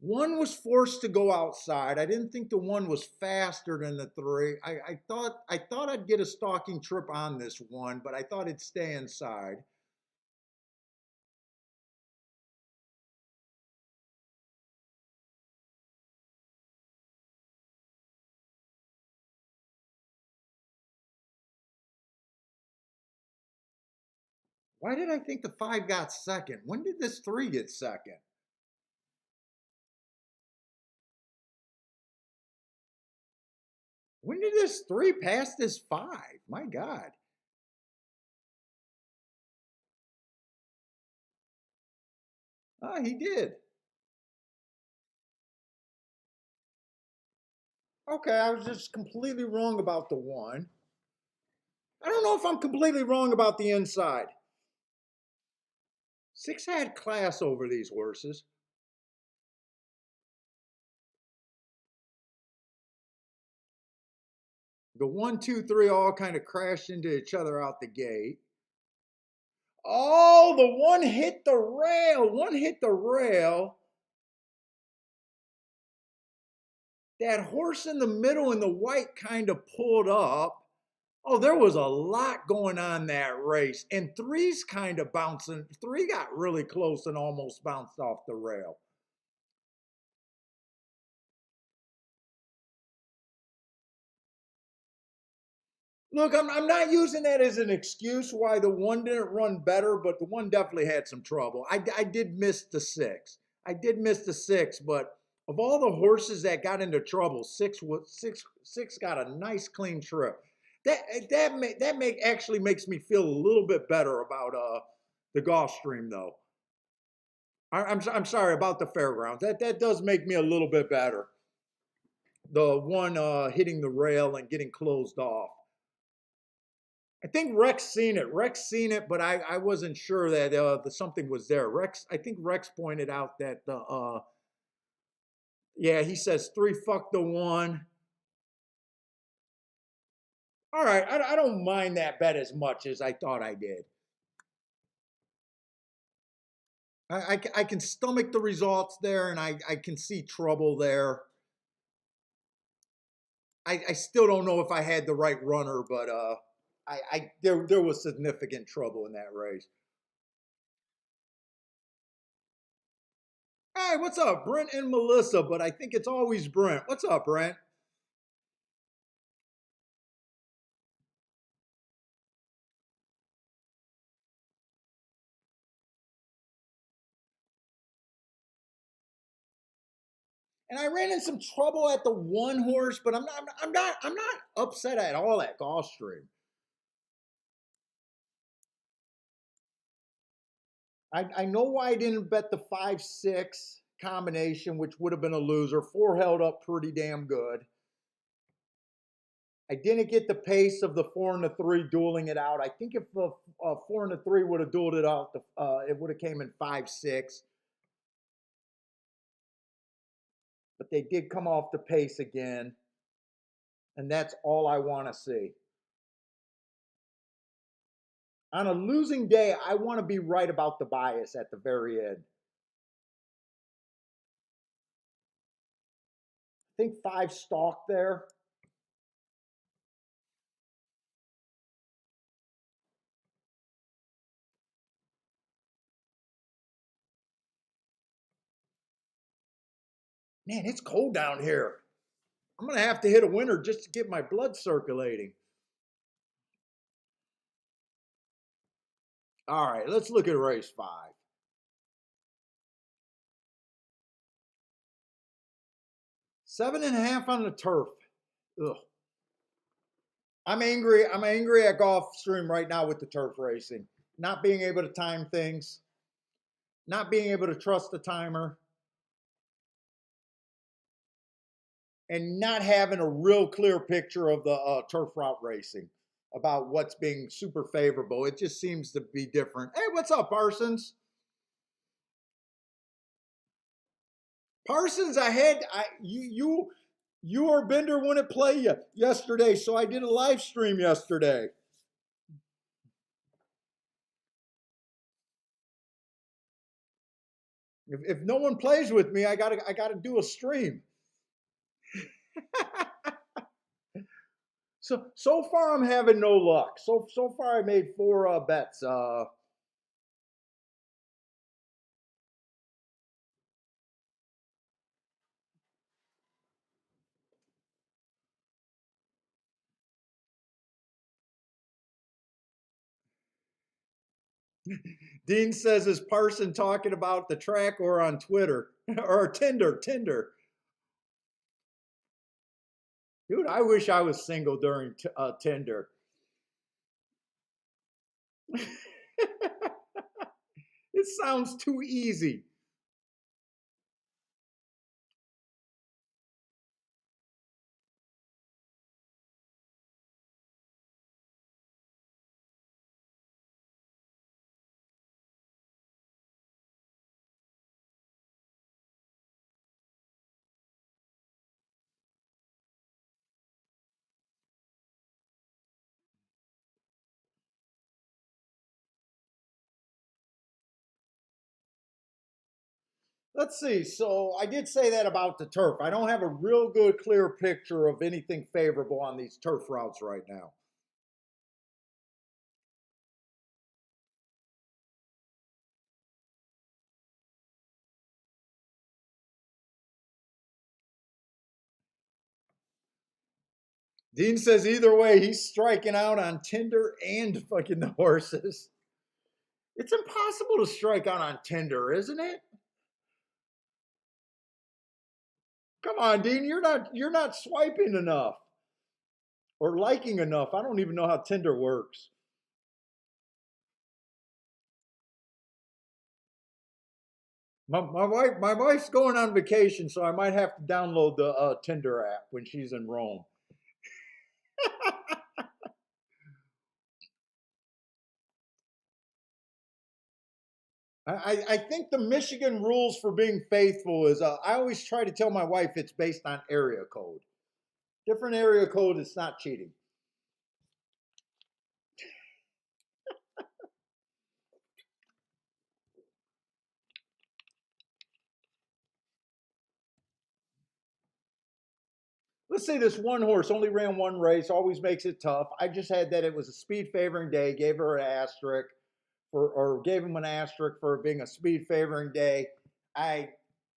One was forced to go outside. I didn't think the one was faster than the three. I thought I'd get a stalking trip on this one, but I thought it'd stay inside. Why did I think the five got second? When did this three get second? When did this 3 pass this 5? My God. Ah, he did. Okay, I was just completely wrong about the 1. I don't know if I'm completely wrong about the inside. 6 had class over these horses. The 1, 2, 3 all kind of crashed into each other out the gate. Oh, the 1 hit the rail. 1 hit the rail. That horse in the middle in the white kind of pulled up. Oh, there was a lot going on that race. And 3's kind of bouncing. 3 got really close and almost bounced off the rail. Look, I'm not using that as an excuse why the 1 didn't run better, but the 1 definitely had some trouble. I did miss the 6. I did miss the 6, but of all the horses that got into trouble, 6 got a nice clean trip. That actually makes me feel a little bit better about the Gulfstream though. I'm sorry about the fairgrounds. That does make me a little bit better. The 1 hitting the rail and getting closed off. I think Rex seen it. Rex seen it, but I wasn't sure that something was there. I think Rex pointed out that yeah, he says 3 fuck the 1. All right, I don't mind that bet as much as I thought I did. I can stomach the results there, and I can see trouble there. I still don't know if I had the right runner, but there was significant trouble in that race. Hey, what's up, Brent and Melissa? But I think it's always Brent. What's up, Brent? And I ran in some trouble at the 1 horse, but I'm not upset at all at Gulfstream. I know why I didn't bet the 5-6 combination, which would have been a loser. 4 held up pretty damn good. I didn't get the pace of the 4 and the 3 dueling it out. I think if the 4 and the 3 would have dueled it out, it would have came in 5-6. But they did come off the pace again, and that's all I want to see. On a losing day, I want to be right about the bias at the very end. I think 5 stalked there. Man, it's cold down here. I'm going to have to hit a winner just to get my blood circulating. All right, let's look at race 5. 7.5 on the turf. Ugh. I'm angry. I'm angry at Gulfstream right now with the turf racing. Not being able to time things. Not being able to trust the timer. And not having a real clear picture of the turf route racing about what's being super favorable. It just seems to be different. Hey, what's up, Parsons? Parsons, you or Bender wouldn't play you yesterday, so I did a live stream yesterday. If no one plays with me, I gotta do a stream. So far I'm having no luck. So far I made 4 bets. Dean says, is Parson talking about the track or on Twitter or Tinder? Tinder. Dude, I wish I was single during Tinder. It sounds too easy. Let's see. So I did say that about the turf. I don't have a real good, clear picture of anything favorable on these turf routes right now. Dean says either way, he's striking out on Tinder and fucking the horses. It's impossible to strike out on Tinder, isn't it? Come on, Dean, you're not swiping enough or liking enough. I don't even know how Tinder works. My wife's going on vacation, so I might have to download the Tinder app when she's in Rome. I think the Michigan rules for being faithful is I always try to tell my wife it's based on area code. Different area code, it's not cheating. Let's say this one horse only ran one race, always makes it tough. I just had that it was a speed favoring day, gave her an asterisk for, or gave him an asterisk for being a speed favoring day. I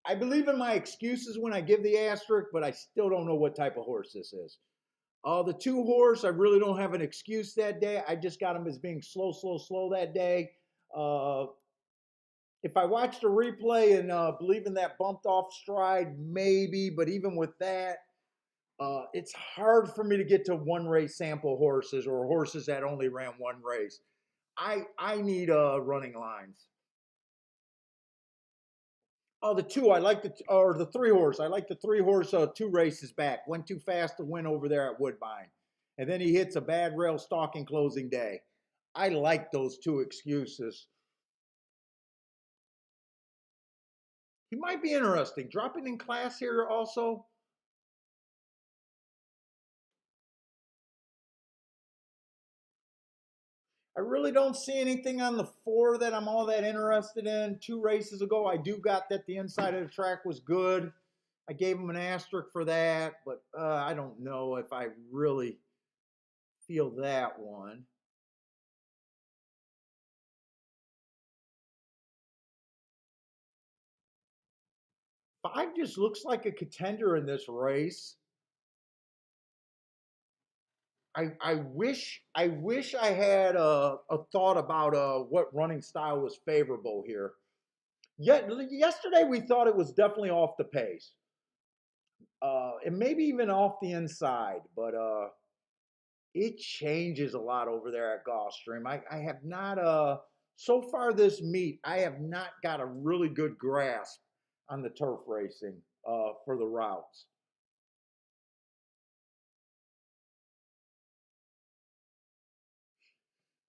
I believe in my excuses when I give the asterisk, but I still don't know what type of horse this is. The two horse, I really don't have an excuse that day. I just got him as being slow, slow, slow that day. Uh, if I watched a replay and believe in that bumped off stride, maybe, but even with that, it's hard for me to get to one race sample horses or horses that only ran one race. I need running lines. Oh, the two I like or the three horse. I like the three horse two races back. Went too fast to win over there at Woodbine, and then he hits a bad rail stalking closing day. I like those two excuses. He might be interesting. Dropping in class here also. I really don't see anything on the four that I'm all that interested in. Two races ago, I do got that the inside of the track was good. I gave him an asterisk for that, but I don't know if I really feel that one. Five just looks like a contender in this race. I wish I had a thought about what running style was favorable here. Yet yesterday we thought it was definitely off the pace, and maybe even off the inside, but it changes a lot over there at Gulfstream. I have not so far this meet I have not got a really good grasp on the turf racing for the routes.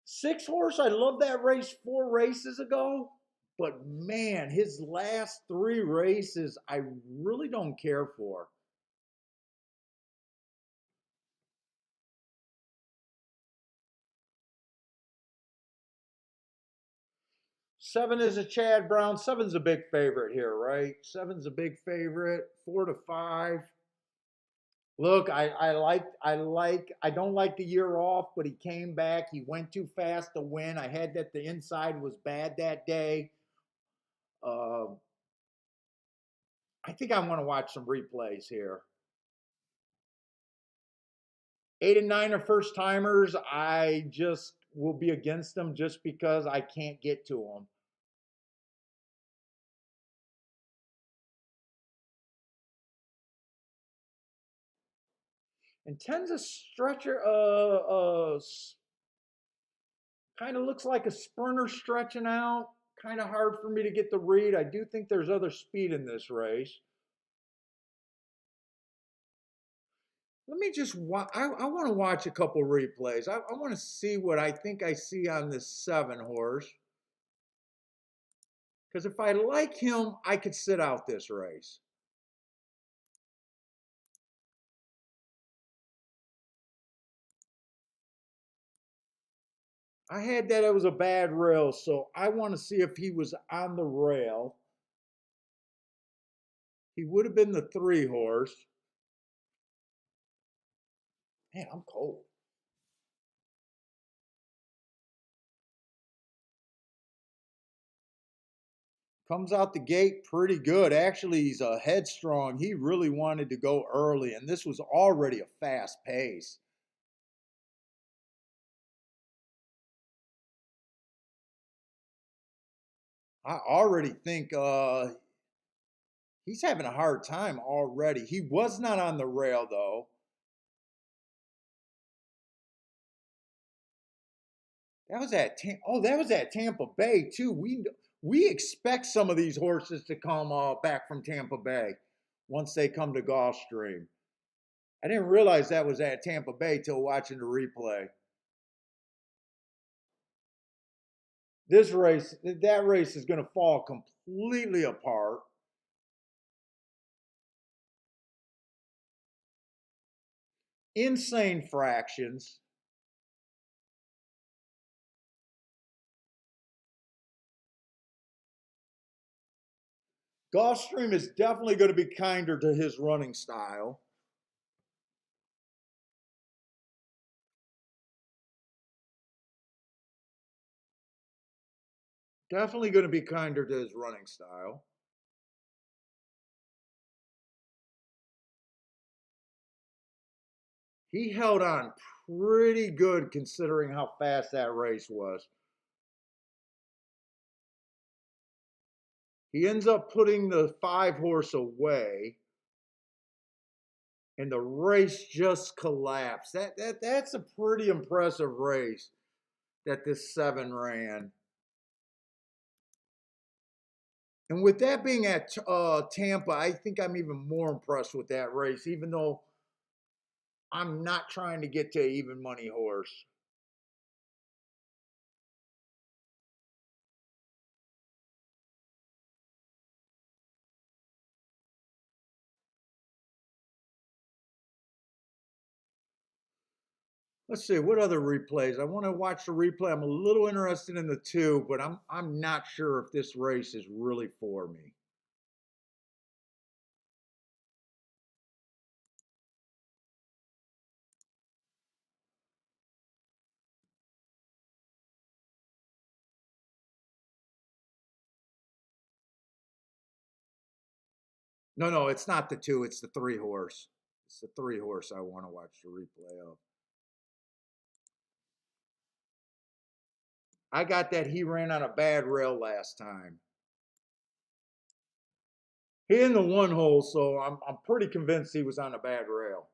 Six horse, I love that race 4 races ago, but man, his last 3 races I really don't care for. 7 is a Chad Brown. Seven's a big favorite here, right? Seven's a big favorite. 4 to 5. Look, I don't like the year off, but he came back. He went too fast to win. I had that the inside was bad that day. Uh, I think I want to watch some replays here. 8 and 9 are first timers. I just will be against them just because I can't get to them. and tends a stretcher, kind of looks like a sprinter stretching out. Kind of hard for me to get the read. I do think there's other speed in this race. Let me just watch. I want to watch a couple replays. I want to see what I think I see on this 7 horse. Because if I like him, I could sit out this race. I had that it was a bad rail, so I want to see if he was on the rail. He would have been the 3 horse. Man, I'm cold. Comes out the gate pretty good. Actually, he's a headstrong. He really wanted to go early, and this was already a fast pace. I already think he's having a hard time already. He was not on the rail though. That was at Tampa Bay too. We expect some of these horses to come back from Tampa Bay once they come to Gulfstream. I didn't realize that was at Tampa Bay till watching the replay. That race is going to fall completely apart. Insane fractions. Gulfstream is definitely going to be kinder to his running style. Definitely going to be kinder to his running style. He held on pretty good considering how fast that race was. He ends up putting the 5 horse away, and the race just collapsed. That's a pretty impressive race that this 7 ran. And with that being at Tampa, I think I'm even more impressed with that race, even though I'm not trying to get to even money horse. Let's see what other replays. I want to watch the replay. I'm a little interested in the 2, but I'm not sure if this race is really for me. No, no, it's not the 2. It's the 3 horse. It's the 3 horse I want to watch the replay of. I got that he ran on a bad rail last time. He in the 1 hole, so I'm pretty convinced he was on a bad rail.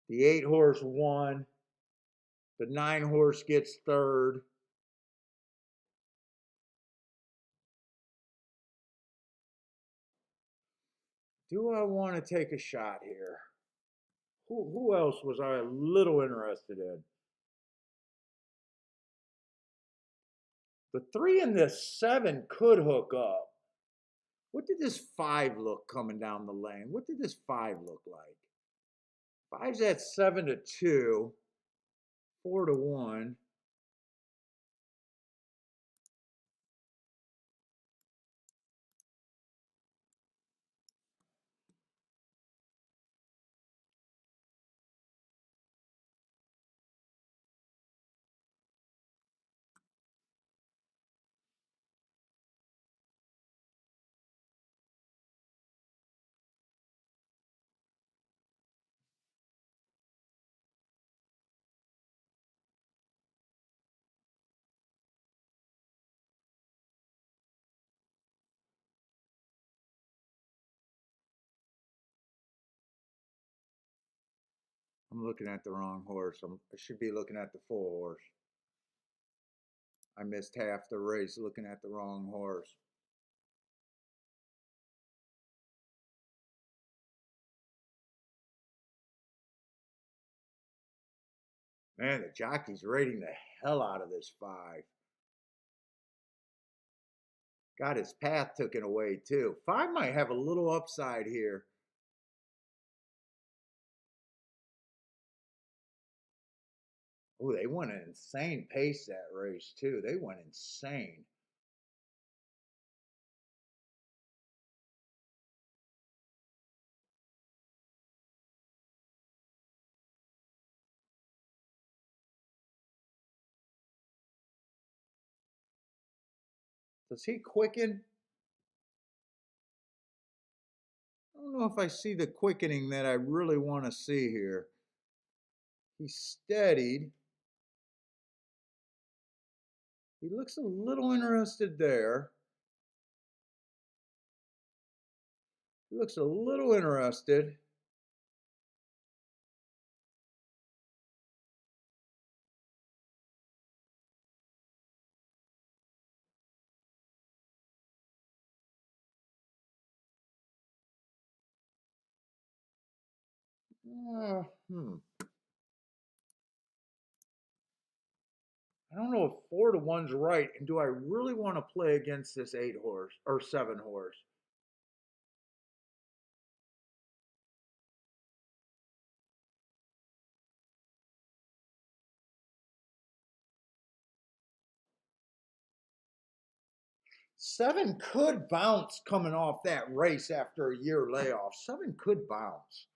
The 8 horse won. The 9 horse gets third. Do I want to take a shot here? Who else was I a little interested in? The 3 and the 7 could hook up. What did this 5 look coming down the lane? What did this 5 look like? 5's at 7-2, 4-1. I'm looking at the wrong horse. I should be looking at the full horse. I missed half the race looking at the wrong horse. Man, the jockey's rating the hell out of this 5. Got his path taken away too. 5 might have a little upside here. Oh, they went an insane pace that race too. They went insane. Does he quicken? I don't know if I see the quickening that I really want to see here. He's steadied. He looks a little interested there. He looks a little interested. Uh, hmm. I don't know if 4-1's right, and do I really want to play against this 8 horse or 7 horse? Seven could bounce coming off that race after a year layoff. 7 could bounce.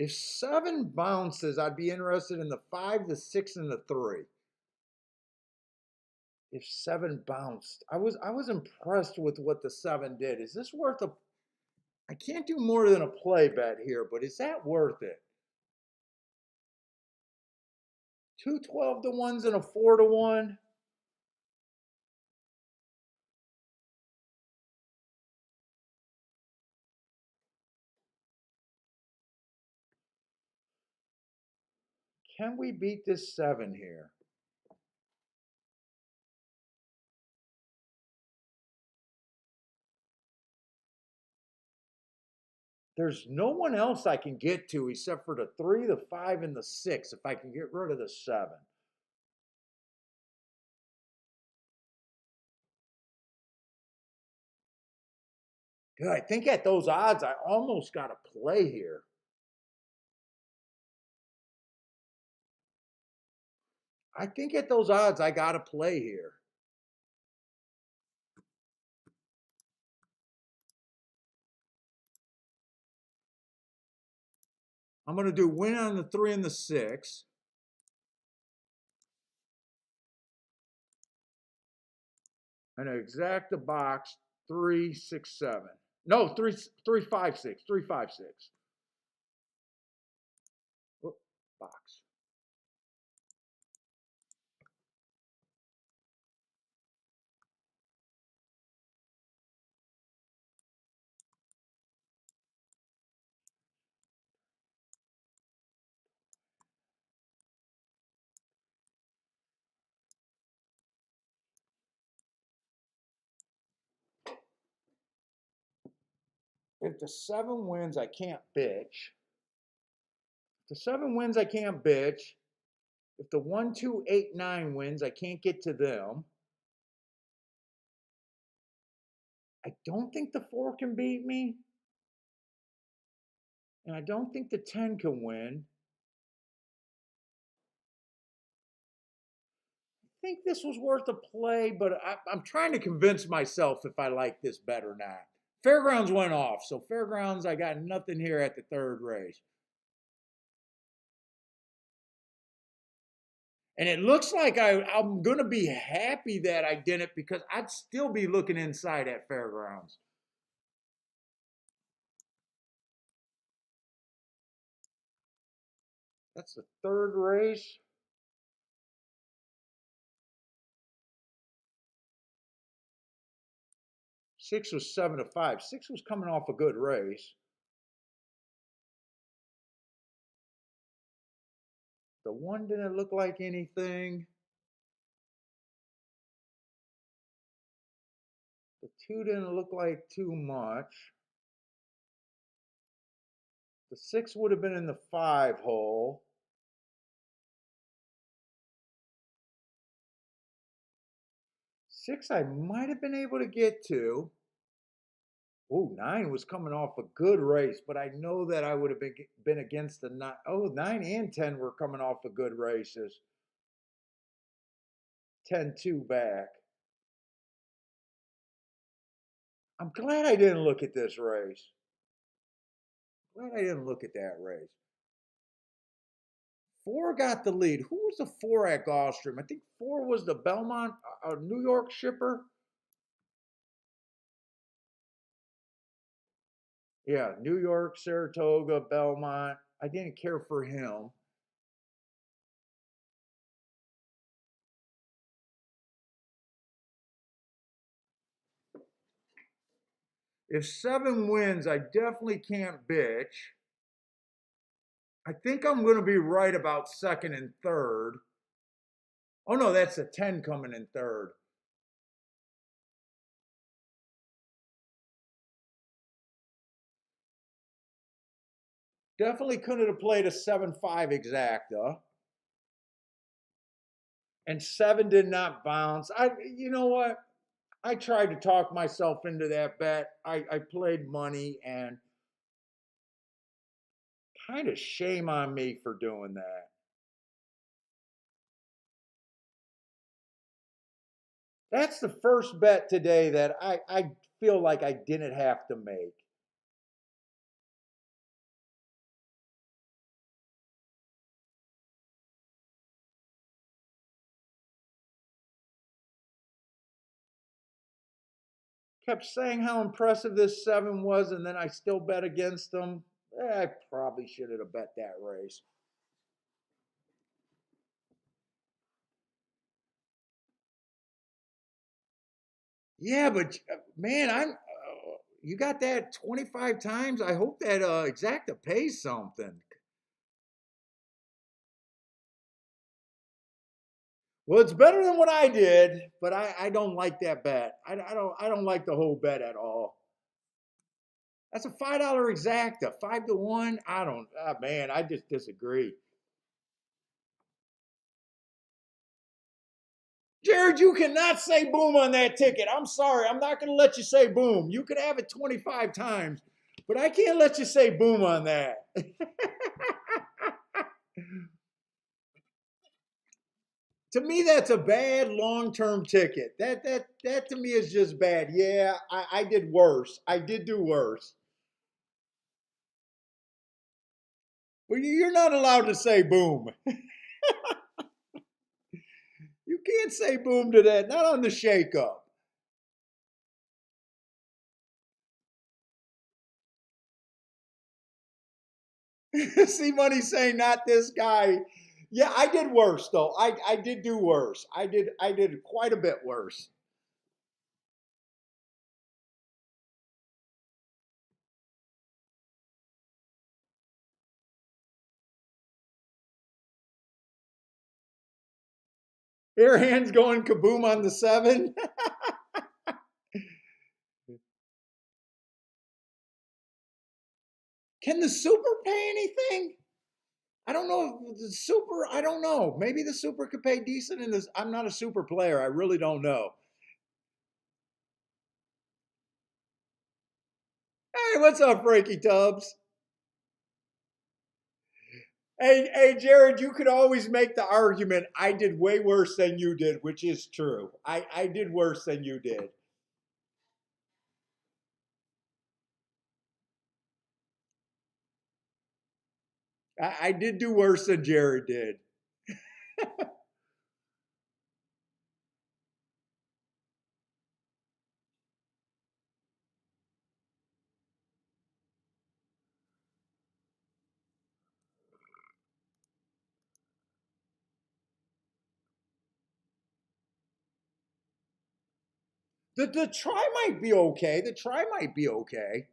If 7 bounces, I'd be interested in the 5, the 6, and the 3. If 7 bounced, I was impressed with what the 7 did. Is this worth a? I can't do more than a play bet here, but is that worth it? 2 12-1s and a 4-1. Can we beat this 7 here? There's no one else I can get to except for the 3, the 5, and the 6 if I can get rid of the 7. Good. I think at those odds, I almost got to play here. I think at those odds, I got to play here. I'm going to do win on the 3 and the 6. And exact the box 3, 6, 7. No, 3, 3, 5, 6. 3, 5, 6. Whoop, box. If the 7 wins, I can't bitch. If the 7 wins, I can't bitch. If the 1, 2, 8, 9 wins, I can't get to them. I don't think the 4 can beat me. And I don't think the 10 can win. I think this was worth a play, but I'm trying to convince myself if I like this bet or not. Fairgrounds went off, so Fairgrounds, I got nothing here at the 3rd race. And it looks like I'm going to be happy that I didn't because I'd still be looking inside at Fairgrounds. That's the 3rd race. 6 was 7 to 5. 6 was coming off a good race. The one didn't look like anything. The two didn't look like too much. The six would have been in the five hole. Six I might have been able to get to. Oh, nine was coming off a good race, but I know that I would have been against the nine. Oh, nine and 10 were coming off of good races. 10-2 back. I'm glad I didn't look at this race. Glad I didn't look at that race. Four got the lead. Who was the four at Gulfstream? I think four was the Belmont, New York shipper. Yeah, New York, Saratoga, Belmont. I didn't care for him. If seven wins, I definitely can't bitch. I think I'm going to be right about second and third. Oh no, that's a 10 coming in third. Definitely couldn't have played a 7-5 exacta. And seven did not bounce. You know what? I tried to talk myself into that bet. I played money and kind of shame on me for doing that. That's the first bet today that I feel like I didn't have to make. Kept saying how impressive this seven was, and then I still bet against them. I probably should have bet that race. Yeah, but man, you got that 25 times. I hope that exacta pays something. Well, it's better than what I did, but I don't like that bet. I don't like the whole bet at all. That's a $5 exacta, 5-1. I don't. Man, I just disagree. Jared, you cannot say boom on that ticket. I'm sorry. I'm not going to let you say boom. You could have it 25 times, but I can't let you say boom on that. To me, that's a bad long-term ticket. That to me is just bad. Yeah, I did worse. I did do worse. But you're not allowed to say boom. You can't say boom to that. Not on the shakeup. See, money saying not this guy. Yeah, I did worse though. I did do worse. I did quite a bit worse. Air hands going kaboom on the seven. Can the super pay anything? I don't know if the super. I don't know. Maybe the super could pay decent in this. I'm not a super player. I really don't know. Hey, what's up, Frankie Tubbs? Hey, Jared, you could always make the argument I did way worse than you did, which is true. I did worse than you did. I did do worse than Jared did. The try might be okay. The try might be okay.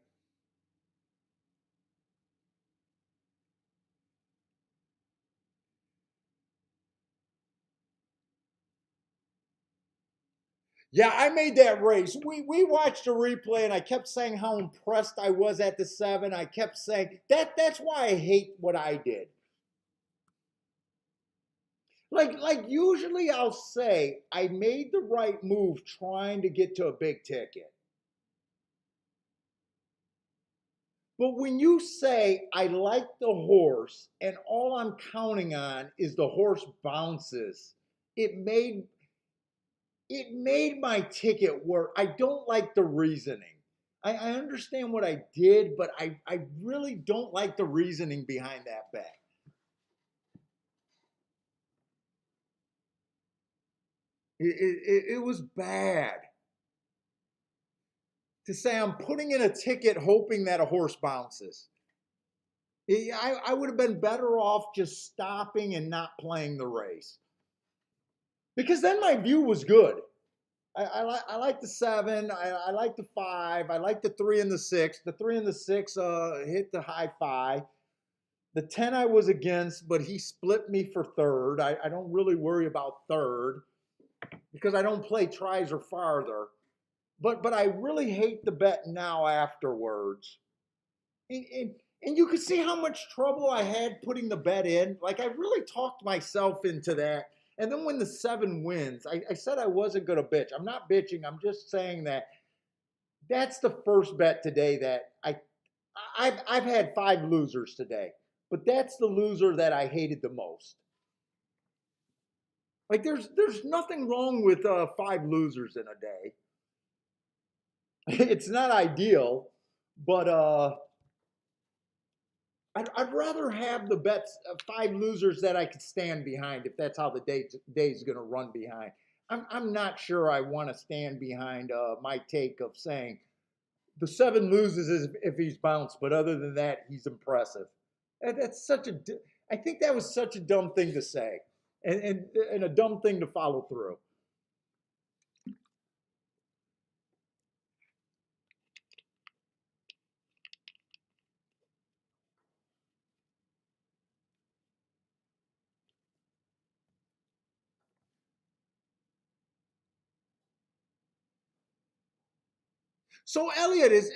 Yeah, I made that race. We watched a replay and I kept saying how impressed I was at the 7. I kept saying that's why I hate what I did. Like usually I'll say I made the right move trying to get to a big ticket. But when you say I like the horse and all I'm counting on is the horse bounces, it made it made my ticket work. I don't like the reasoning. I understand what I did, but I really don't like the reasoning behind that bet. It was bad to say I'm putting in a ticket hoping that a horse bounces. I would have been better off just stopping and not playing the race because then my view was good. I like the 7. I like the 5. I like the 3 and the 6. The 3 and the 6 hit the high 5. The 10 I was against, but he split me for third. I don't really worry about third because I don't play tries or farther. But I really hate the bet now afterwards. And, and, and you can see how much trouble I had putting the bet in. Like I really talked myself into that. And then when the 7 wins, I said I wasn't going to bitch. I'm not bitching. I'm just saying that that's the first bet today that I've had 5 losers today, but that's the loser that I hated the most. Like there's nothing wrong with 5 losers in a day. It's not ideal, but I'd rather have the bets 5 losers that I could stand behind if that's how the day's going to run behind. I'm not sure I want to stand behind my take of saying the 7 loses if he's bounced, but other than that, he's impressive. That's such a. I think that was such a dumb thing to say, and a dumb thing to follow through. So Elliot is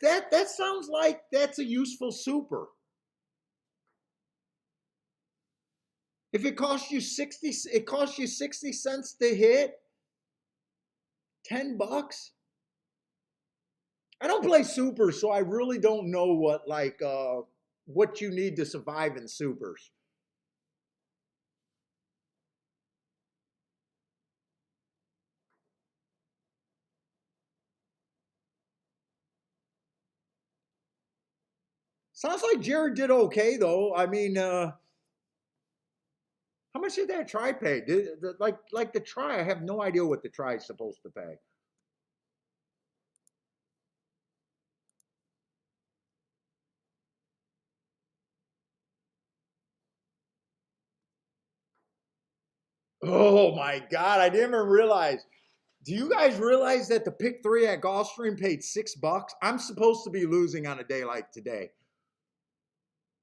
that. That sounds like that's a useful super. If it costs you 60, it costs you 60 cents to hit. $10. I don't play supers, so I really don't know what you need to survive in supers. Sounds like Jared did okay though. I mean, how much did that try pay? Like the try, I have no idea what the try is supposed to pay. Oh my God, I didn't even realize. Do you guys realize that the pick 3 at Gulfstream paid $6? I'm supposed to be losing on a day like today.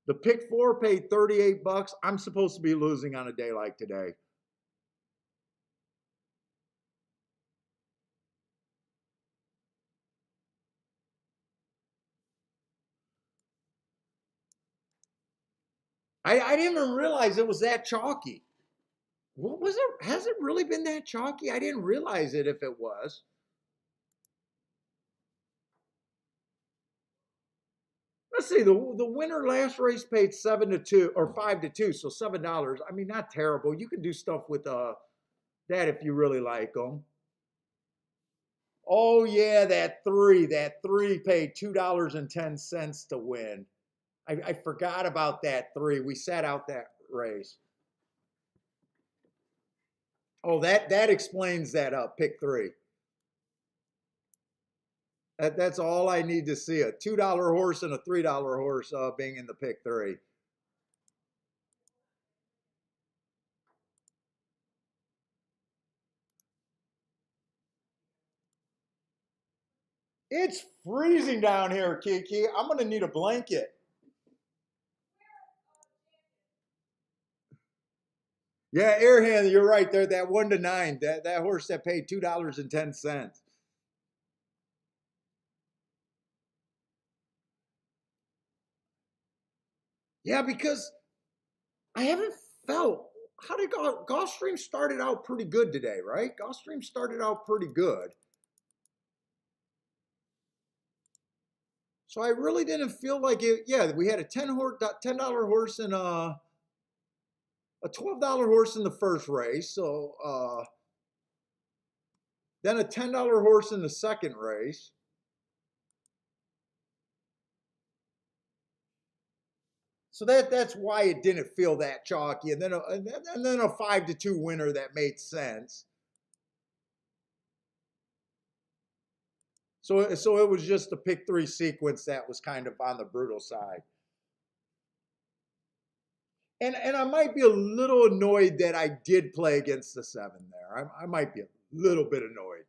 The pick 4 paid $38. I'm supposed to be losing on a day like today. I didn't even realize it was that chalky. What was it? Has it really been that chalky? I didn't realize it if it was. Let's see, the winner last race paid 7 to 2 or 5 to 2, so $7. I mean, not terrible. You can do stuff with that if you really like them. Oh yeah, that three paid $2.10 to win. I forgot about that 3. We sat out that race. Oh, that explains that pick 3. That's all I need to see: a $2 horse and a $3 horse being in the pick 3. It's freezing down here, Kiki. I'm gonna need a blanket. Yeah, Airhand, you're right there. That 1 to 9, that horse that paid $2.10. Yeah, because I haven't felt how did Gulfstream started out pretty good today, right? Gulfstream started out pretty good. So I really didn't feel like it. Yeah, we had a $10 horse and a $12 horse in the first race. So then a $10 horse in the second race. So that's why it didn't feel that chalky. And then a 5-2 winner that made sense. So it was just the pick three sequence that was kind of on the brutal side. And I might be a little annoyed that I did play against the 7 there. I might be a little bit annoyed.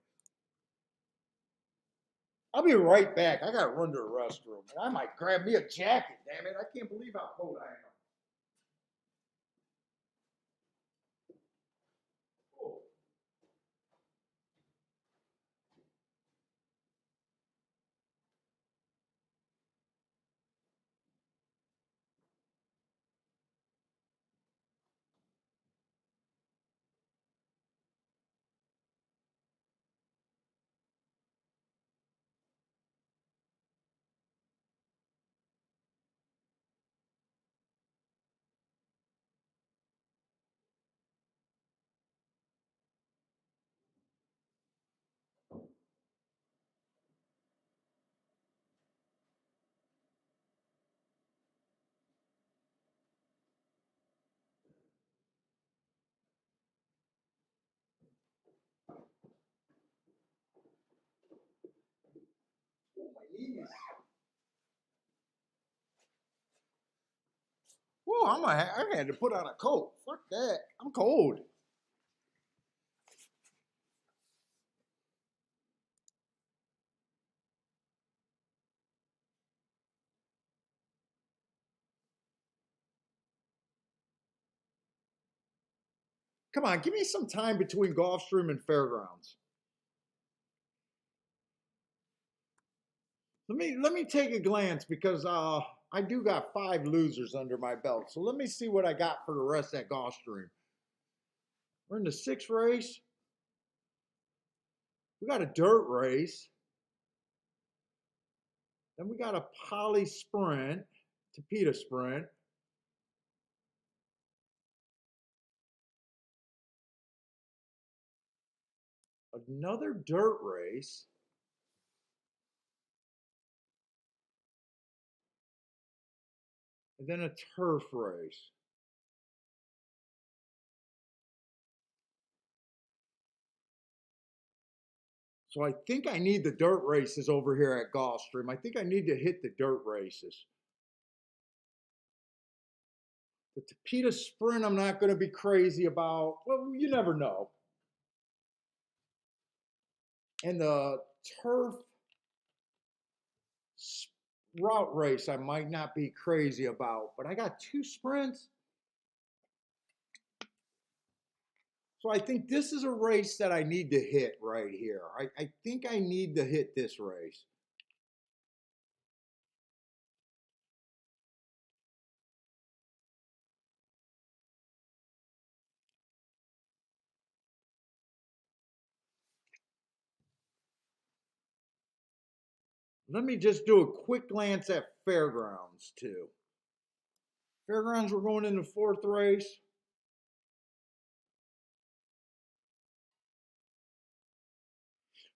I'll be right back. I gotta run to the restroom. And I might grab me a jacket, damn it. I can't believe how cold I am. Oh. Oh, my knees. Whoa, I had to put on a coat. Fuck that. I'm cold. Come on, give me some time between Gulfstream and Fairgrounds. Let me take a glance because I do got 5 losers under my belt. So let me see what I got for the rest at Gulfstream. We're in the 6th race. We got a dirt race. Then we got a poly sprint, Tapeta sprint. Another dirt race. And then a turf race. So I think I need the dirt races over here at Gulfstream. I think I need to hit the dirt races. The Tapeta sprint, I'm not going to be crazy about. Well, you never know. And the turf route race, I might not be crazy about. But I got 2 sprints. So I think this is a race that I need to hit right here. I think I need to hit this race. Let me just do a quick glance at Fairgrounds too. Fairgrounds, we're going in the 4th race.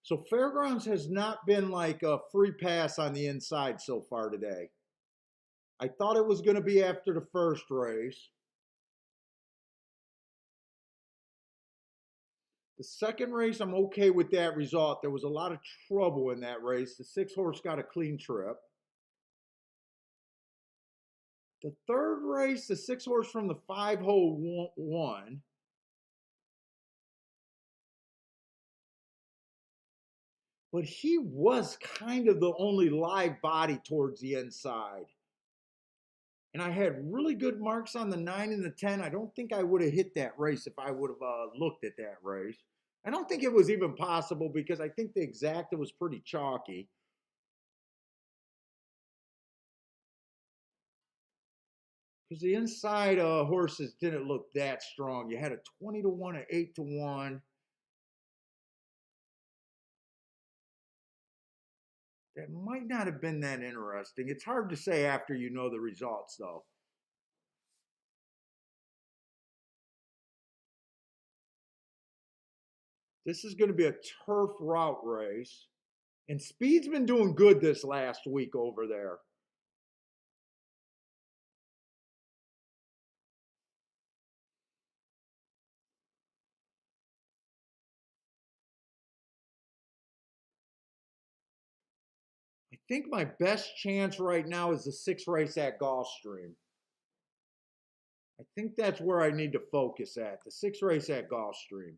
So Fairgrounds has not been like a free pass on the inside so far today. I thought it was going to be after the first race. The second race, I'm okay with that result. There was a lot of trouble in that race. The 6 horse got a clean trip. The third race, the 6 horse from the 5-hole won. But he was kind of the only live body towards the inside. And I had really good marks on the 9 and the 10. I don't think I would have hit that race if I would have looked at that race. I don't think it was even possible because I think the exacta was pretty chalky. Because the inside horses didn't look that strong. You had a 20 to 1, an 8 to 1. That might not have been that interesting. It's hard to say after you know the results, though. This is going to be a turf route race. And Speed's been doing good this last week over there. I think my best chance right now is the 6 race at Gulfstream. I think that's where I need to focus at, the 6 race at Gulfstream.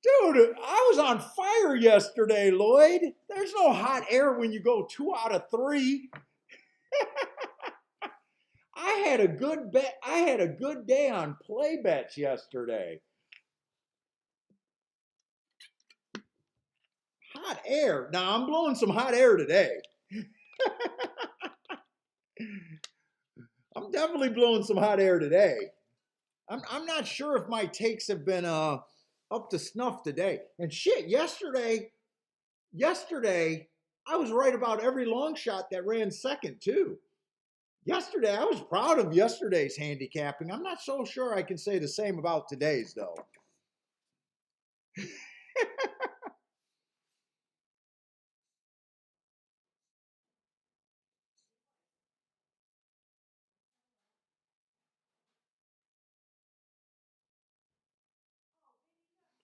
Dude, I was on fire yesterday, Lloyd. There's no hot air when you go 2 out of 3. I had a good bet. I had a good day on play bets yesterday. Hot air. Now I'm blowing some hot air today. I'm definitely blowing some hot air today. I'm not sure if my takes have been up to snuff today. And shit, yesterday I was right about every long shot that ran second too. Yesterday I was proud of yesterday's handicapping. I'm not so sure I can say the same about today's though.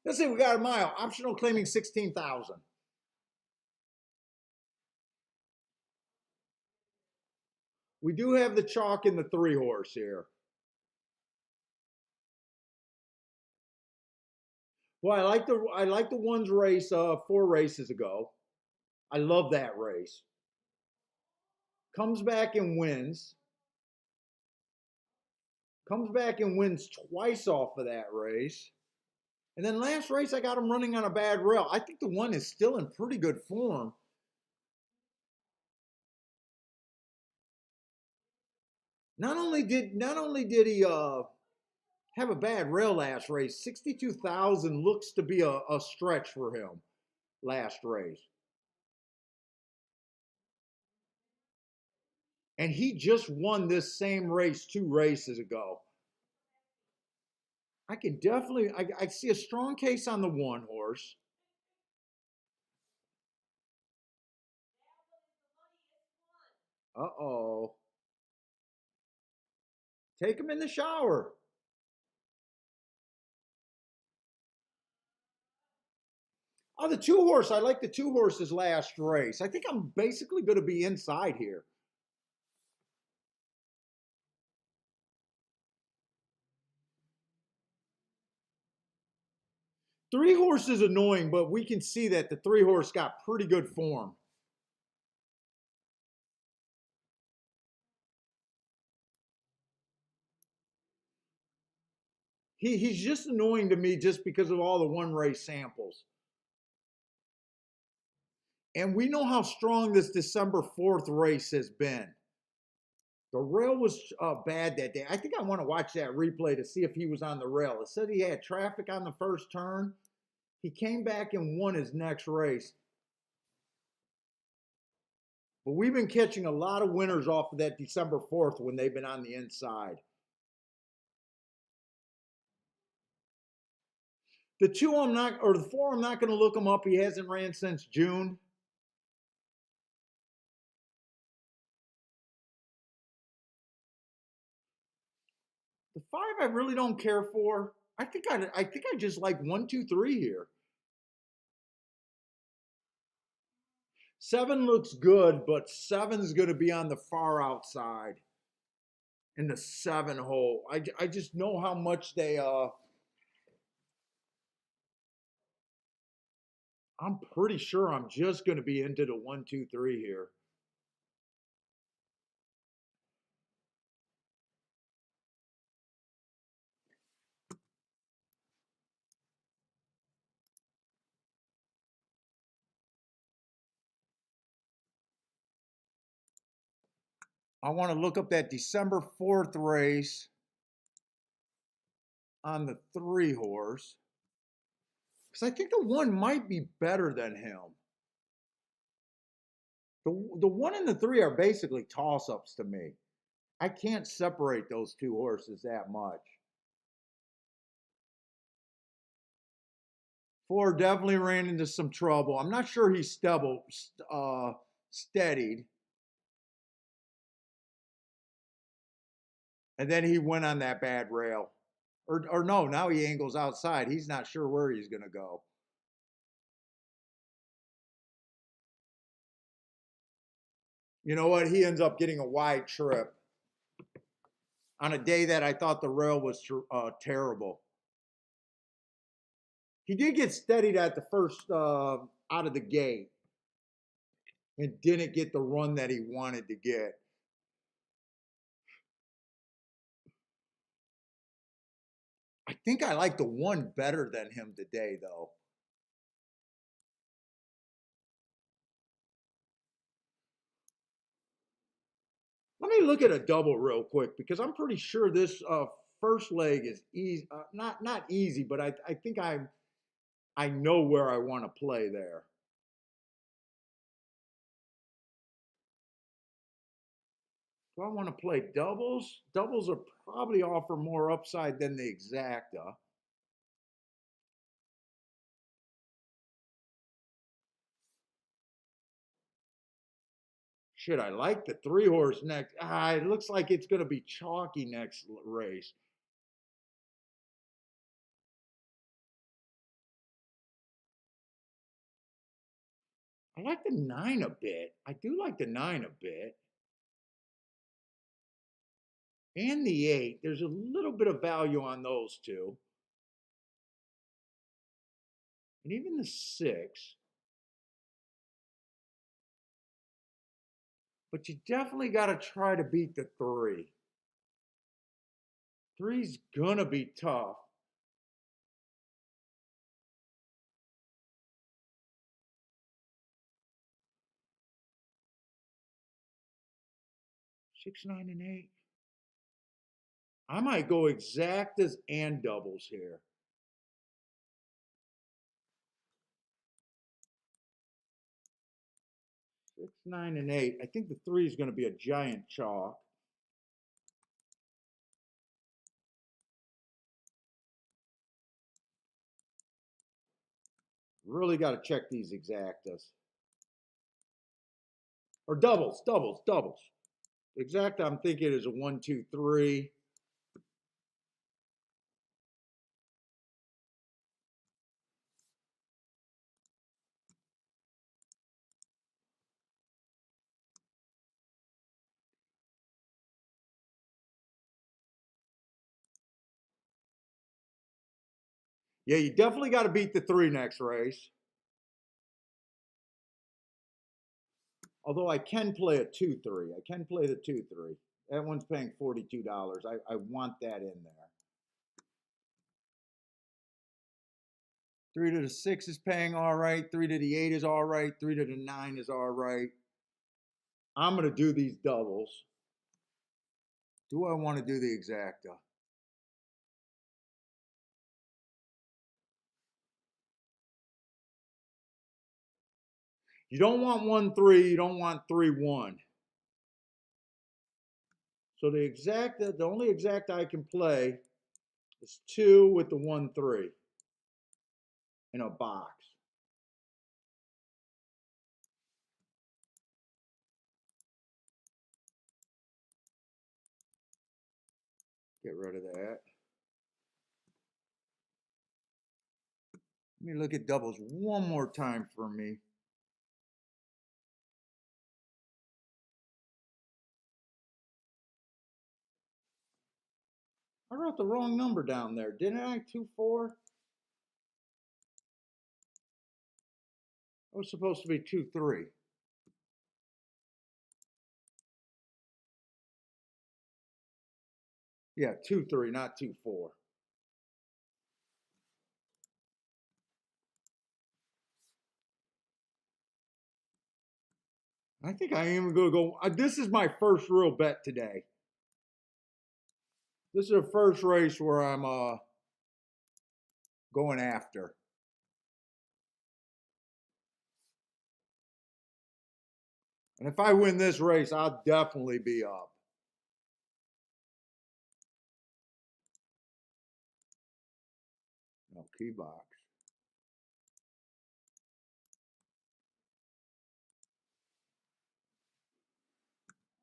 Let's see, we got a mile. Optional claiming 16,000. We do have the chalk in the 3 horse here. Well, I like the ones race 4 races ago. I love that race. Comes back and wins. Comes back and wins twice off of that race. And then last race, I got him running on a bad rail. I think the one is still in pretty good form. Not only did he have a bad rail last race, 62,000 looks to be a stretch for him last race. And he just won this same race 2 races ago. I can definitely, I see a strong case on the 1 horse. Uh-oh. Take him in the shower. Oh, the 2 horse. I like the 2 horses last race. I think I'm basically going to be inside here. Three horse is annoying, but we can see that the 3 horse got pretty good form. He's just annoying to me just because of all the 1 race samples. And we know how strong this December 4th race has been. The rail was bad that day. I think I want to watch that replay to see if he was on the rail. It said he had traffic on the first turn. He came back and won his next race. But we've been catching a lot of winners off of that December 4th when they've been on the inside. The 2 I'm not, or the 4 I'm not going to look him up. He hasn't ran since June. The 5 I really don't care for. I think I just like 1, 2, 3 here. 7 looks good, but 7's going to be on the far outside. in the 7 hole. I just know how much they I'm pretty sure I'm just going to be into the 1, 2, 3 here. I want to look up that December 4th race on the 3 horse because I think the 1 might be better than him. The 1 and the 3 are basically toss ups to me. I can't separate those 2 horses that much. 4 definitely ran into some trouble. I'm not sure he's steadied. And then he went on that bad rail. Or no, now he angles outside. He's not sure where he's going to go. You know what? He ends up getting a wide trip on a day that I thought the rail was terrible. He did get steadied at the first out of the gate and didn't get the run that he wanted to get. I think I like the 1 better than him today, though. Let me look at a double real quick because I'm pretty sure this first leg is easy. Not easy, but I think I know where I want to play there. Do I want to play doubles? Doubles are probably offer more upside than the exacta. Should I like the 3 horse next? It looks like it's going to be chalky next race. I like the 9 a bit. I do like the 9 a bit. And the 8. There's a little bit of value on those two. And even the 6. But you definitely got to try to beat the 3. 3's going to be tough. Six, 9, and 8. I might go exactas and doubles here. 6, 9, and 8. I think the 3 is going to be a giant chalk. Really got to check these exactas. Or doubles. Exacta, I'm thinking is a 1, 2, 3. Yeah, you definitely got to beat the 3 next race. Although I can play a 2, 3. I can play the 2, 3. That one's paying $42. I want that in there. 3 to the 6 is paying all right. 3 to the 8 is all right. 3 to the 9 is all right. I'm going to do these doubles. Do I want to do the exacta? You don't want 1, 3. You don't want 3, 1. So the only exacta I can play is 2 with the 1, 3 in a box. Get rid of that. Let me look at doubles one more time for me. I wrote the wrong number down there, didn't I? 2-4. It was supposed to be 2-3. Yeah, 2-3, not 2-4. I think I am gonna go. This is my first real bet today. This is the first race where I'm going after. And if I win this race, I'll definitely be up. No key box.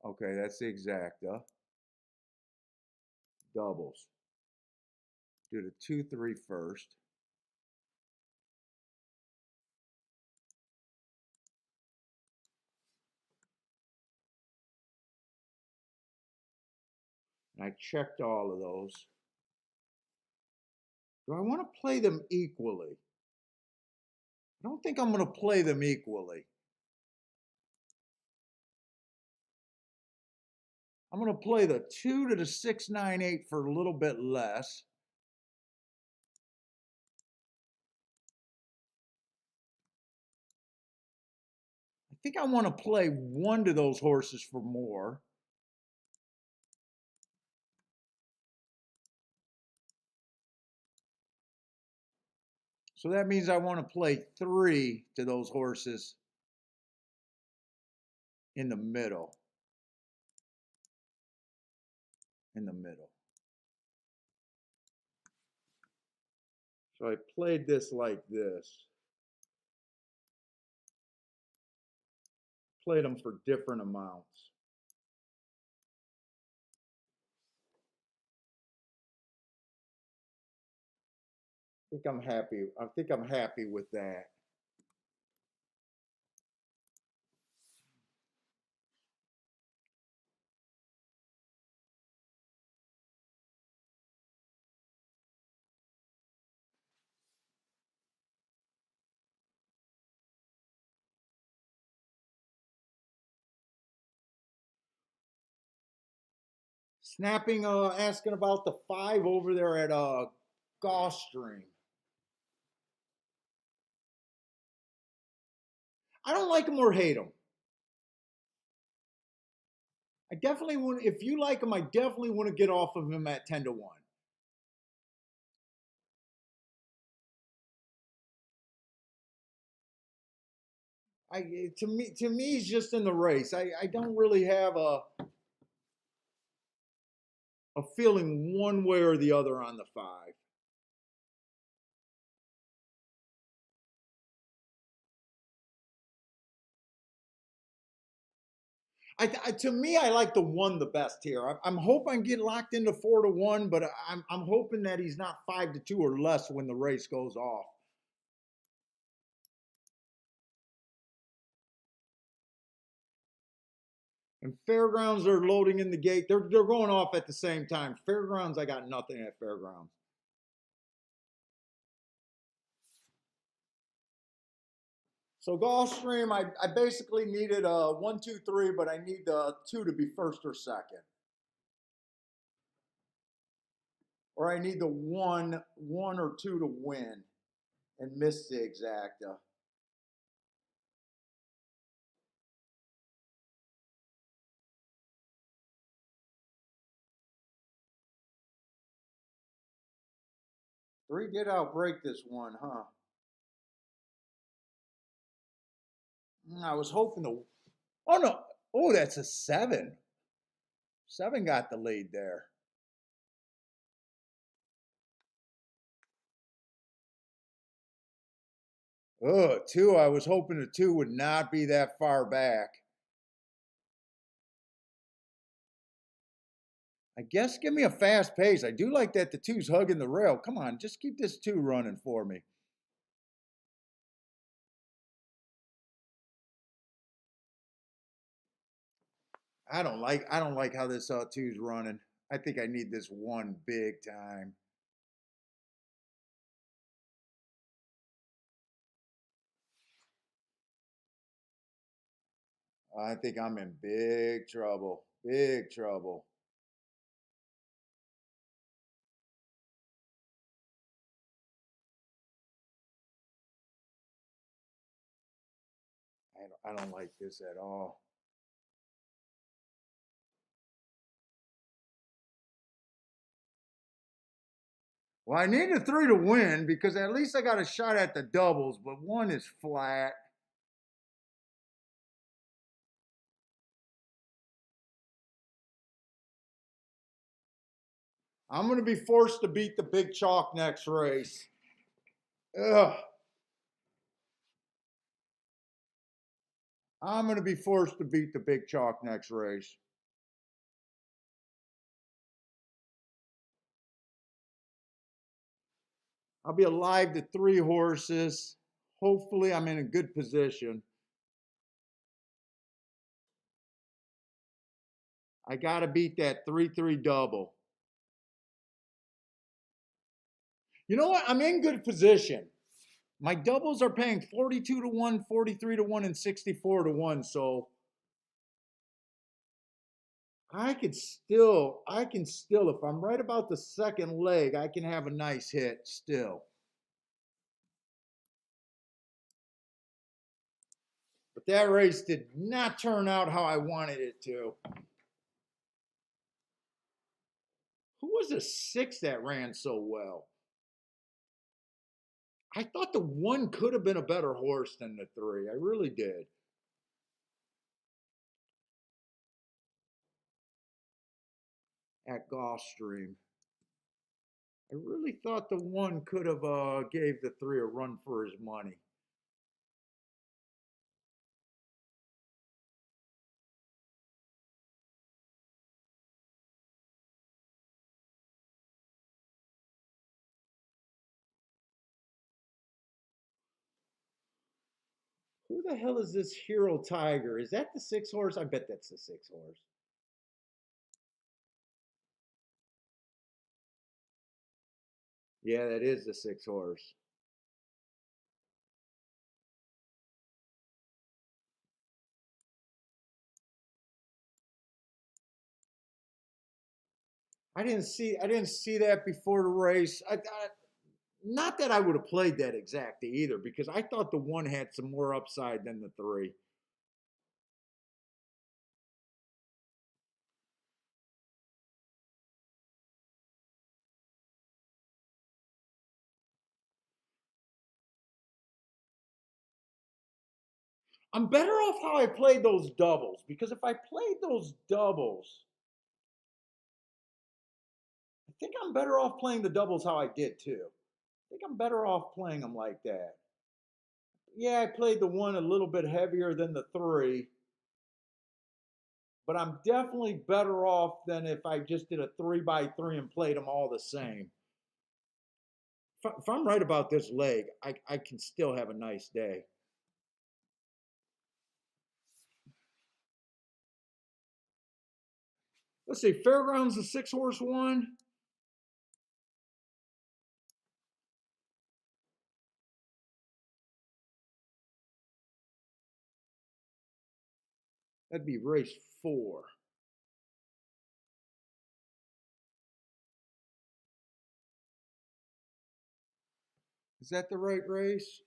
Okay, that's the exacta. Doubles. Do the 2-3 first. And I checked all of those. Do I want to play them equally? I don't think I'm going to play them equally. I'm going to play the 2 to the 6-9-8 for a little bit less. I think I want to play one to those horses for more. So that means I want to play 3 to those horses in the middle. In the middle. So I played this like this. Played them for different amounts. I think I'm happy with that. Snapping, asking about the 5 over there at Gulfstream. I don't like him or hate him. I definitely want. If you like him, I definitely want to get off of him at 10-1. To me, he's just in the race. I don't really have a feeling one way or the other on the 5. To me, I like the 1 the best here. I'm hoping I get locked into 4-1, but I'm hoping that he's not 5-2 or less when the race goes off. And Fairgrounds are loading in the gate. They're going off at the same time. Fairgrounds, I got nothing at Fairgrounds. So Gulfstream, I basically needed a 1-2-3, but I need the 2 to be first or second. Or I need the 1 or 2 to win and miss the exacta. Three did outbreak this one, huh? I was hoping to. Oh no! Oh, that's a 7. 7 got the lead there. Oh, 2. I was hoping the 2 would not be that far back. I guess give me a fast pace. I do like that the 2's hugging the rail. Come on, just keep this 2 running for me. I don't like how this 2's running. I think I need this one big time. I think I'm in big trouble. Big trouble. I don't like this at all. Well, I need a three to win because at least I got a shot at the doubles, but one is flat. I'm going to be forced to beat the big chalk next race. Ugh. I'm going to be forced to beat the big chalk next race. I'll be alive to three horses. Hopefully, I'm in a good position. I got to beat that 3-3 double. You know what? I'm in good position. My doubles are paying 42 to 1, 43 to 1, and 64 to 1. So I can still, if I'm right about the second leg, I can have a nice hit still. But that race did not turn out how I wanted it to. Who was the six that ran so well? I thought the one could have been a better horse than the three. I really did. At Gulfstream. I really thought the one could have gave the three a run for his money. Who the hell is this Hero Tiger? Is that the six horse? I bet that's the six horse. Yeah, that is the six horse. I didn't see that before the race. Not that I would have played that exact either, because I thought the one had some more upside than the three. I'm better off how I played those doubles, because if I played those doubles, I think I'm better off playing the doubles how I did too. I think I'm better off playing them like that. Yeah, I played the one a little bit heavier than the three, but I'm definitely better off than if I just did a 3x3 and played them all the same. If I'm right about this leg, I can still have a nice day. Let's see, Fairgrounds, the six horse one. That'd be race 4. Is that the right race?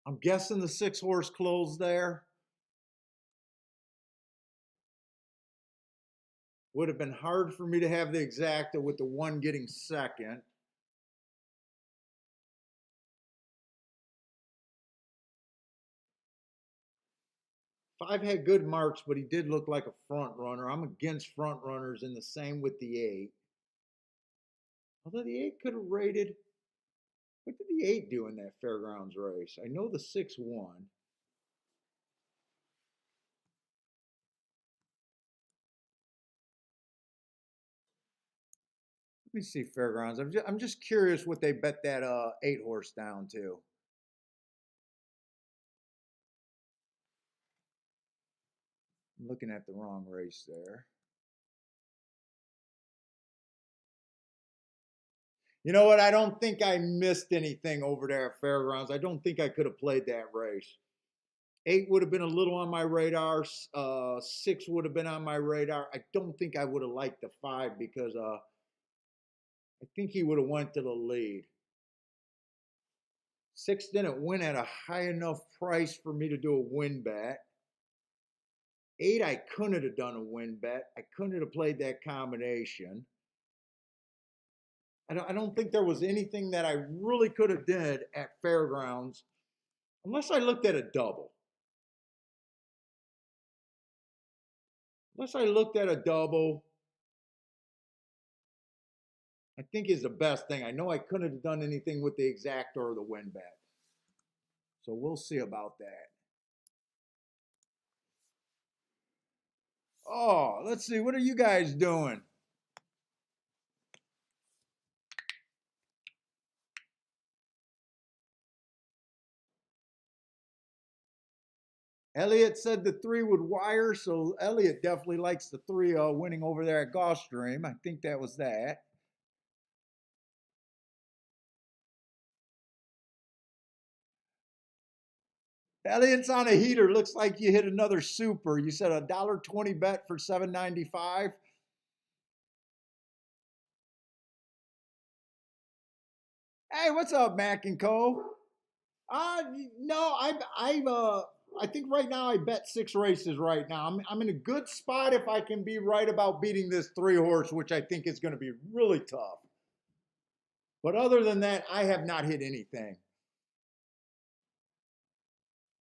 I'm guessing the six horse closed there. Would have been hard for me to have the exacta with the one getting second. Five had good marks, but he did look like a front runner. I'm against front runners, and the same with the eight. Although the eight could have rated. What did the eight do in that Fairgrounds race? I know the six won. Let me see Fairgrounds. I'm just curious what they bet that eight horse down to. I'm looking at the wrong race there. You know what? I don't think I missed anything over there at Fairgrounds. I don't think I could have played that race. 8 would have been a little on my radar. 6 would have been on my radar. I don't think I would have liked the 5 because I think he would have went to the lead. 6 didn't win at a high enough price for me to do a win bet. 8, I couldn't have done a win bet. I couldn't have played that combination. I don't think there was anything that I really could have did at Fairgrounds unless I looked at a double. Unless I looked at a double, I think is the best thing. I know I couldn't have done anything with the exact or the win bet. So we'll see about that. Oh, let's see. What are you guys doing? Elliot said the 3 would wire, so Elliot definitely likes the 3 winning over there at Gulfstream. I think that was that. Elliot's on a heater. Looks like you hit another super. You said a $1.20 bet for $7.95. Hey, what's up, Mac and Co? No, I think right now I bet 6 races right now. I'm in a good spot if I can be right about beating this 3 horse, which I think is going to be really tough. But other than that, I have not hit anything.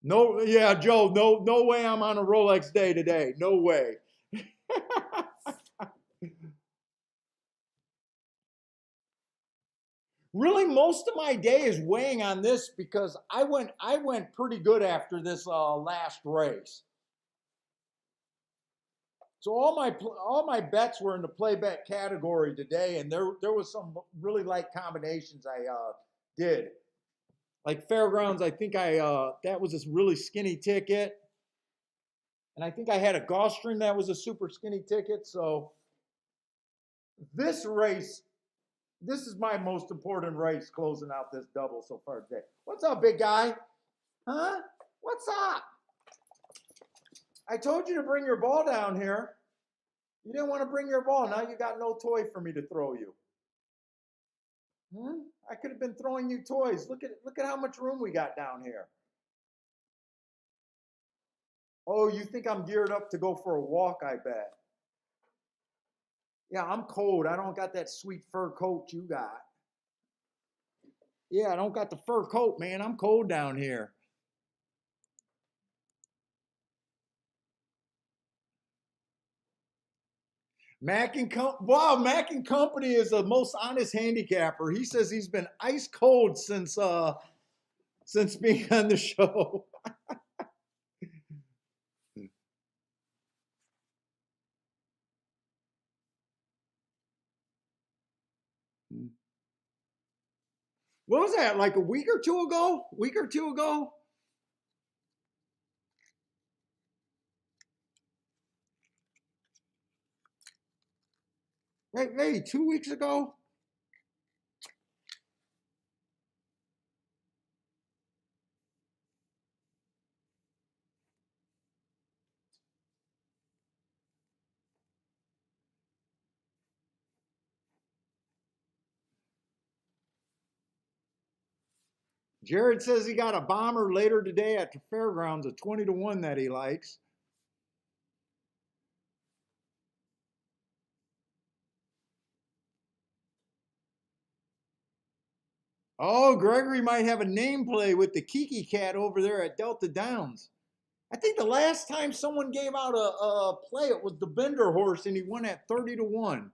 No, yeah, Joe, no way I'm on a Rolex day today. No way. Really, most of my day is weighing on this because I went pretty good after this last race. So all my bets were in the play bet category today, and there was some really light combinations I did. Like Fairgrounds, I think that was this really skinny ticket, and I think I had a Gulfstream that was a super skinny ticket. So this race, this is my most important race closing out this double so far today. What's up, big guy? Huh? What's up? I told you to bring your ball down here. You didn't want to bring your ball. Now you got no toy for me to throw you. I could have been throwing you toys. Look at how much room we got down here. Oh, you think I'm geared up to go for a walk, I bet. Yeah, I'm cold. I don't got that sweet fur coat you got. Yeah, I don't got the fur coat, man. I'm cold down here. Mac and Company is the most honest handicapper. He says he's been ice cold since being on the show. What was that? Like a week or two ago? Week or two ago? Right, maybe 2 weeks ago? Jared says he got a bomber later today at the fairgrounds, a 20-1 that he likes. Oh, Gregory might have a name play with the Kiki Cat over there at Delta Downs. I think the last time someone gave out a play, it was the Bender horse, and he won at 30-1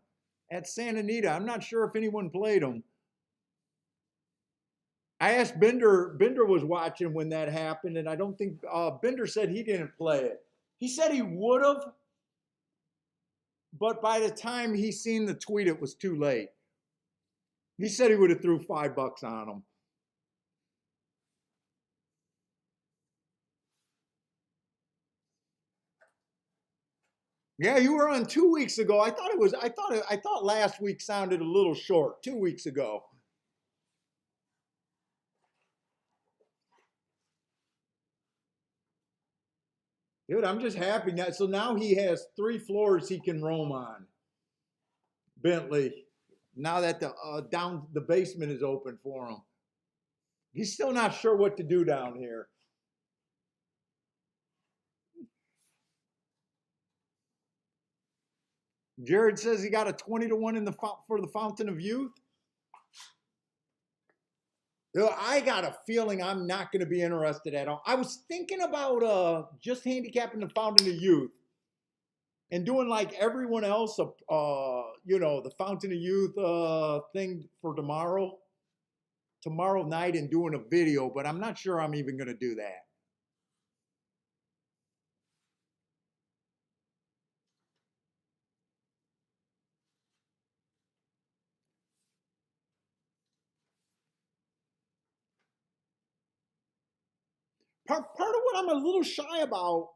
at Santa Anita. I'm not sure if anyone played him. I asked Bender. Bender was watching when that happened, and I don't think Bender said he didn't play it. He said he would have, but by the time he seen the tweet, it was too late. He said he would have threw $5 on him. Yeah, you were on 2 weeks ago. I thought it was. I thought last week sounded a little short. 2 weeks ago, dude. I'm just happy now. So now he has 3 floors he can roam on. Bentley. Now that the basement is open for him, he's still not sure what to do down here. Jared says he got a 20-1 in the for the Fountain of Youth. I got a feeling I'm not going to be interested at all. I was thinking about just handicapping the Fountain of Youth and doing like everyone else, the Fountain of Youth thing for tomorrow night, and doing a video. But I'm not sure I'm even going to do that. Part of what I'm a little shy about.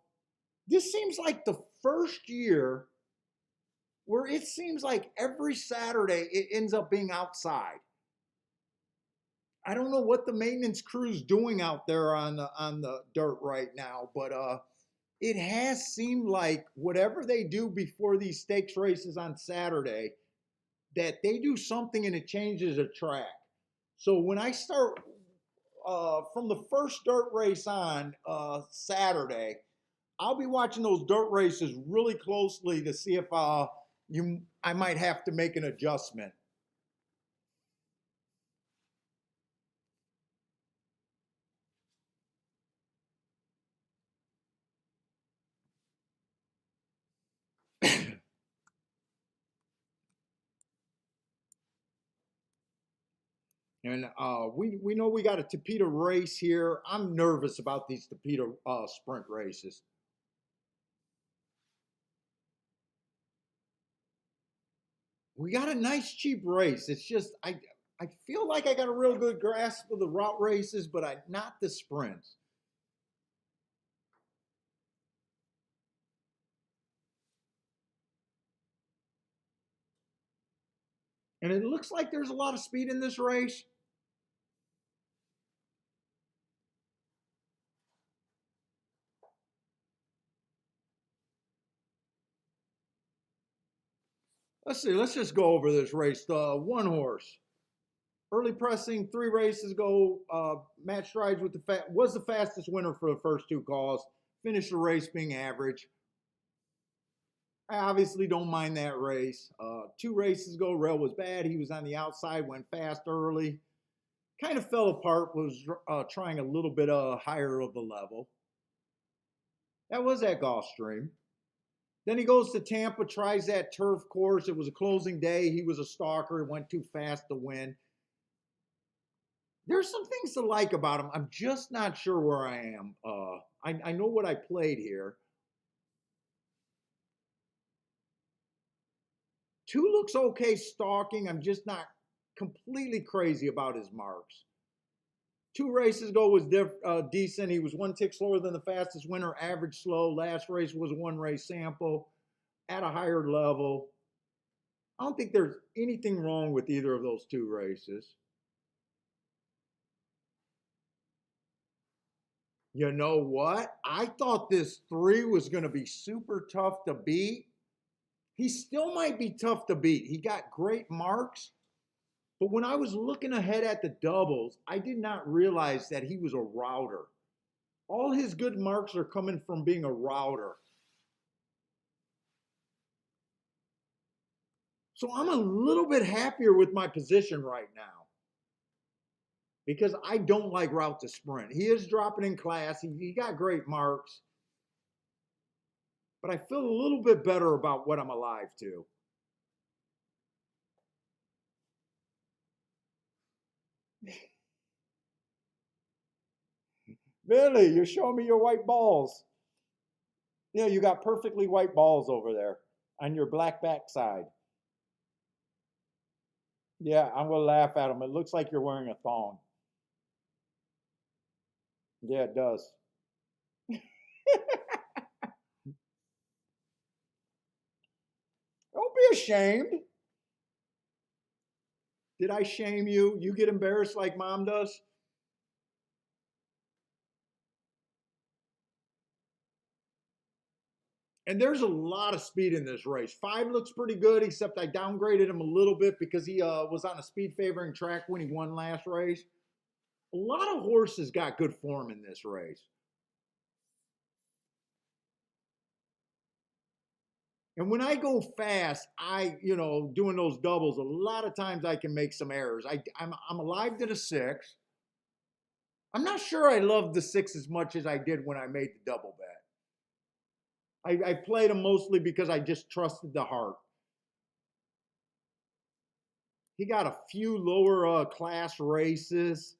This seems like the first year where it seems like every Saturday it ends up being outside. I don't know what the maintenance crew's doing out there on the dirt right now, but it has seemed like whatever they do before these stakes races on Saturday, that they do something and it changes a track. So when I start from the first dirt race on Saturday, I'll be watching those dirt races really closely to see if I might have to make an adjustment. And we know we got a Tapeta race here. I'm nervous about these Tapeta sprint races. We got a nice cheap race. It's just I feel like I got a real good grasp of the route races, but not the sprints. And it looks like there's a lot of speed in this race. Let's see. Let's just go over this race. The one horse, early pressing, 3 races ago. Matt Strides with was the fastest winner for the first 2 calls. Finished the race being average. I obviously don't mind that race. 2 races ago, Rail was bad. He was on the outside, went fast early. Kind of fell apart, was trying a little bit higher of the level. That was at Gulfstream. Then he goes to Tampa, tries that turf course. It was a closing day. He was a stalker. It went too fast to win. There's some things to like about him. I'm just not sure where I am. I know what I played here. 2 looks okay stalking. I'm just not completely crazy about his marks. 2 races ago was decent. He was 1 tick slower than the fastest winner, average slow. Last race was a 1 race sample at a higher level. I don't think there's anything wrong with either of those 2 races. You know what? I thought this 3 was going to be super tough to beat. He still might be tough to beat. He got great marks. But when I was looking ahead at the doubles, I did not realize that he was a router. All his good marks are coming from being a router. So I'm a little bit happier with my position right now because I don't like route to sprint. He is dropping in class. He got great marks, but I feel a little bit better about what I'm alive to. Billy, you're showing me your white balls. Yeah, you got perfectly white balls over there on your black backside. Yeah, I'm gonna laugh at them. It looks like you're wearing a thong. Yeah, it does. ashamed. Did I shame you? You get embarrassed like mom does? And there's a lot of speed in this race. 5 looks pretty good, except I downgraded him a little bit because he was on a speed favoring track when he won last race. A lot of horses got good form in this race. And when I go fast, doing those doubles, a lot of times I can make some errors. I'm alive to the 6. I'm not sure I love the 6 as much as I did when I made the double bet. I played them mostly because I just trusted the heart. He got a few lower class races.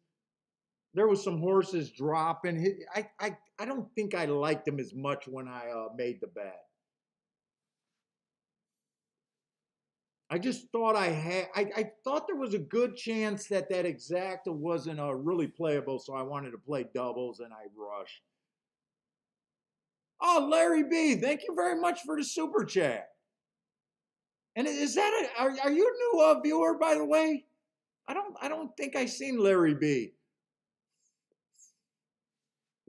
There was some horses dropping. I don't think I liked him as much when I made the bet. I just thought I thought there was a good chance that exacta wasn't really playable, so I wanted to play doubles and I rushed. Oh, Larry B, thank you very much for the super chat. And is that are you a new viewer, by the way? I don't think I seen Larry B.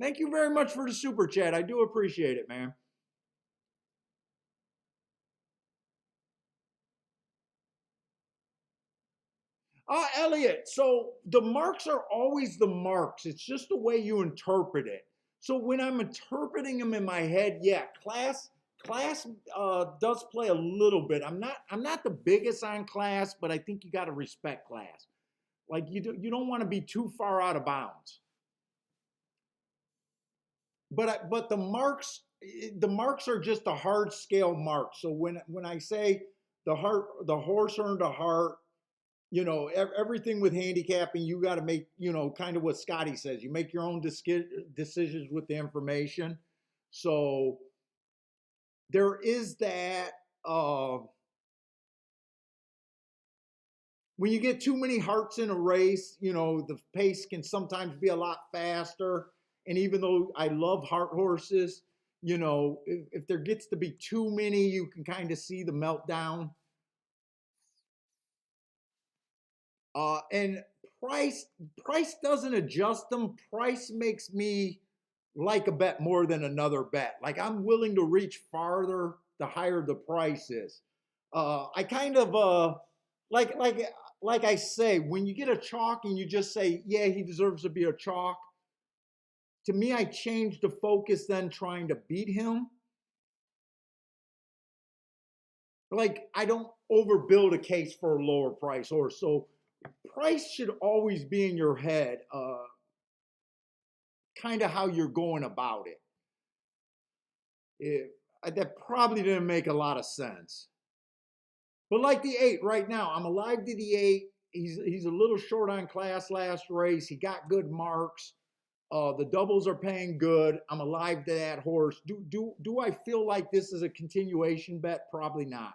Thank you very much for the super chat. I do appreciate it, man. Elliot, so the marks are always the marks. It's just the way you interpret it. So when I'm interpreting them in my head, yeah, class does play a little bit. I'm not the biggest on class, but I think you got to respect class. Like you don't want to be too far out of bounds. But the marks are just a hard scale mark. So when I say the horse earned a heart, everything with handicapping, you got to make, kind of what Scotty says. You make your own decisions with the information. So there is that. When you get too many hearts in a race, the pace can sometimes be a lot faster. And even though I love heart horses, if there gets to be too many, you can kind of see the meltdown. And price doesn't adjust them. Price makes me like a bet more than another bet. Like I'm willing to reach farther the higher the price is. I kind of like like like I say, when you get a chalk and you just say, yeah, he deserves to be a chalk. To me, I change the focus then trying to beat him. Like I don't overbuild a case for a lower price horse. So price should always be in your head, kind of how you're going about it. That probably didn't make a lot of sense. But like the 8 right now, I'm alive to the 8. He's a little short on class last race. He got good marks. The doubles are paying good. I'm alive to that horse. Do I feel like this is a continuation bet? Probably not.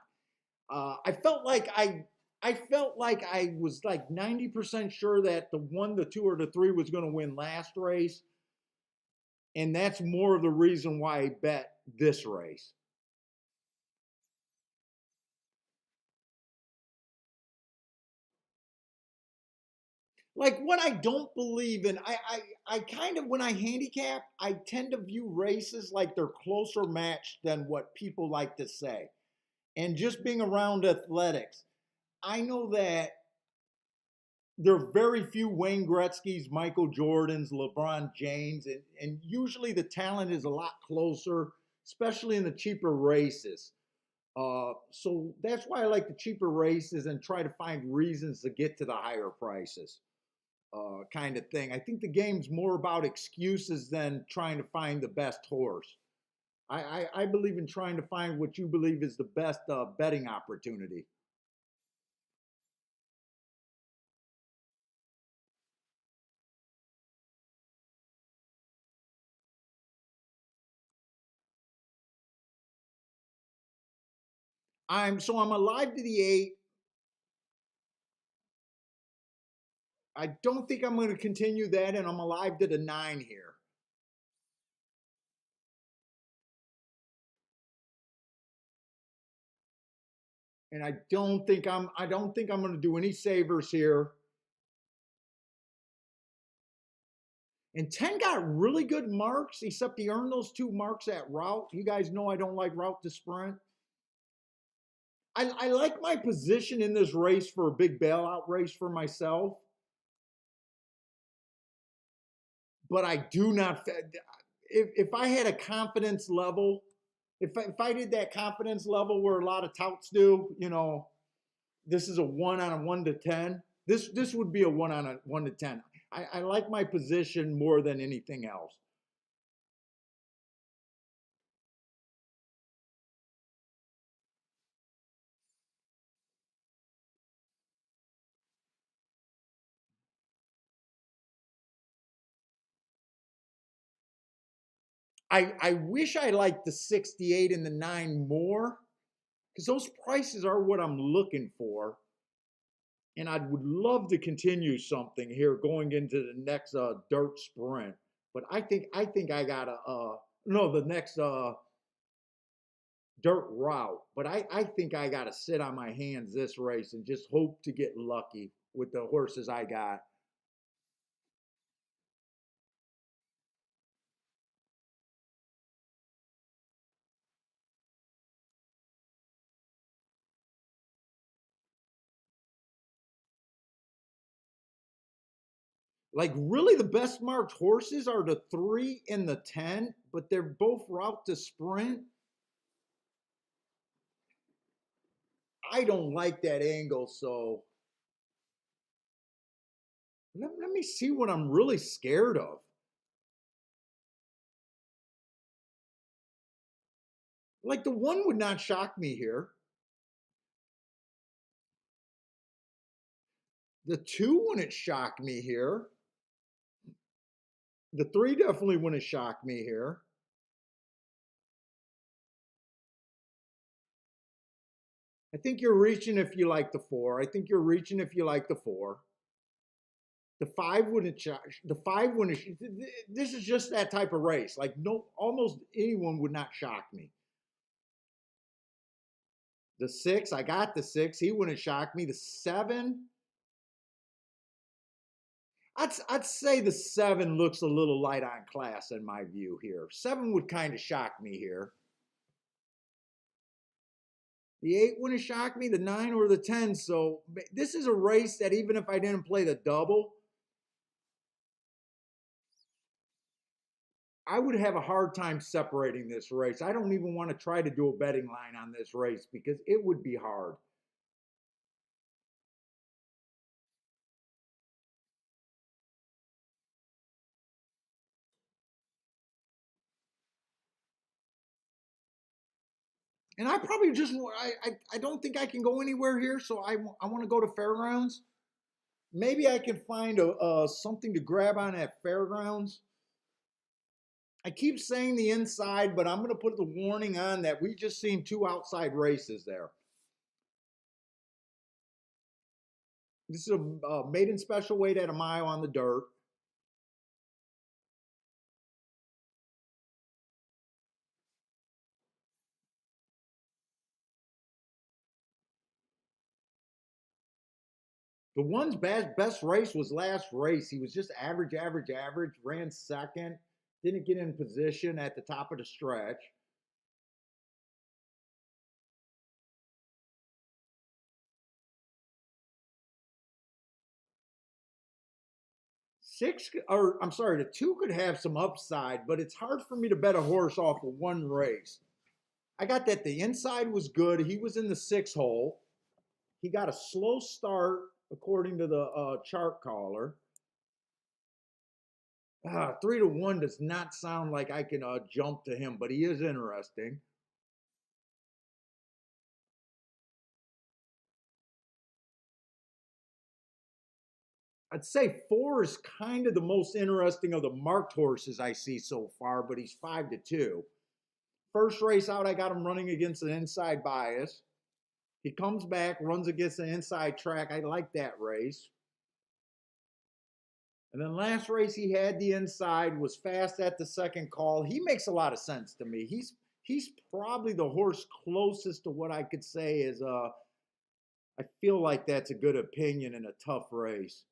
I felt like I was like 90% sure that the 1, the 2, or the 3 was going to win last race. And that's more of the reason why I bet this race. Like what I don't believe in, I kind of, when I handicap, I tend to view races like they're closer matched than what people like to say. And just being around athletics, I know that there are very few Wayne Gretzky's, Michael Jordans, LeBron James, and usually the talent is a lot closer, especially in the cheaper races. So that's why I like the cheaper races and try to find reasons to get to the higher prices, kind of thing. I think the game's more about excuses than trying to find the best horse. I believe in trying to find what you believe is the best betting opportunity. I'm alive to the 8. I don't think I'm going to continue that, and I'm alive to the 9 here. And I don't think I'm going to do any savers here. And 10 got really good marks, except he earned those 2 marks at route. You guys know I don't like route to sprint. I like my position in this race for a big bailout race for myself, but I do not. If I had a confidence level, if I did that confidence level where a lot of touts do, you know, this is a 1 on a 1 to 10. This would be a 1 on a 1 to 10. I like my position more than anything else. I wish I liked the 68 and the 9 more because those prices are what I'm looking for. And I would love to continue something here going into the next dirt sprint. But I think I gotta no, the next dirt route. But I think I gotta sit on my hands this race and just hope to get lucky with the horses I got. Like really the best marked horses are the 3 and the 10, but they're both route to sprint. I don't like that angle, so let me see what I'm really scared of. Like the 1 would not shock me here. The 2 wouldn't shock me here. The 3 definitely wouldn't shock me here. I think you're reaching if you like the 4. I think you're reaching if you like the 4. The 5 wouldn't shock. The 5 wouldn't. This is just that type of race. Like no, almost anyone would not shock me. The 6, I got the 6. He wouldn't shock me. The 7, I'd say the 7 looks a little light on class in my view here. 7 would kind of shock me here. The 8 wouldn't shock me, the 9 or the 10. So this is a race that even if I didn't play the double, I would have a hard time separating this race. I don't even want to try to do a betting line on this race because it would be hard. And I probably just I don't think I can go anywhere here, so I want to go to fairgrounds. Maybe I can find a something to grab on at fairgrounds. I keep saying the inside, but I'm going to put the warning on that we just seen 2 outside races there. This is a maiden special weight at a mile on the dirt. The 1's best race was last race. He was just average, average, average, ran second, didn't get in position at the top of the stretch. 6, or I'm sorry, the 2 could have some upside, but it's hard for me to bet a horse off of 1 race. I got that the inside was good. He was in the 6 hole. He got a slow start according to the chart caller. 3-1 does not sound like I can jump to him, but he is interesting. I'd say 4 is kind of the most interesting of the marked horses I see so far, but he's 5-2. First race out, I got him running against an inside bias. He comes back, runs against an inside track. I like that race. And then last race he had the inside, was fast at the second call. He makes a lot of sense to me. He's probably the horse closest to what I could say is I feel like that's a good opinion in a tough race.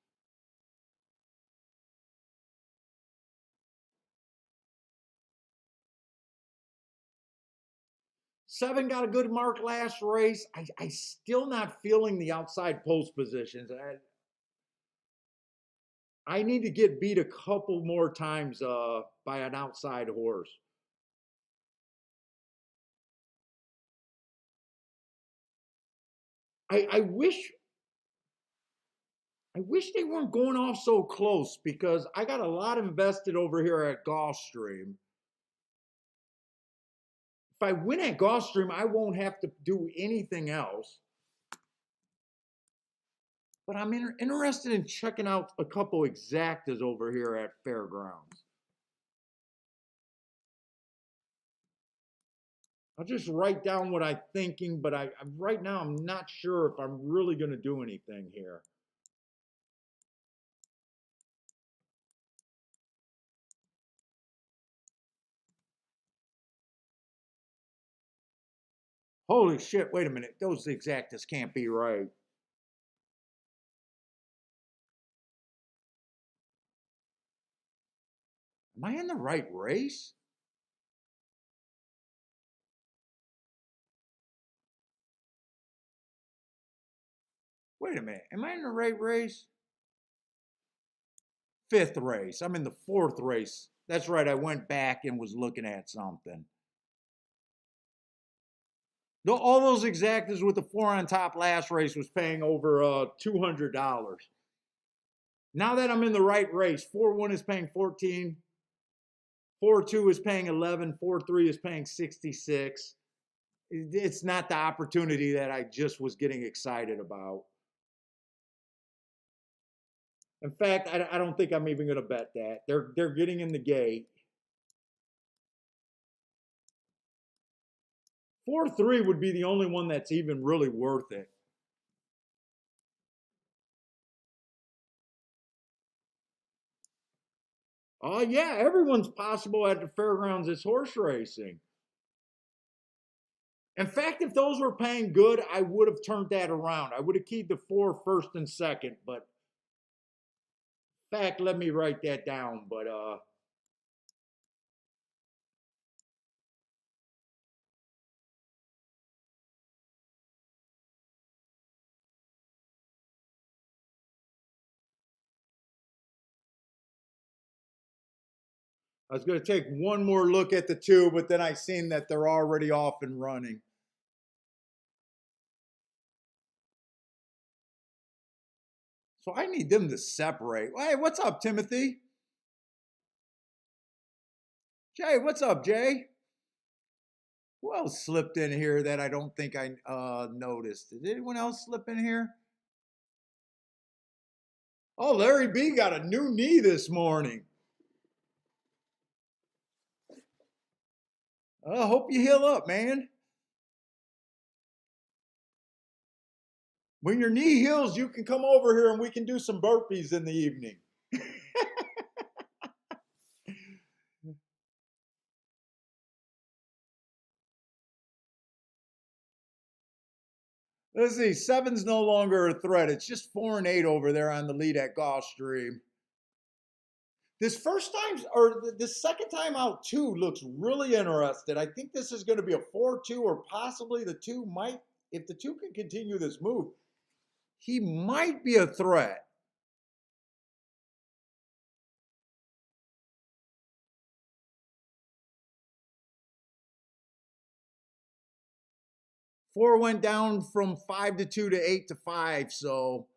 Seven got a good mark last race. I still not feeling the outside post positions. I need to get beat a couple more times by an outside horse. I wish they weren't going off so close because I got a lot invested over here at Gulfstream. If I win at Gulfstream, I won't have to do anything else. But I'm interested in checking out a couple exactas over here at Fairgrounds. I'll just write down what I'm thinking, but right now I'm not sure if I'm really going to do anything here. Holy shit, wait a minute. Those exactas can't be right. Am I in the right race? Wait a minute. Am I in the right race? Fifth race. I'm in the fourth race. That's right. I went back and was looking at something. All those exactas with the four on top last race was paying over $200. Now that I'm in the right race, 4-1 is paying 14, 4-2 is paying 11, 4-3 is paying 66. It's not the opportunity that I just was getting excited about. In fact, I don't think I'm even going to bet that. They're getting in the gate. 4-3 would be the only one that's even really worth it. Oh, yeah, everyone's possible at the fairgrounds. It's horse racing. In fact, if those were paying good, I would have turned that around. I would have keyed the 4 first and second, but in fact, let me write that down. But I was going to take one more look at the two, but then I seen that they're already off and running. So I need them to separate. Hey, what's up, Timothy? Jay, what's up, Jay? Who else slipped in here that I don't think I noticed? Did anyone else slip in here? Oh, Larry B got a new knee this morning. I hope you heal up, man. When your knee heals, you can come over here and we can do some burpees in the evening. Let's see, seven's no longer a threat. It's just 4 and 8 over there on the lead at Gulfstream. This first time, or this second time out, 2 looks really interested. I think this is going to be a 4-2, or possibly the 2 might, if the 2 can continue this move, he might be a threat. Four went down from 5-2 to 8-5, so.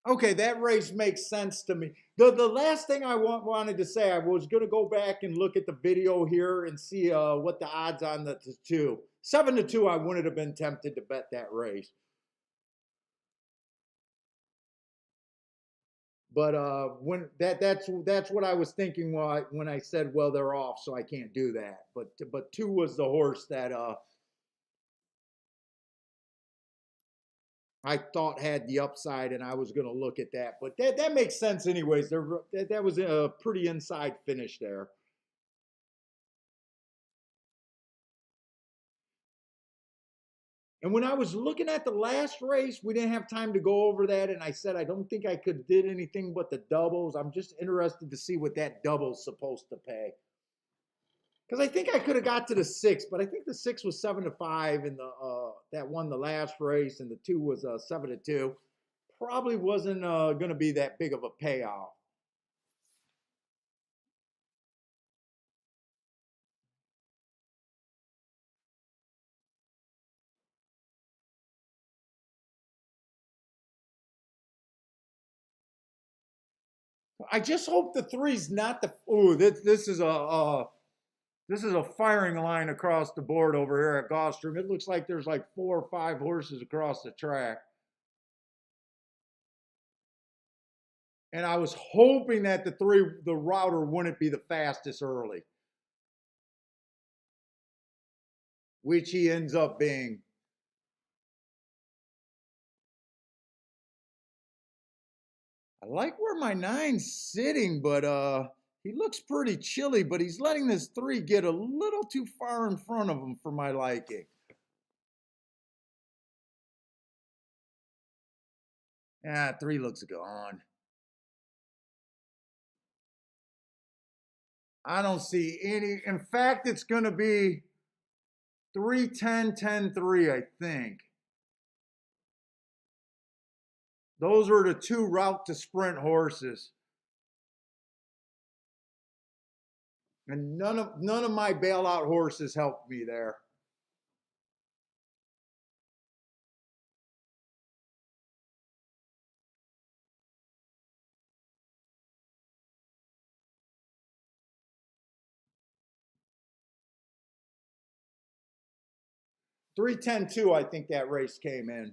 Okay, that race makes sense to me. The last thing I wanted to say, I was going to go back and look at the video here and see what the odds on the 2. 7-2, I wouldn't have been tempted to bet that race. But when that's what I was thinking when I said, well, they're off, so I can't do that. But 2 was the horse that I thought had the upside, and I was going to look at that. But that makes sense, anyways. That was a pretty inside finish there. And when I was looking at the last race, we didn't have time to go over that. And I said, I don't think I could did anything but the doubles. I'm just interested to see what that double's supposed to pay. Because I think I could have got to the six, but I think the six was 7-5 in the that won the last race, and the two was 7-2. Probably wasn't going to be that big of a payoff. I just hope the three's not the. Ooh, this is a firing line across the board over here at Gostrom. It looks like there's like 4 or 5 horses across the track. And I was hoping that the router wouldn't be the fastest early, which he ends up being. I like where my nine's sitting, but he looks pretty chilly, but he's letting this three get a little too far in front of him for my liking. Ah, three looks gone. I don't see any. In fact, it's going to be 3-10-10-3, I think. Those are the two route to sprint horses. And none of my bailout horses helped me there. Three ten two, I think that race came in.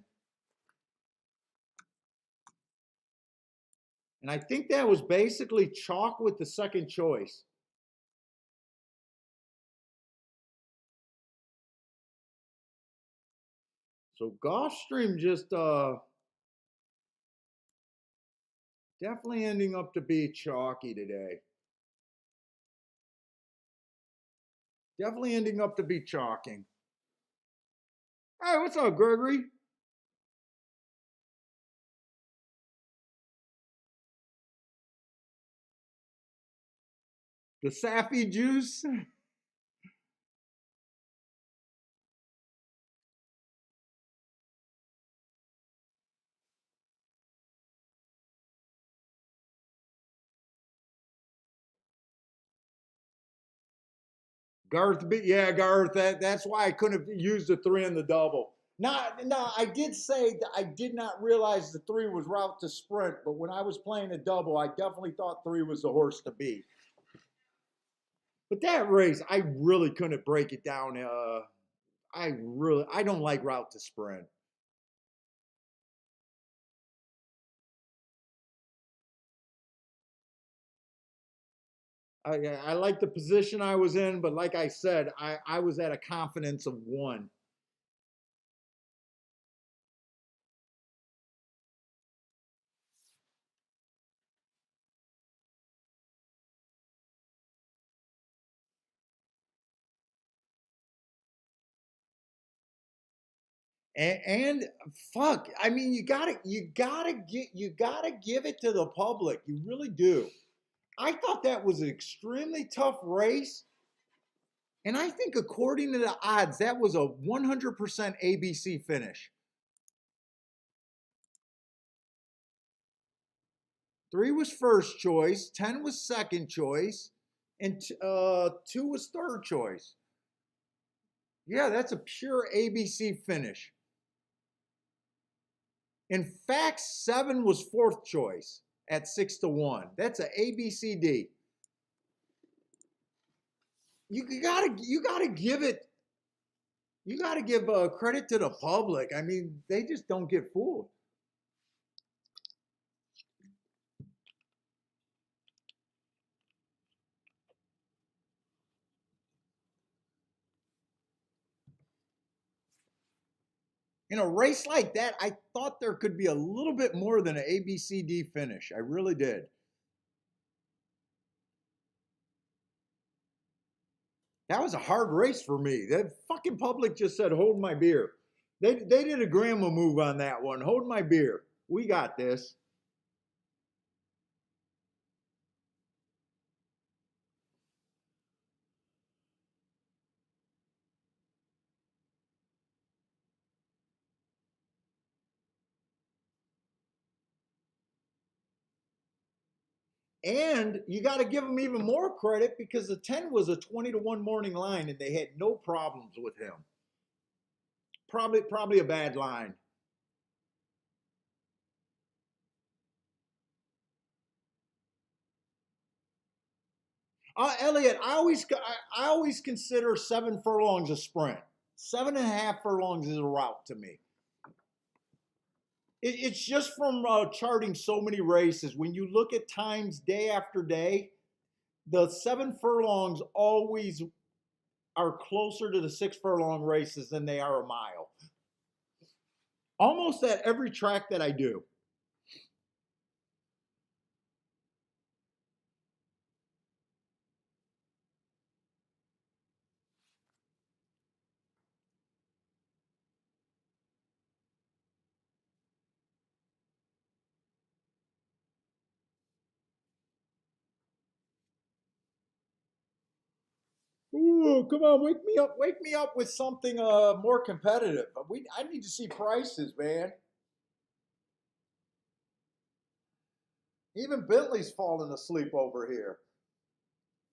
And I think that was basically chalk with the second choice. So Gulfstream just definitely ending up to be chalky today. Definitely ending up to be chalking. Hey, what's up, Gregory? The Safi juice? Garth, yeah, Garth. That's why I couldn't have used the three in the double. No, I did say that I did not realize the three was route to sprint, but when I was playing a double, I definitely thought three was the horse to beat. But that race, I really couldn't break it down. I don't like route to sprint. I like the position I was in, but like I said, I was at a confidence of one. And fuck, I mean, you gotta give it to the public. You really do. I thought that was an extremely tough race, and I think according to the odds, that was a 100% ABC finish. Three was first choice, 10 was second choice, and two was third choice. Yeah, that's a pure ABC finish. In fact, seven was fourth choice at 6-1. That's a ABCD. You gotta give it. You gotta give credit to the public. I mean, they just don't get fooled. In a race like that, I thought there could be a little bit more than an ABCD finish. I really did. That was a hard race for me. That fucking public just said, hold my beer. They did a grandma move on that one. Hold my beer. We got this. And you got to give him even more credit because the 10 was a 20-1 morning line and they had no problems with him. Probably a bad line. Elliot, I always consider 7 furlongs a sprint. 7.5 furlongs is a route to me. It's just from charting so many races. When you look at times day after day, the 7 furlongs always are closer to the 6 furlong races than they are a mile. Almost at every track that I do. Ooh, come on, wake me up with something more competitive. I need to see prices, man. Even Bentley's falling asleep over here.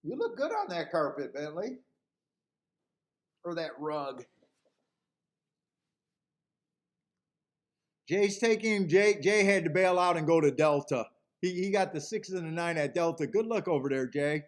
You look good on that carpet, Bentley, or that rug. Jay's taking Jay had to bail out and go to Delta. He got the 6 and the 9 at Delta. Good luck over there, Jay.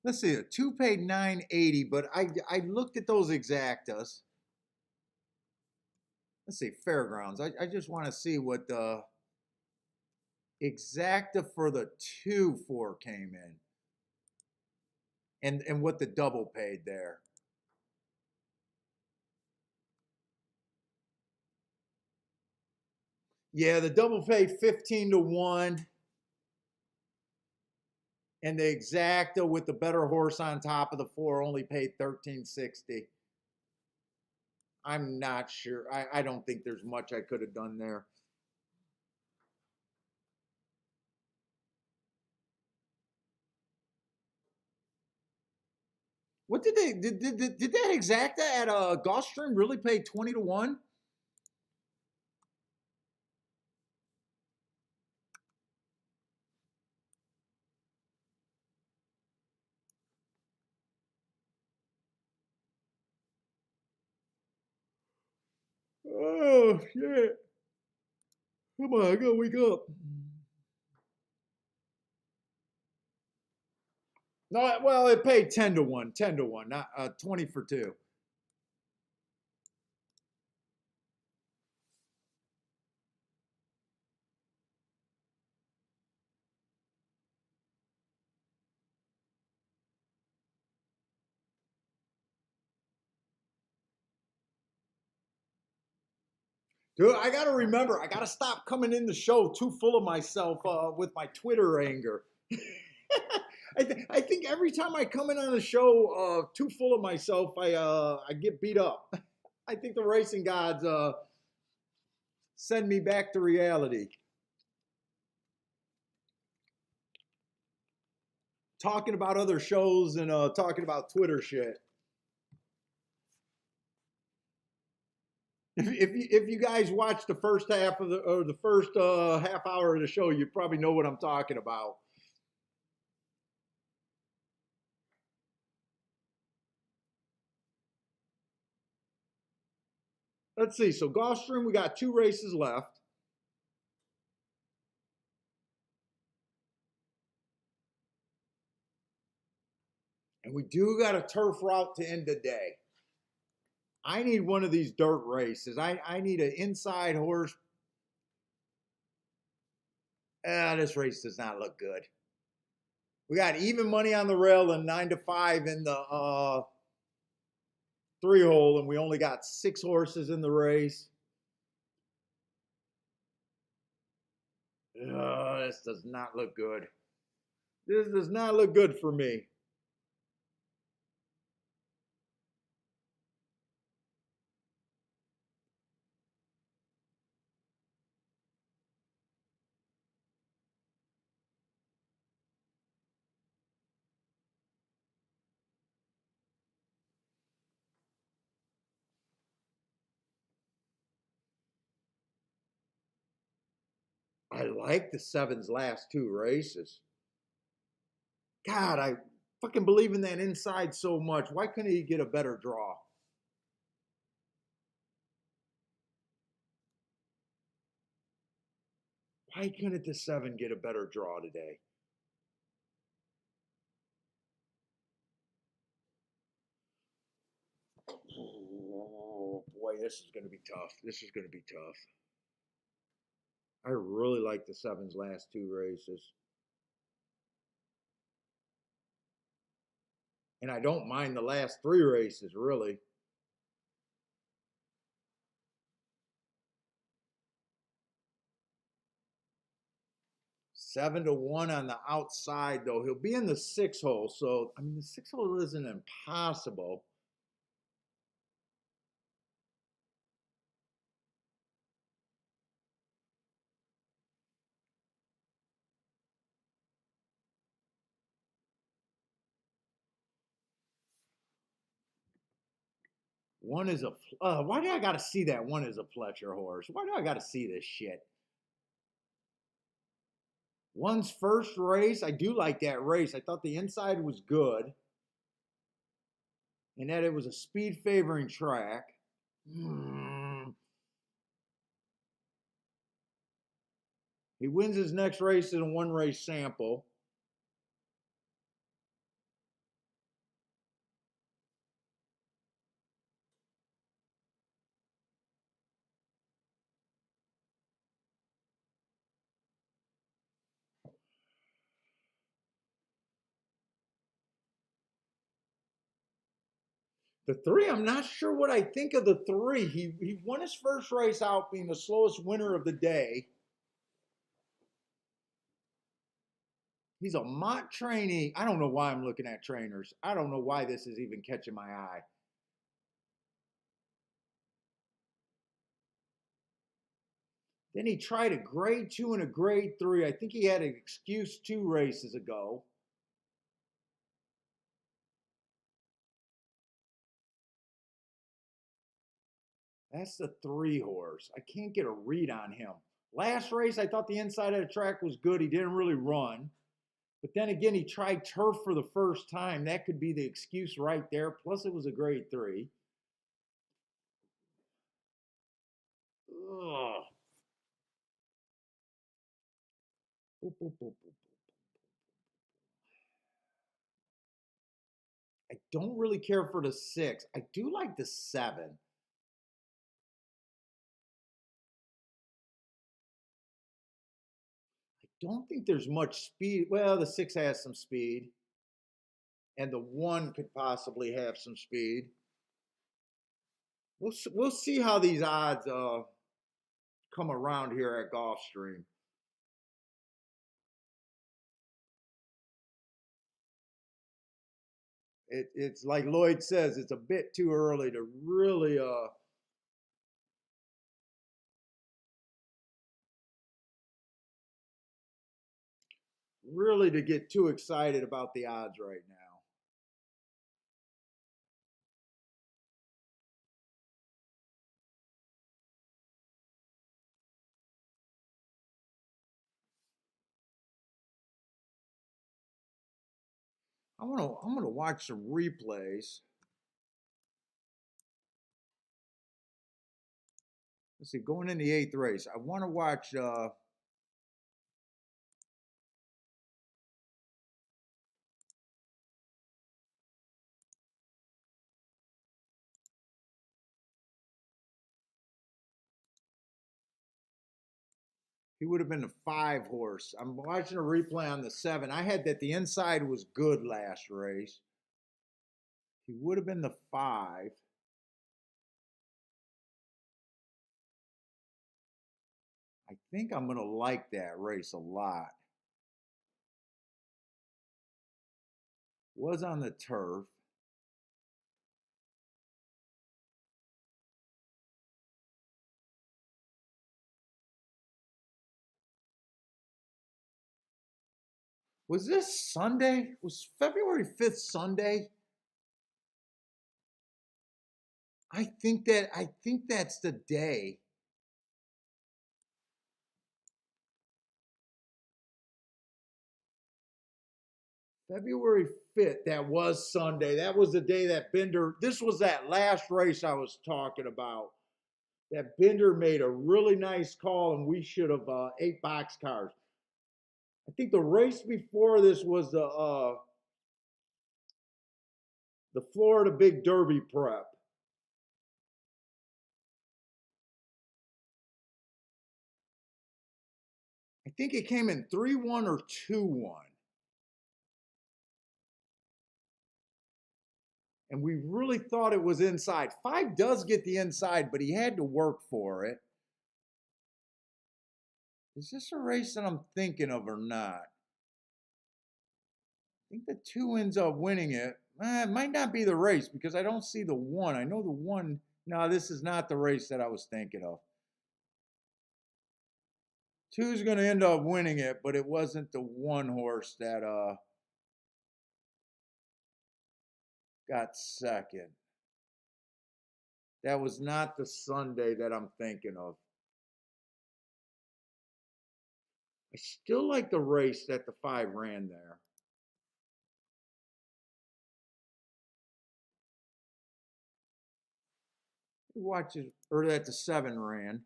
Let's see, a two paid 980, but I looked at those exactas. Let's see, fairgrounds. I just want to see what the exacta for the 2-4 came in. And what the double paid there. Yeah, the double paid 15-1. And the exacta with the better horse on top of the 4 only paid 1360. I'm not sure. I don't think there's much I could have done there. What did they did that exacta at Gulfstream really pay 20-1? Oh shit! Come on, I gotta wake up. No, well, it paid 10-1, 10-1, not 20 for 2. Dude, I gotta remember, I gotta stop coming in the show too full of myself with my Twitter anger. I think every time I come in on the show too full of myself, I get beat up. I think the racing gods send me back to reality. Talking about other shows and talking about Twitter shit. If you guys watch the first half of the first half hour of the show, you probably know what I'm talking about. Let's see. So Gulfstream, we got 2 races left. And we do got a turf route to end the day. I need one of these dirt races. I need an inside horse. This race does not look good. We got even money on the rail and 9-5 in the three hole and we only got 6 horses in the race. This does not look good. This does not look good for me. I like the seven's last 2 races. God, I fucking believe in that inside so much. Why couldn't he get a better draw? Why couldn't the 7 get a better draw today? Oh boy, this is going to be tough. This is going to be tough. I really like the 7's last 2 races. And I don't mind the last 3 races, really. Seven to one on the outside, though. He'll be in the 6 hole. So, I mean, the 6 hole isn't impossible. One is a. Why do I got to see that one is a Fletcher horse? Why do I got to see this shit? One's first race, I do like that race. I thought the inside was good and that it was a speed favoring track. He wins his next race in a 1 race sample. The 3, I'm not sure what I think of the 3. He won his first race out being the slowest winner of the day. He's a mock trainee. I don't know why I'm looking at trainers. I don't know why this is even catching my eye. Then he tried a grade 2 and a grade 3. I think he had an excuse 2 races ago. That's the 3 horse. I can't get a read on him. Last race, I thought the inside of the track was good. He didn't really run. But then again, he tried turf for the first time. That could be the excuse right there. Plus, it was a grade 3. Ugh. Boop, boop, boop, boop. I don't really care for the 6. I do like the 7. I don't think there's much speed. Well, the 6 has some speed, and the 1 could possibly have some speed. We'll see how these odds come around here at Gulfstream. It's like Lloyd says, it's a bit too early to really to get too excited about the odds right now. I'm gonna watch some replays. Let's see, going in the 8th race, I want to watch. He would have been the 5 horse. I'm watching a replay on the 7. I had that the inside was good last race. He would have been the 5. think I'm gonna like that race a lot. Was on the turf. Was this Sunday? Was February 5th Sunday? I think that's the day. February 5th, that was Sunday. That was the day that Bender, this was that last race I was talking about. That Bender made a really nice call and we should have 8 boxcars. I think the race before this was the Florida Big Derby prep. I think it came in 3-1 or 2-1. And we really thought it was inside. 5 does get the inside, but he had to work for it. Is this a race that I'm thinking of or not? I think the 2 ends up winning it. It might not be the race because I don't see the 1. I know the 1. No, this is not the race that I was thinking of. 2's going to end up winning it, but it wasn't the 1 horse that got second. That was not the Sunday that I'm thinking of. I still like the race that the 5 ran there. Watch it, or that the 7 ran.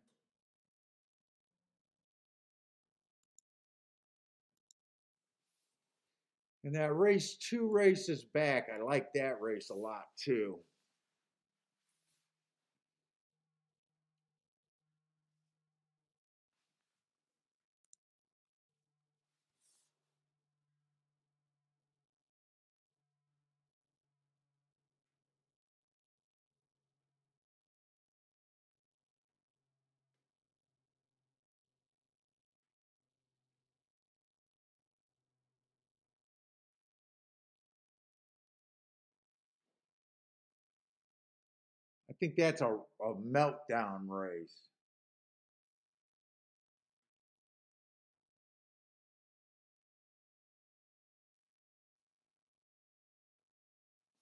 And that race 2 races back, I like that race a lot too. I think that's a meltdown race.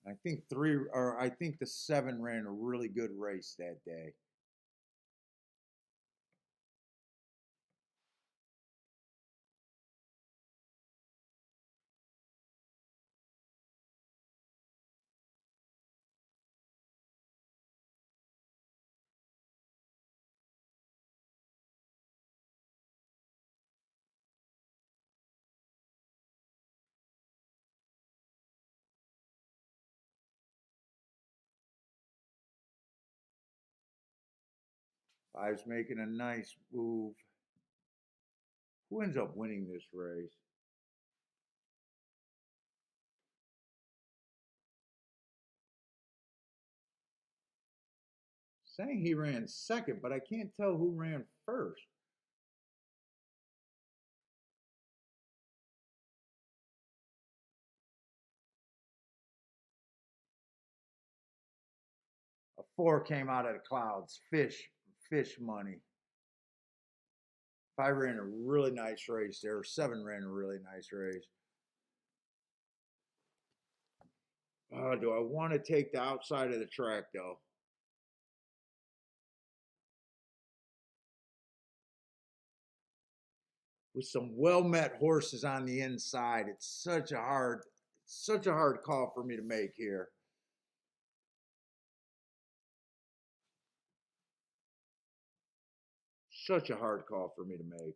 I think the 7 ran a really good race that day. Five's making a nice move. Who ends up winning this race? Saying he ran second, but I can't tell who ran first. A 4 came out of the clouds. Fish money. 5 ran a really nice race there. 7 ran a really nice race. Do I want to take the outside of the track though? With some well met horses on the inside, it's such a hard call for me to make here. Such a hard call for me to make.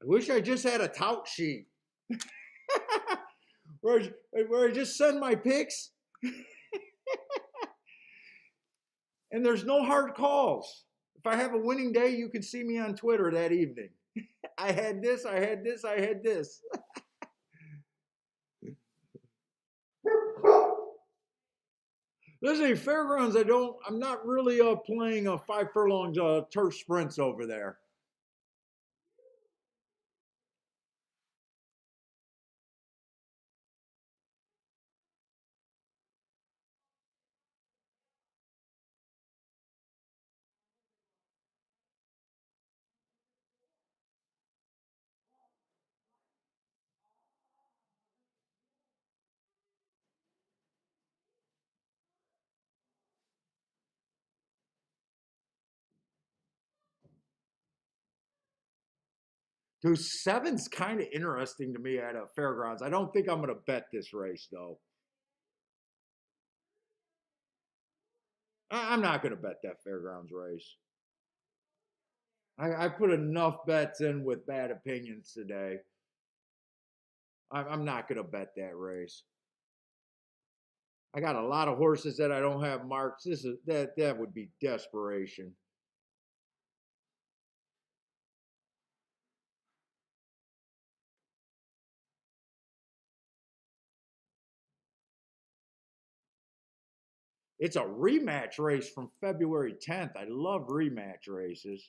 I wish I just had a tout sheet where, where I just send my picks and there's no hard calls. If I have a winning day, you can see me on Twitter that evening. I had this, I had this, I had this. Listen, fairgrounds. I'm not really playing 5 furlongs turf sprints over there. Dude, seven's kind of interesting to me at fairgrounds. I don't think I'm going to bet this race though. I'm not going to bet that fairgrounds race. I put enough bets in with bad opinions today. I'm not going to bet that race. I got a lot of horses that I don't have marks. That would be desperation. It's a rematch race from February 10th. I love rematch races.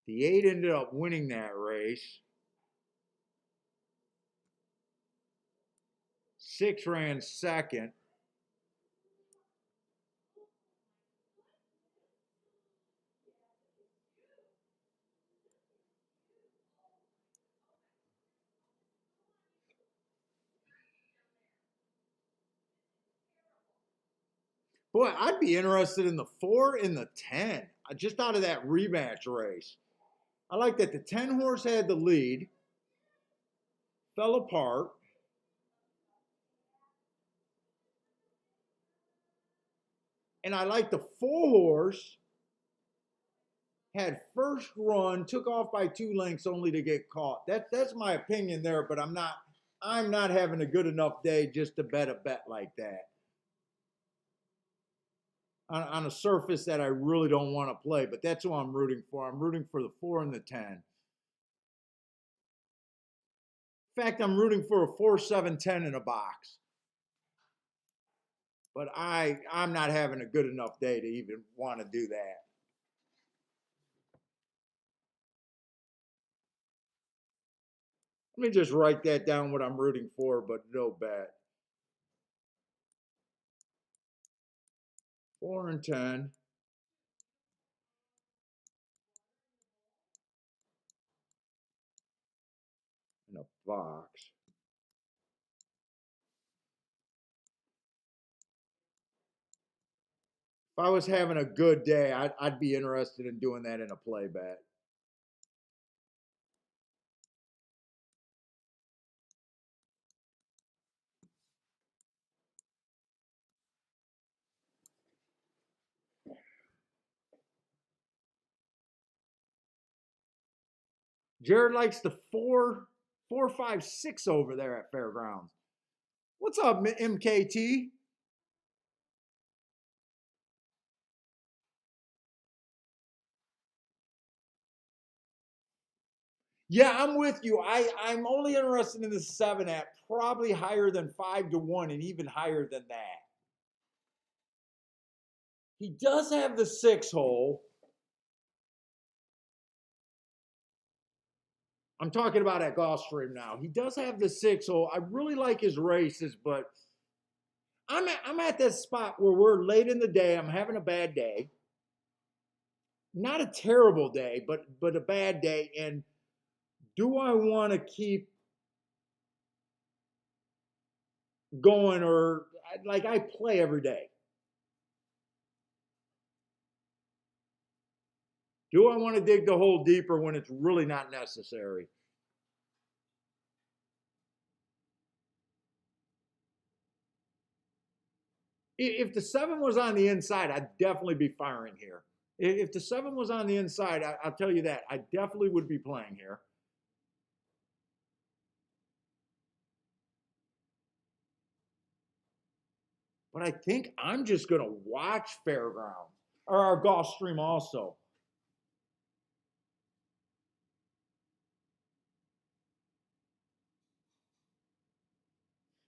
The 8 ended up winning that race. 6 ran second. Boy, I'd be interested in the 4 and the 10, just out of that rematch race. I like that the 10 horse had the lead, fell apart. And I like the 4 horse had first run, took off by 2 lengths only to get caught. That's my opinion there, but I'm not having a good enough day just to bet a bet like that. On a surface that I really don't want to play, but that's who I'm rooting for. I'm rooting for the 4 and the 10. In fact, I'm rooting for a 4-7-10 in a box. But I'm not having a good enough day to even want to do that. Let me just write that down what I'm rooting for, but no bet. 4 and 10. In a box. If I was having a good day, I'd be interested in doing that in a play bet. Jared likes the 4-5-6 over there at Fairgrounds. What's up, MKT? Yeah, I'm with you. I'm only interested in the 7 at probably higher than 5-1 and even higher than that. He does have the 6 hole. I'm talking about at Gulfstream now. He does have the 6 hole. I really like his races, but I'm at that spot where we're late in the day. I'm having a bad day. Not a terrible day, but a bad day. And do I want to keep going, or like I play every day? Do I want to dig the hole deeper when it's really not necessary? If the 7 was on the inside, I'd definitely be firing here. If the 7 was on the inside, I'll tell you that. I definitely would be playing here. But I think I'm just going to watch Fairgrounds or our Gulfstream also.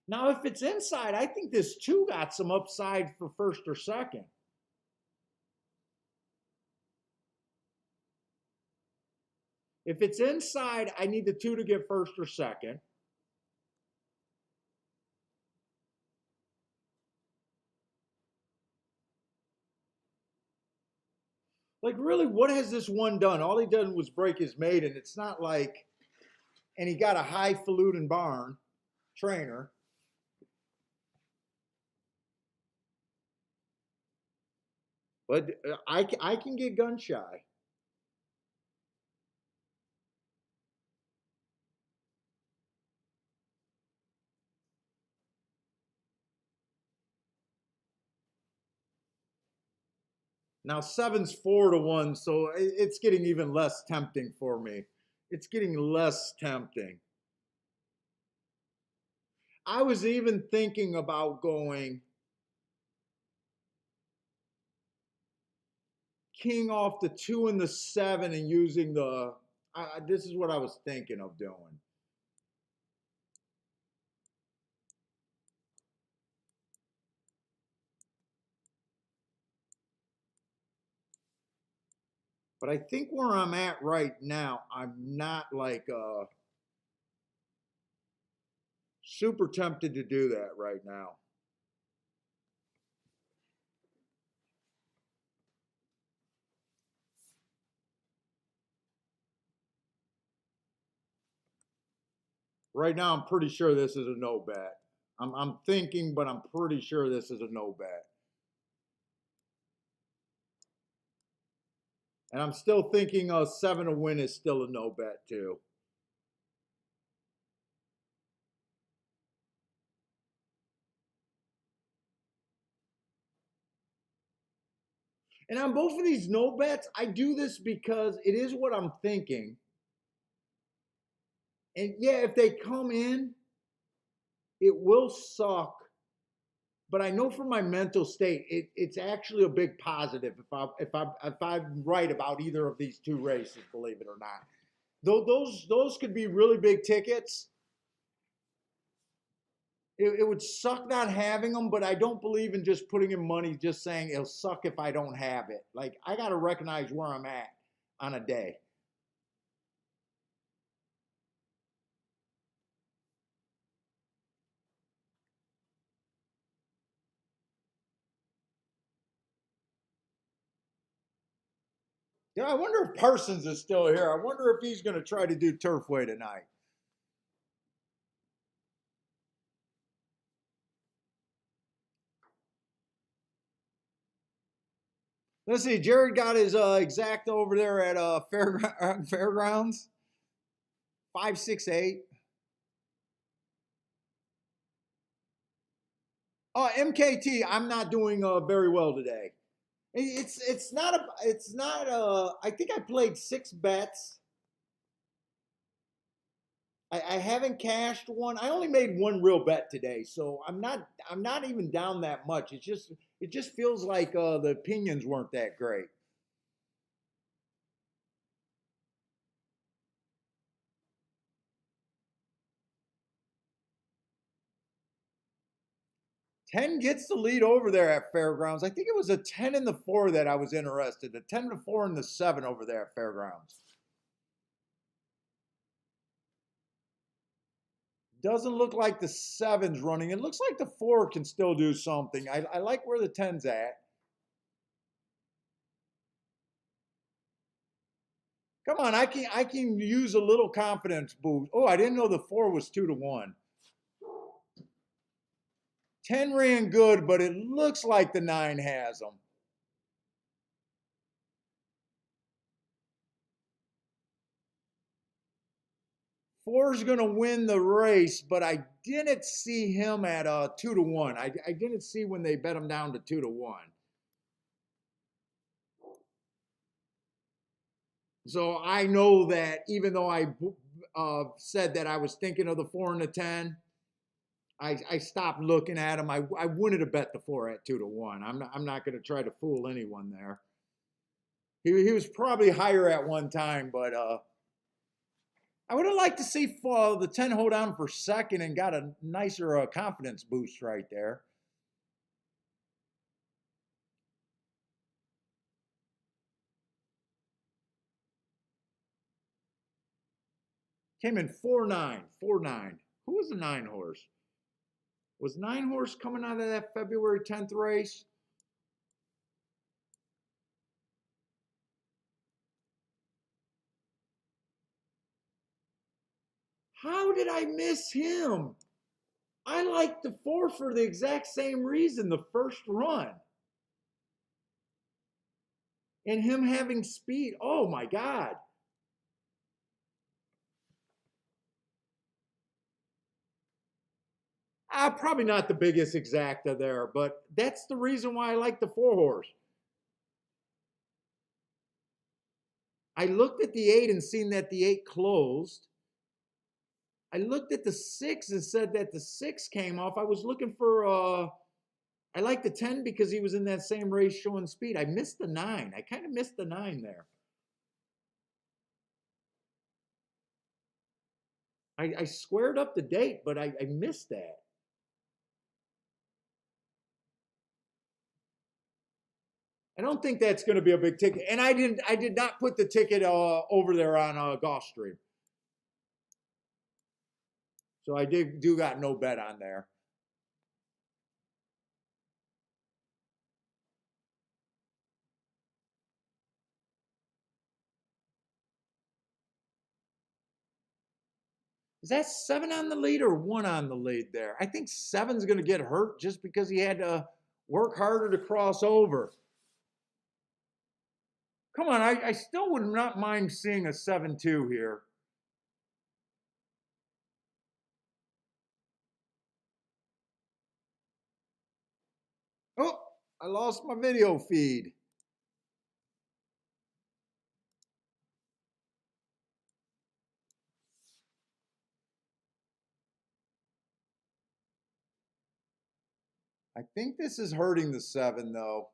Now, if it's inside, I think this 2 got some upside for first or second. If it's inside, I need the 2 to get first or second. Like, really, what has this one done? All he done was break his maiden. It's not like, and he got a highfalutin barn trainer. But I can get gun shy. Now seven's 4 to 1, so it's getting even less tempting for me. It's getting less tempting. I was even thinking about going king off the 2 and the 7 and using the. This is what I was thinking of doing. But I think where I'm at right now, I'm not like super tempted to do that right now. Right now, I'm pretty sure this is a no bet. I'm thinking, but I'm pretty sure this is a no bet. And I'm still thinking 7 to win is still a no bet too. And on both of these no bets, I do this because it is what I'm thinking. And yeah, if they come in, it will suck. But I know from my mental state, it's actually a big positive if I'm right about either of these 2 races, believe it or not. Though those could be really big tickets. It would suck not having them, but I don't believe in just putting in money, just saying it'll suck if I don't have it. Like, I got to recognize where I'm at on a day. Yeah, I wonder if Parsons is still here. I wonder if he's going to try to do Turfway tonight. Let's see. Jared got his exact over there at fairgrounds. 568. MKT. I'm not doing very well today. It's not a it's not a. I think I played 6 bets. I haven't cashed one. I only made 1 real bet today, so I'm not even down that much. It just feels like the opinions weren't that great. 10 gets the lead over there at Fairgrounds. I think it was a 10 and the 4 that I was interested. The 10 to 4 and the 7 over there at Fairgrounds. Doesn't look like the 7's running. It looks like the 4 can still do something. I like where the 10's at. Come on, I can use a little confidence boost. Oh, I didn't know the 4 was 2 to 1. 10 ran good, but it looks like the 9 has them. Four's going to win the race, but I didn't see him at 2 to 1. I didn't see when they bet him down to 2 to 1. So I know that even though I said that I was thinking of the 4 and the 10, I stopped looking at him. I wanted to bet the 4 at 2 to 1. I'm not going to try to fool anyone there. He was probably higher at one time, but I would have liked to see the 10 hold down for second and got a nicer confidence boost right there. Came in 4-9, 4-9. Who was the 9 horse? Was 9 horse coming out of that February 10th race? How did I miss him? I like the 4 for the exact same reason, the first run. And him having speed. Oh my God. Probably not the biggest exacta there, but that's the reason why I like the 4 horse. I looked at the 8 and seen that the 8 closed. I looked at the 6 and said that the 6 came off. I was looking for I like the 10 because he was in that same race showing speed. I missed the 9. I kind of missed the 9 there. I squared up the date, but I missed that. I don't think that's going to be a big ticket. And I did not put the ticket over there on Gulfstream. So I do got no bet on there. Is that 7 on the lead or 1 on the lead there? I think 7's going to get hurt just because he had to work harder to cross over. Come on, I still would not mind seeing a 7-2 here. Oh, I lost my video feed. I think this is hurting the 7, though.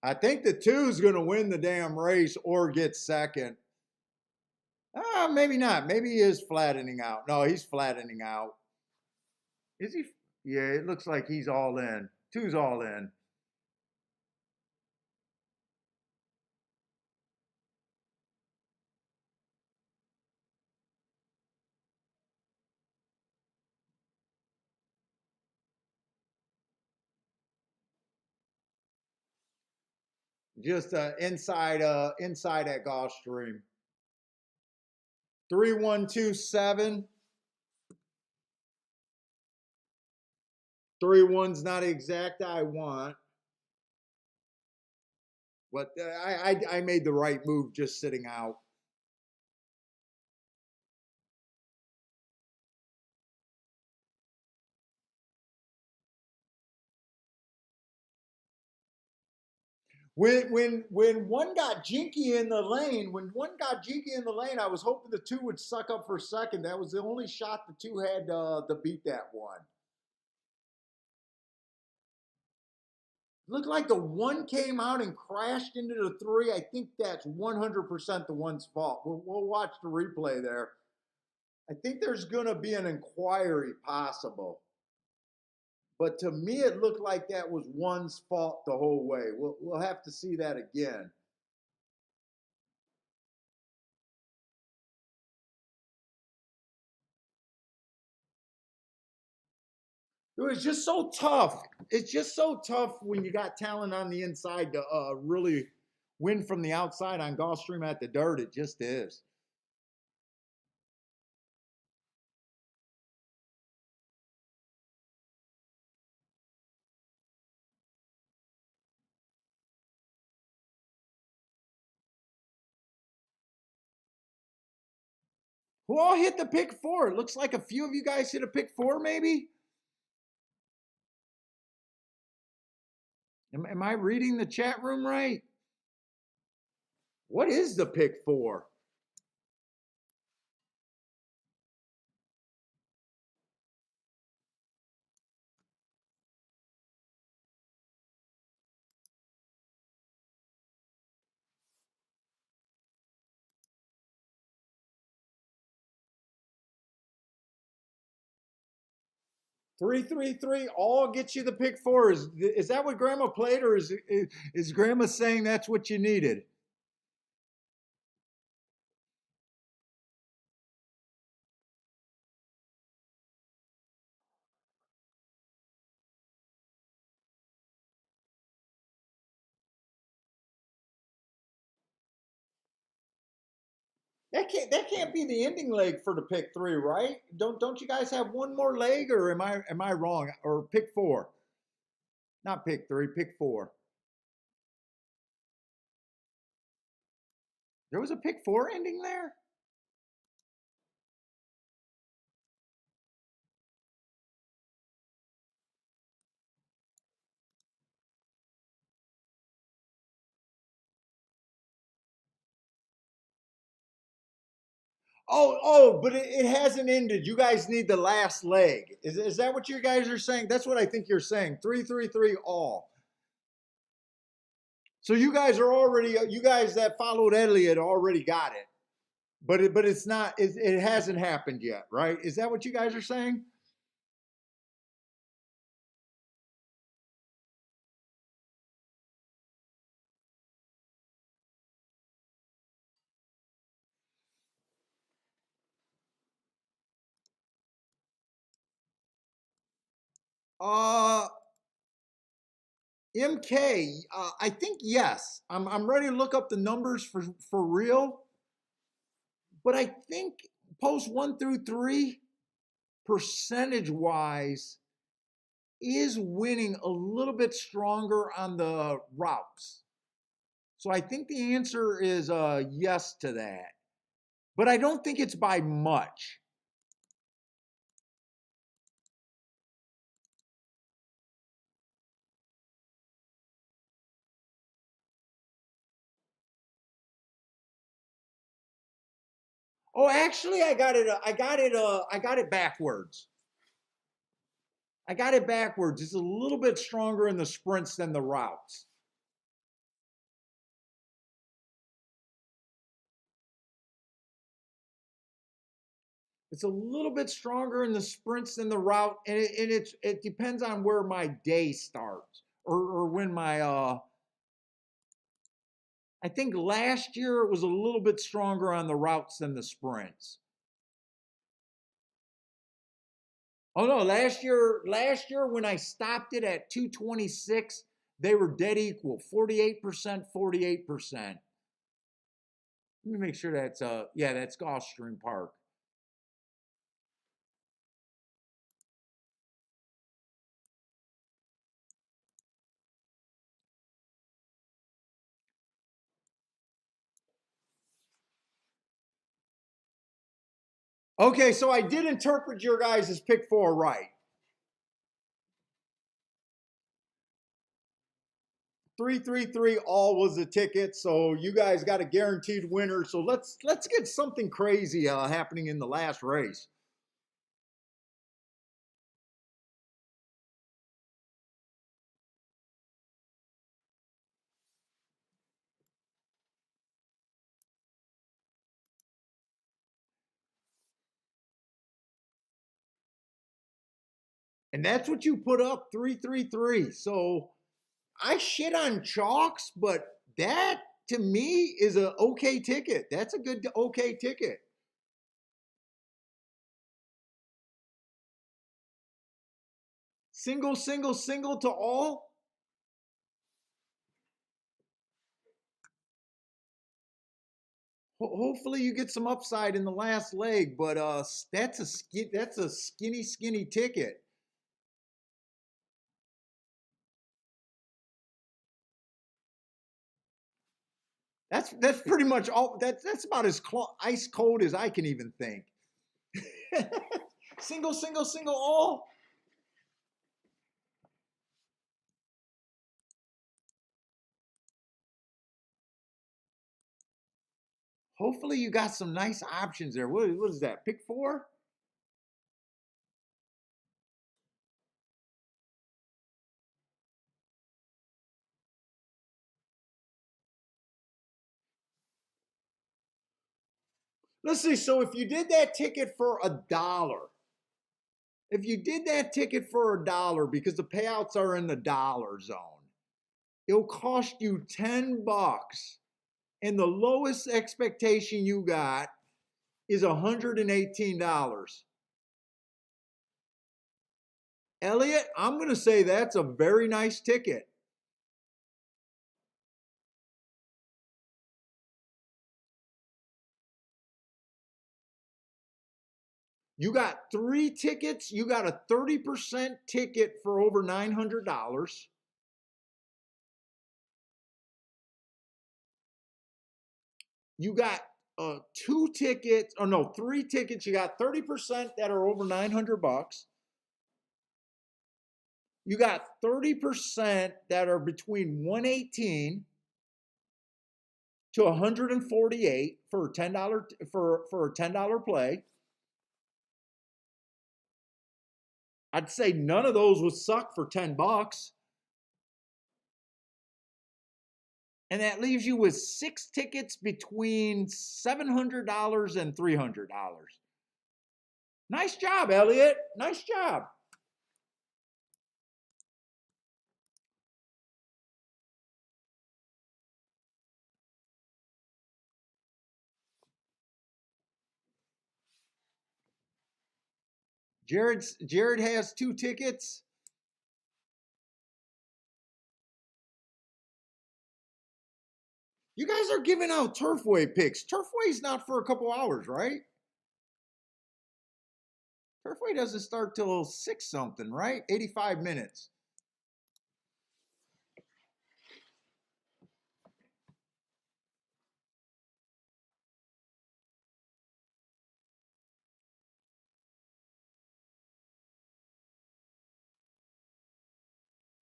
I think the 2 is going to win the damn race or get second. Maybe not. Maybe he is flattening out. No, he's flattening out. Is he? Yeah, it looks like he's all in. 2's all in. Just inside at Gulfstream. 3127. 3-1's not exact I want. But I made the right move just sitting out. When one got jinky in the lane, I was hoping the 2 would suck up for second. That was the only shot the 2 had to beat that one. Looked like the 1 came out and crashed into the 3. I think that's 100% the 1's fault. We'll watch the replay there. I think there's going to be an inquiry possible. But to me, it looked like that was 1's fault the whole way. We'll have to see that again. It was just so tough. It's just so tough when you got talent on the inside to really win from the outside on Gulfstream at the dirt. It just is. Who all hit the pick 4? It looks like a few of you guys hit a pick 4, maybe. Am I reading the chat room right? What is the pick 4? 333 all gets you the pick four. Is that what Grandma played, or is Grandma saying that's what you needed? That can't be the ending leg for the pick three, right? Don't you guys have one more leg, or am I wrong? Or pick four? Not pick three, pick four. There was a pick four ending there. But it hasn't ended. You guys need the last leg. Is that what you guys are saying? That's what I think you're saying. 333 all. So you guys that followed Elliott already got it. It's not, it hasn't happened yet, right? Is that what you guys are saying? Uh, MK, I think yes. I'm ready to look up the numbers for real, but I think post 1 through 3 percentage wise is winning a little bit stronger on the routes. So I think the answer is yes to that. But I don't think it's by much. Oh, actually, I got it. I got it backwards. I got it backwards. It's a little bit stronger in the sprints than the routes. It's a little bit stronger in the sprints than the route, and it depends on where my day starts or when my I think last year it was a little bit stronger on the routes than the sprints. Oh no, last year when I stopped it at 226, they were dead equal, 48%, 48%. Let me make sure that's yeah, that's Gulfstream Park. Okay, so I did interpret your guys' pick four right. 333 all was the ticket, so you guys got a guaranteed winner. So let's get something crazy happening in the last race. And that's what you put up, 333. So I shit on chalks, but that to me is a okay ticket. That's a good okay ticket. Single, single, single to all. Hopefully you get some upside in the last leg, but that's a skinny ticket. That's pretty much all. That's about as ice cold as I can even think. Single, single, single, all. Hopefully you got some nice options there. What is that? Pick four? Let's see. So if you did that ticket for $1, If you did that ticket for $1, because the payouts are in the dollar zone, it'll cost you $10. And the lowest expectation you got is $118. Elliot, I'm going to say that's a very nice ticket. You got 3 tickets. You got a 30% ticket for over $900. You got 2 tickets, or no, 3 tickets. You got 30% that are over $900. You got 30% that are between 118 to 148 for $10 for a $10 play. I'd say none of those would suck for $10. And that leaves you with 6 tickets between $700 and $300. Nice job, Elliot. Nice job. Jared has 2 tickets. You guys are giving out Turfway picks. Turfway's not for a couple hours, right? Turfway doesn't start till 6 something, right? 85 minutes.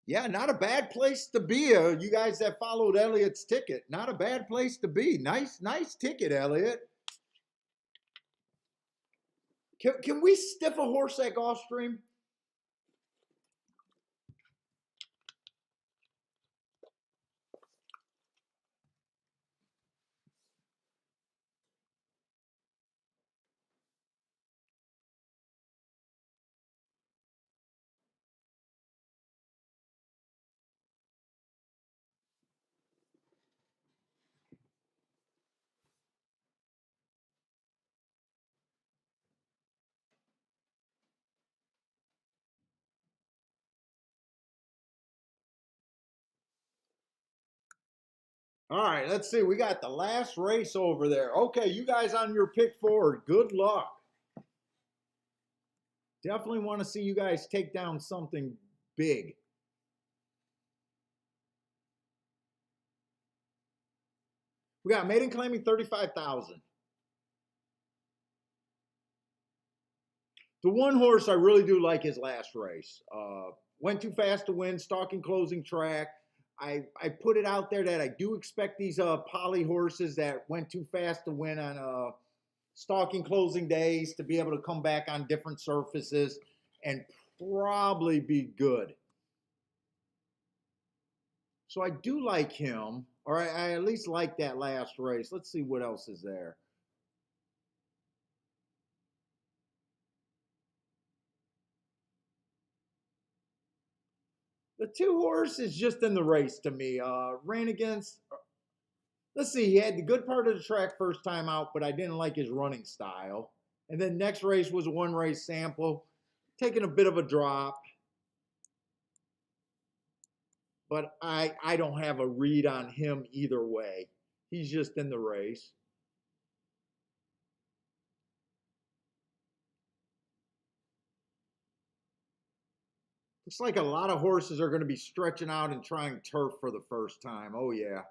Yeah, not a bad place to be. You guys that followed Elliot's ticket, not a bad place to be. Nice ticket, Elliot. Can we stiff a horse at Gulfstream? All right, let's see. We got the last race over there. Okay, you guys on your pick forward. Good luck. Definitely want to see you guys take down something big. We got maiden claiming 35,000. The one horse I really do like his last race. Went too fast to win, stalking closing track. I put it out there that I do expect these poly horses that went too fast to win on stalking closing days to be able to come back on different surfaces and probably be good. So I do like him, or I at least like that last race. Let's see what else is there. The 2 horse is just in the race to me. Ran against, let's see, he had the good part of the track first time out, but I didn't like his running style. And then next race was a 1 race sample, taking a bit of a drop. But I don't have a read on him either way. He's just in the race. Looks like a lot of horses are going to be stretching out and trying turf for the first time. Oh yeah.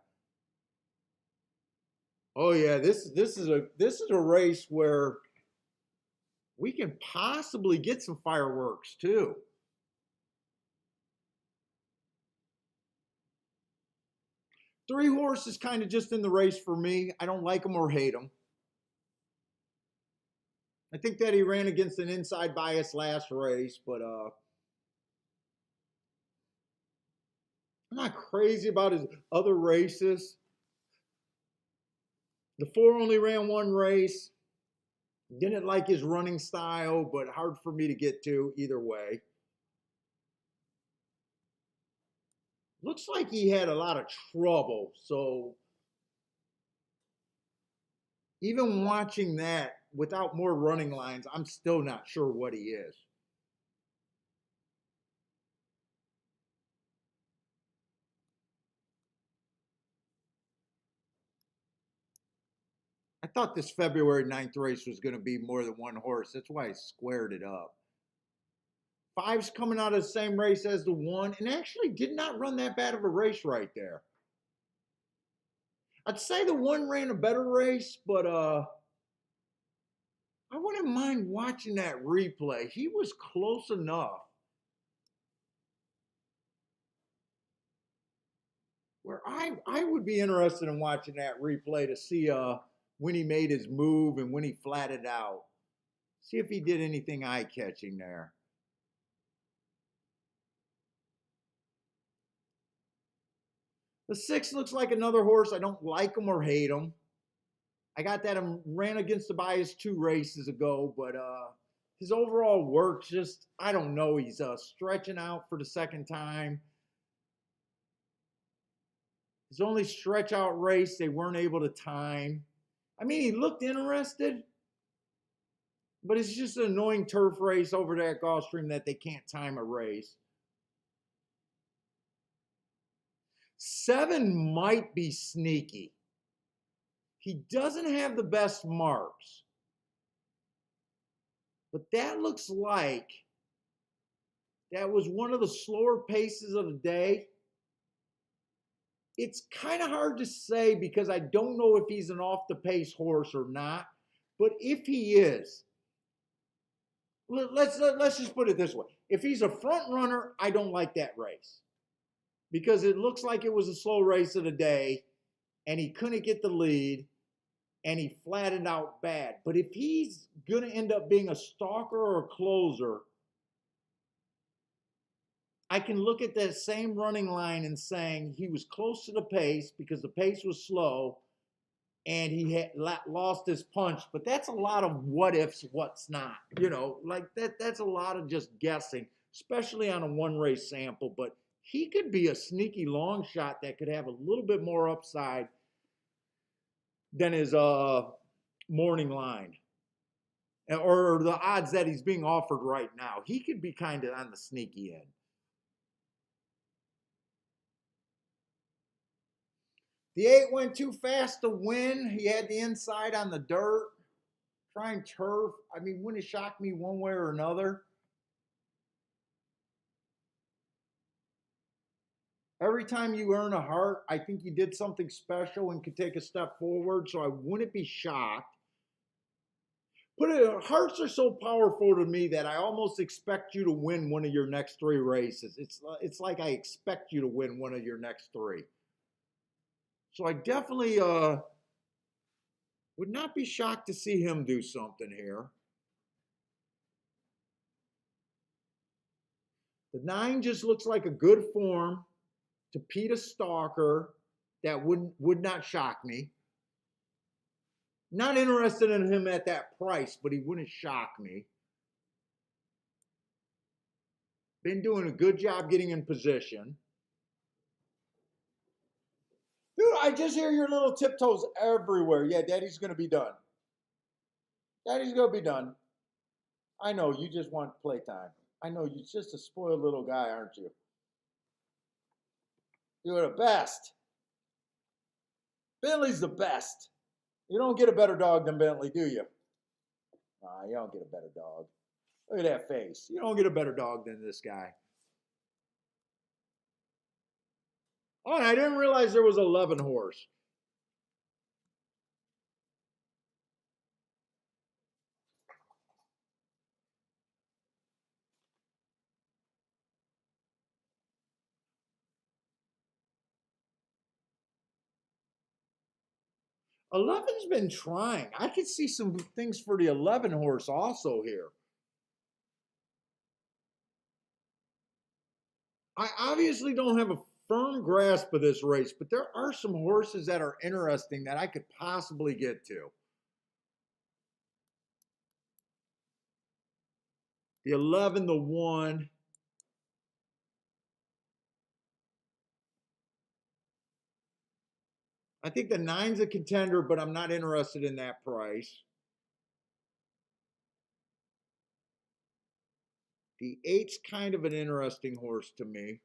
Oh yeah, this is a race where we can possibly get some fireworks too. 3 horses kind of just in the race for me. I don't like them or hate them. I think that he ran against an inside bias last race, but I'm not crazy about his other races. The 4 only ran 1 race. Didn't like his running style, but hard for me to get to either way. Looks like he had a lot of trouble. So even watching that without more running lines, I'm still not sure what he is. I thought this February 9th race was going to be more than one horse. That's why I squared it up. Five's coming out of the same race as the one, and actually did not run that bad of a race right there. I'd say the one ran a better race, but I wouldn't mind watching that replay. He was close enough where I would be interested in watching that replay to see when he made his move and when he flatted out. See if he did anything eye catching there. The six looks like another horse. I don't like him or hate him. I got that him ran against the bias 2 races ago, but his overall work just, I don't know. He's stretching out for the second time. His only stretch out race, they weren't able to time. I mean, he looked interested, but it's just an annoying turf race over there at Gulfstream that they can't time a race. 7 might be sneaky. He doesn't have the best marks, but that looks like that was one of the slower paces of the day. It's kind of hard to say because I don't know if he's an off the pace horse or not, but if he is, let's just put it this way. If he's a front runner, I don't like that race because it looks like it was a slow race of the day and he couldn't get the lead and he flattened out bad. But if he's going to end up being a stalker or a closer, I can look at that same running line and saying he was close to the pace because the pace was slow and he had lost his punch. But that's a lot of what ifs, what's not. Like that's a lot of just guessing, especially on a one race sample. But he could be a sneaky long shot that could have a little bit more upside than his morning line or the odds that he's being offered right now. He could be kind of on the sneaky end. The 8 went too fast to win. He had the inside on the dirt. Trying turf, I mean, wouldn't it shock me one way or another? Every time you earn a heart, I think you did something special and could take a step forward, so I wouldn't be shocked. But hearts are so powerful to me that I almost expect you to win one of your next 3 races. It's like I expect you to win one of your next 3. So I definitely would not be shocked to see him do something here. The 9 just looks like a good form to Pete a stalker that would not shock me. Not interested in him at that price, but he wouldn't shock me. Been doing a good job getting in position. Dude, I just hear your little tiptoes everywhere. Yeah, Daddy's going to be done. Daddy's going to be done. I know, you just want playtime. I know, you're just a spoiled little guy, aren't you? You're the best. Bentley's the best. You don't get a better dog than Bentley, do you? Nah, you don't get a better dog. Look at that face. You don't get a better dog than this guy. Oh, and I didn't realize there was 11 horse. Eleven's been trying. I could see some things for the 11 horse also here. I obviously don't have a firm grasp of this race, but there are some horses that are interesting that I could possibly get to. The 11, the 1. I think the 9's a contender, but I'm not interested in that price. The 8's kind of an interesting horse to me.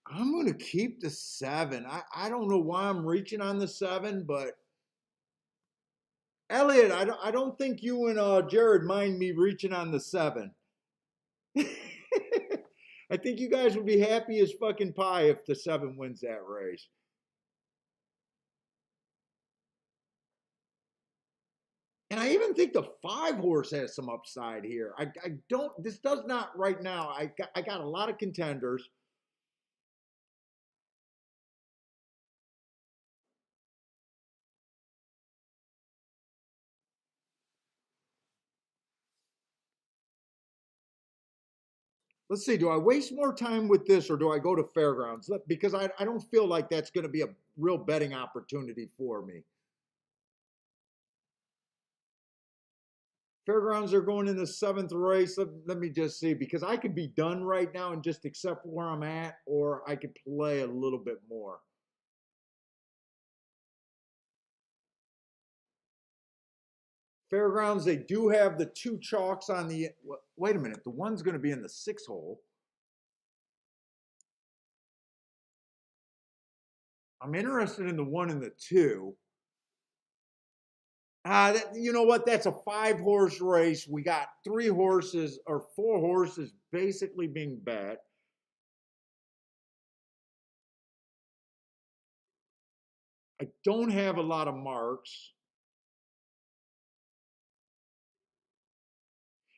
I'm going to keep the 7. I don't know why I'm reaching on the 7, but Elliot, I don't think you and Jared mind me reaching on the 7. I think you guys would be happy as fucking pie if the 7 wins that race. And I even think the 5 horse has some upside here. I don't, this does not right now. I got a lot of contenders. Let's see, do I waste more time with this or do I go to fairgrounds? Because I don't feel like that's going to be a real betting opportunity for me. Fairgrounds are going in the 7th race. Let me just see, because I could be done right now and just accept where I'm at, or I could play a little bit more. Fairgrounds, they do have the 2 chalks on the. Wait a minute, the 1's going to be in the 6 hole. I'm interested in the 1 and the 2. You know what? That's a 5-horse race. We got 3 horses or 4 horses basically being bet. I don't have a lot of marks.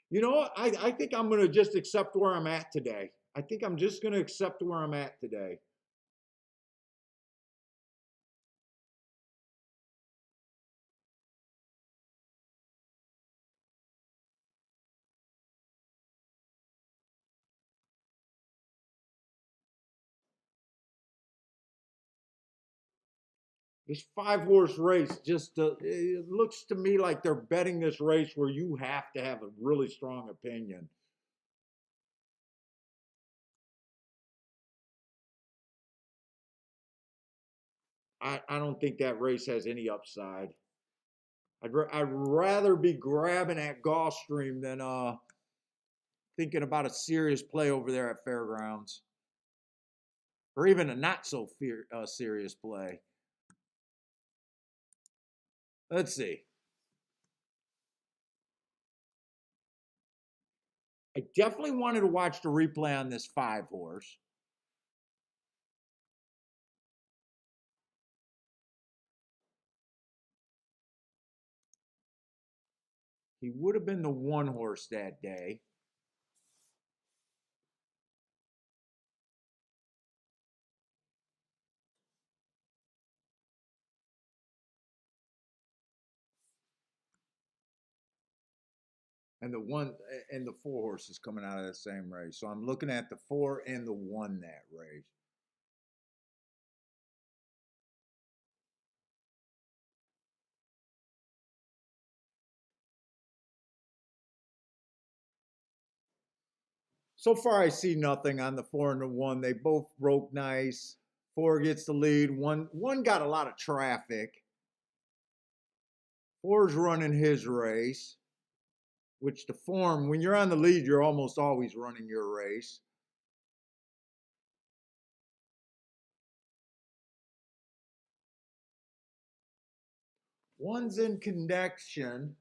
You know what? I think I'm going to just accept where I'm at today. I think I'm just going to accept where I'm at today. This 5-horse race just it looks to me like they're betting this race where you have to have a really strong opinion. I don't think that race has any upside. I'd rather be grabbing at Gulfstream than thinking about a serious play over there at Fairgrounds, or even a not so serious play. Let's see. I definitely wanted to watch the replay on this 5-horse. He would have been the 1-horse that day. And the 1 and the 4-horse is coming out of the same race. So I'm looking at the 4 and the 1 that race. So far, I see nothing on the 4 and the 1. They both broke nice. 4 gets the lead. One got a lot of traffic. 4's running his race, which the form, when you're on the lead, you're almost always running your race. One's in connection,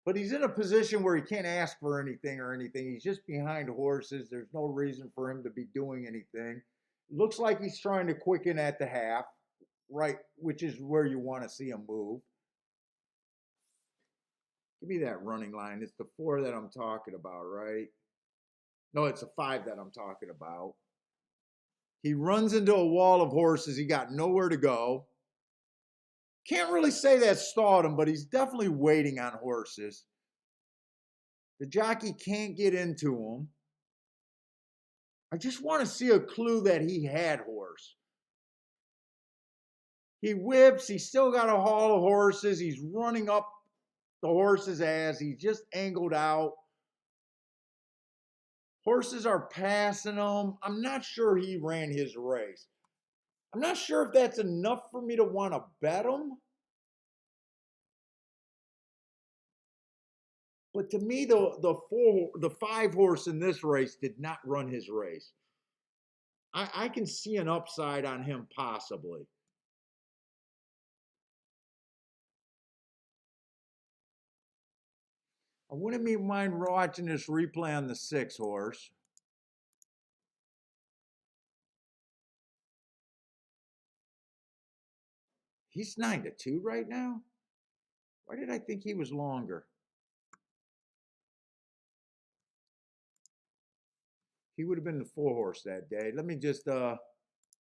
but he's in a position where he can't ask for anything or anything. He's just behind horses. There's no reason for him to be doing anything. Looks like he's trying to quicken at the half, right, which is where you want to see him move. Give me that running line. It's the 4 that I'm talking about, right? No, it's a 5 that I'm talking about. He runs into a wall of horses. He got nowhere to go. Can't really say that stalled him, but he's definitely waiting on horses. The jockey can't get into him. I just want to see a clue that he had horse. He whips. He's still got a haul of horses. He's running up the horse's ass. He's just angled out. Horses are passing him. I'm not sure he ran his race. I'm not sure if that's enough for me to want to bet him. But to me, the 5 horse in this race did not run his race. I can see an upside on him possibly. I wouldn't mind watching this replay on the 6 horse. He's 9-2 right now. Why did I think he was longer? He would have been the 4 horse that day. Let me just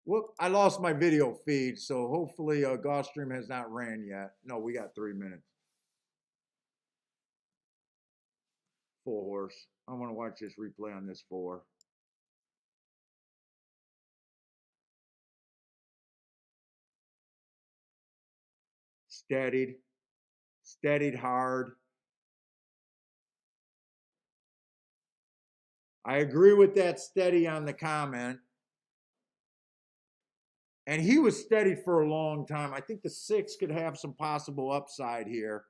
whoop, I lost my video feed, so hopefully Gulfstream has not ran yet. No, we got 3 minutes. 4 horse. I want to watch this replay on this 4. Steadied. Steadied hard. I agree with that steady on the comment. And he was steady for a long time. I think the 6 could have some possible upside here.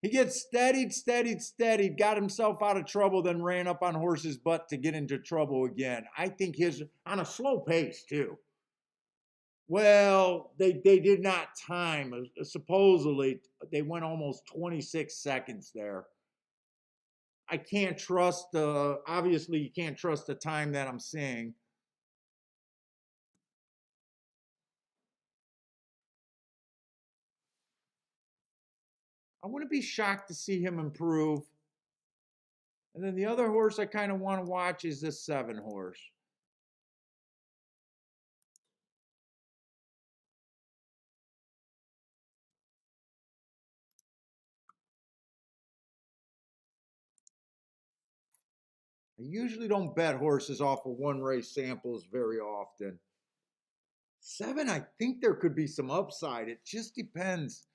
He gets steadied, got himself out of trouble, then ran up on horse's butt to get into trouble again. I think his, on a slow pace too. Well, they did not time. Supposedly, they went almost 26 seconds there. I can't trust, obviously you can't trust the time that I'm seeing. I wouldn't be shocked to see him improve. And then the other horse I kind of want to watch is this 7 horse. I usually don't bet horses off of 1 race samples very often. 7, I think there could be some upside. It just depends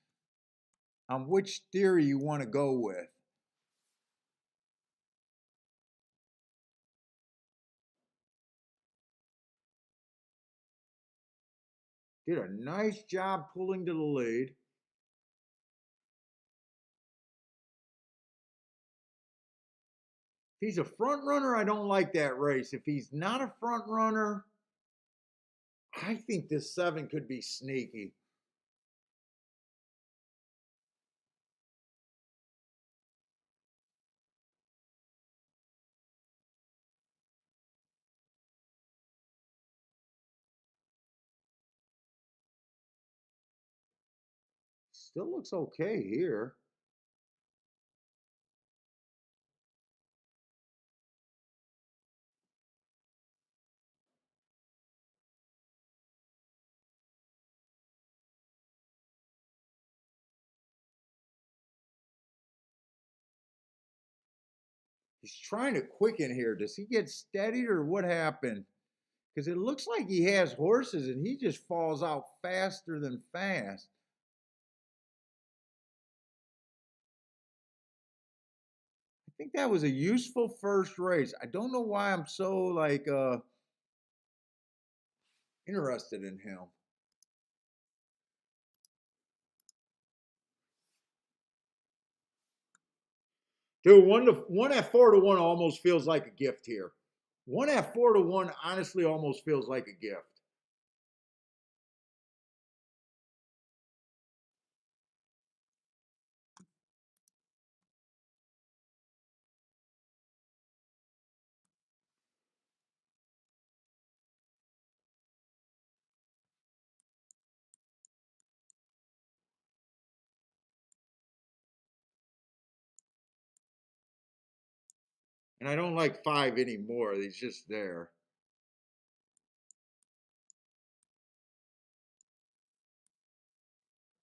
on which theory you want to go with. Did a nice job pulling to the lead. If he's a front runner, I don't like that race. If he's not a front runner, I think this 7 could be sneaky. Still looks okay here. He's trying to quicken here. Does he get steadied or what happened? Because it looks like he has horses and he just falls out faster than fast. I think that was a useful first race. I don't know why I'm so like interested in him. Dude, one at 4-1 almost feels like a gift here. 1 at 4-1 honestly almost feels like a gift. And I don't like 5 anymore. He's just there.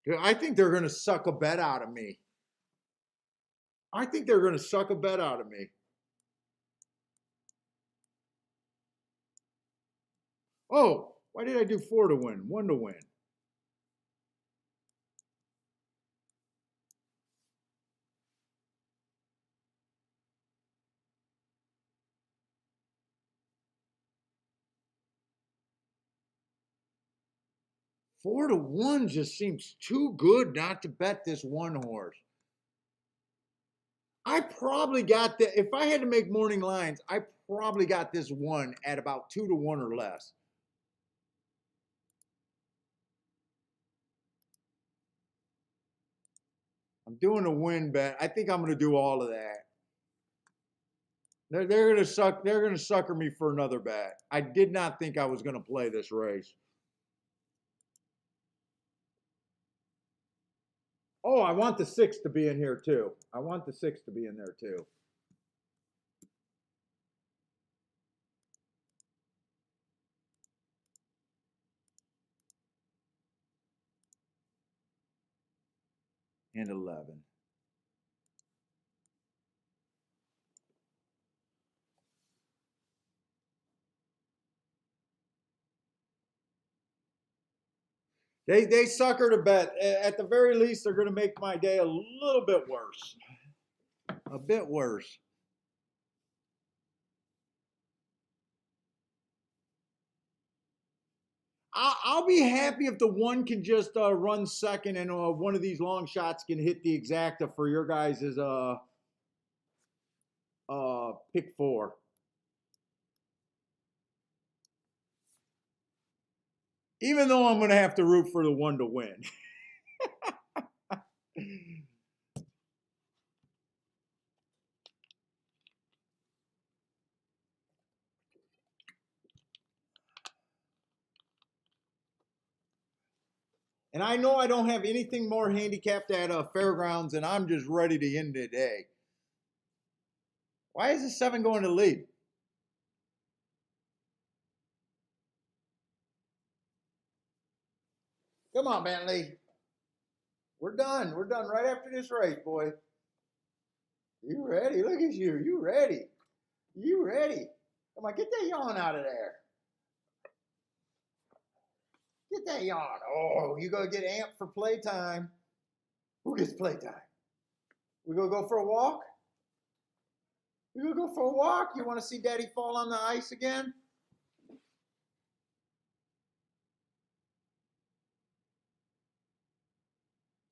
Dude, I think they're going to suck a bet out of me. I think they're going to suck a bet out of me. Oh, why did I do 4 to win? 1 to win. Four to one just seems too good not to bet this one horse. I probably got that. If I had to make morning lines, I probably got this one at about 2 to 1 or less. I'm doing a win bet. I think I'm going to do all of that. They're going to suck. They're going to sucker me for another bet. I did not think I was going to play this race. Oh, I want the 6 to be in here too. I want the 6 to be in there too. And 11. They sucker to bet. At the very least, they're going to make my day a little bit worse. A bit worse. I'll be happy if the one can just run second and one of these long shots can hit the exacta for your guys' pick 4. Even though I'm going to have to root for the one to win. And I know I don't have anything more handicapped at fairgrounds, and I'm just ready to end the day. Why is the 7 going to lead? Come on, Bentley. We're done. We're done right after this race, boy. You ready? Look at you. You ready? You ready? Come on, get that yawn out of there. Get that yawn. Oh, you gonna get amped for playtime. Who gets playtime? We gonna go for a walk? We gonna go for a walk? You wanna see Daddy fall on the ice again?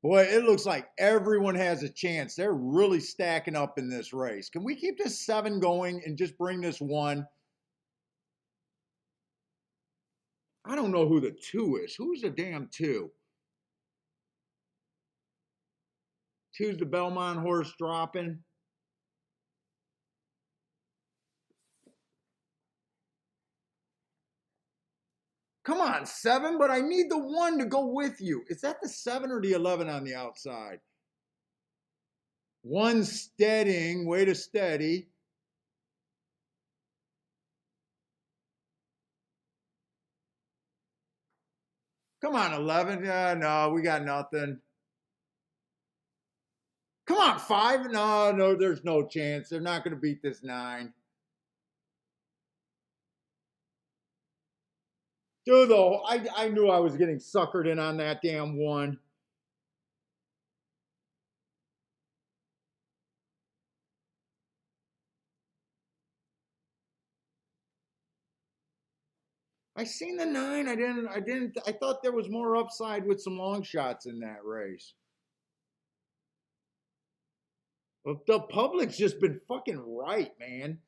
Boy, it looks like everyone has a chance. They're really stacking up in this race. Can we keep this 7 going and just bring this 1? I don't know who the 2 is. Who's the damn 2? 2's the Belmont horse dropping. Come on, 7, but I need the 1 to go with you. Is that the 7 or the 11 on the outside? 1 steadying, way to steady. Come on, 11. No, we got nothing. Come on, 5. No, no, there's no chance. They're not going to beat this 9. Dude, though, I knew I was getting suckered in on that damn 1. I seen the 9. I thought there was more upside with some long shots in that race. But the public's just been fucking right, man.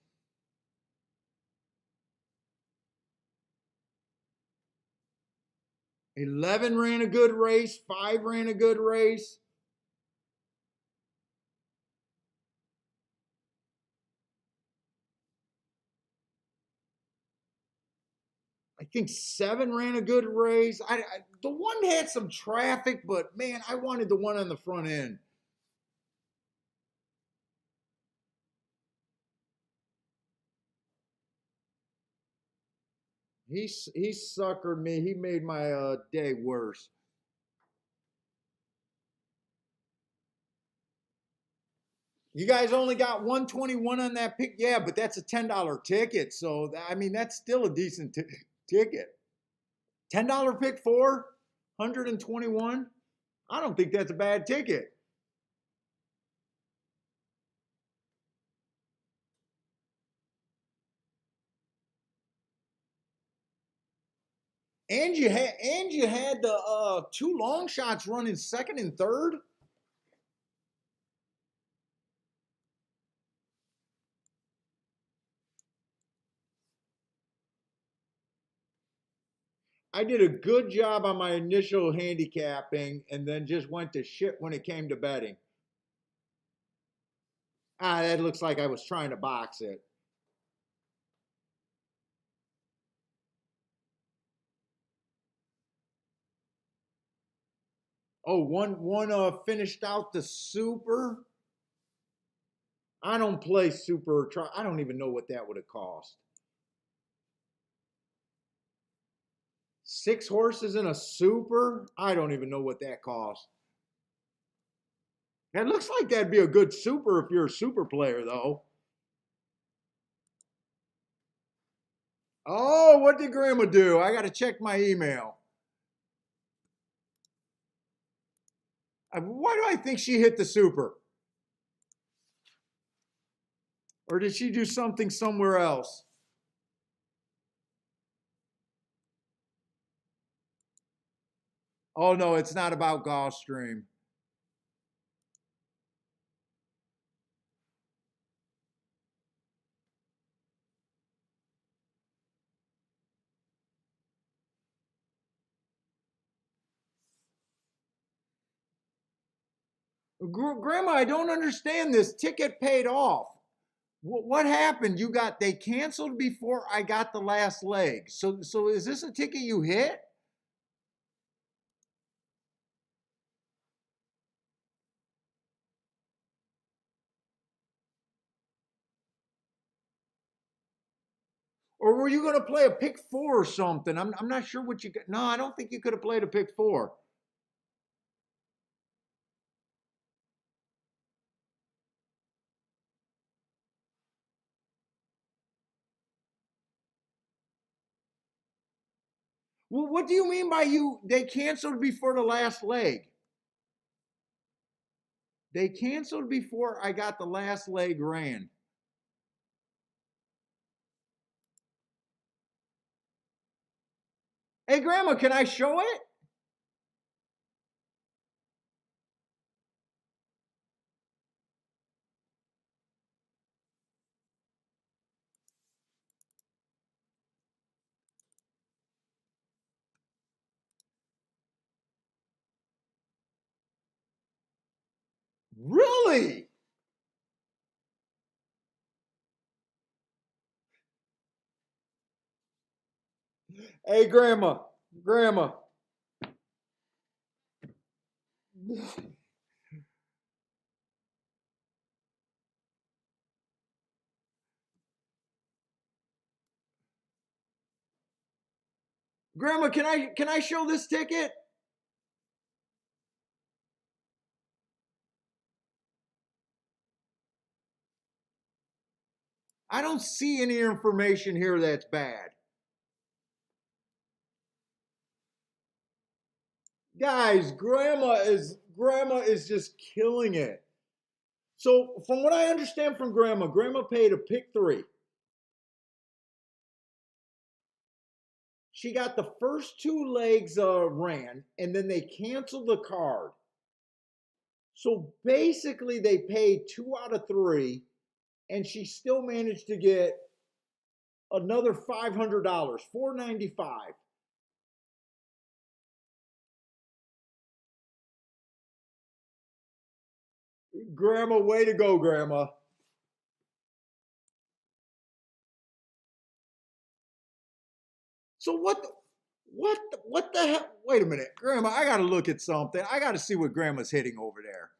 11 ran a good race. 5 ran a good race. I think 7 ran a good race. The 1 had some traffic, but man, I wanted the 1 on the front end. He suckered me. He made my day worse. You guys only got 121 on that pick, yeah, but that's a $10 ticket. So I mean, that's still a decent ticket. $10 pick four, 121. I don't think that's a bad ticket. And you had the two long shots running second and third. I did a good job on my initial handicapping and then just went to shit when it came to betting. Ah, that looks like I was trying to box it. Oh, one finished out the super. I don't play super. I don't even know what that would have cost. Six horses in a super. I don't even know what that cost. It looks like that'd be a good super if you're a super player, though. Oh, what did Grandma do? I got to check my email. Why do I think she hit the super? Or did she do something somewhere else? Oh, no, it's not about Gulfstream. Grandma, I don't understand this. Ticket paid off. What happened? They canceled before I got the last leg. So is this a ticket you hit? Or were you going to play a pick four or something? I'm not sure what you got. No, I don't think you could have played a pick four. Well, what do you mean by they canceled before the last leg? They canceled before I got the last leg ran. Hey, Grandma, can I show it? Really? Hey, Grandma. Grandma, can I show this ticket? I don't see any information here that's bad. Guys, Grandma is just killing it. So from what I understand from Grandma paid a pick three. She got the first two legs ran, and then they canceled the card. So basically, they paid two out of three, and she still managed to get another $500, 495. Grandma, way to go, Grandma. So what the hell? Wait a minute, Grandma. I got to look at something. I got to see what Grandma's hitting over there.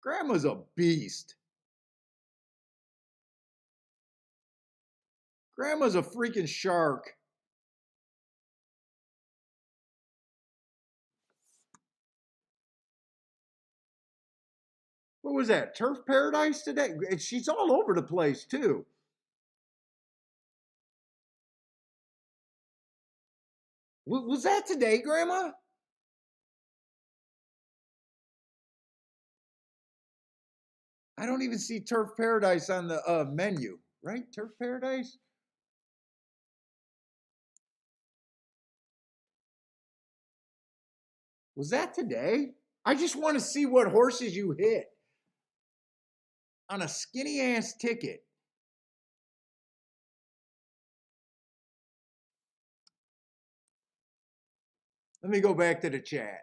Grandma's a beast. Grandma's a freaking shark. What was that? Turf Paradise today? She's all over the place too. Was that today, Grandma? I don't even see Turf Paradise on the menu, right? Turf Paradise? Was that today? I just want to see what horses you hit on a skinny ass ticket. Let me go back to the chat.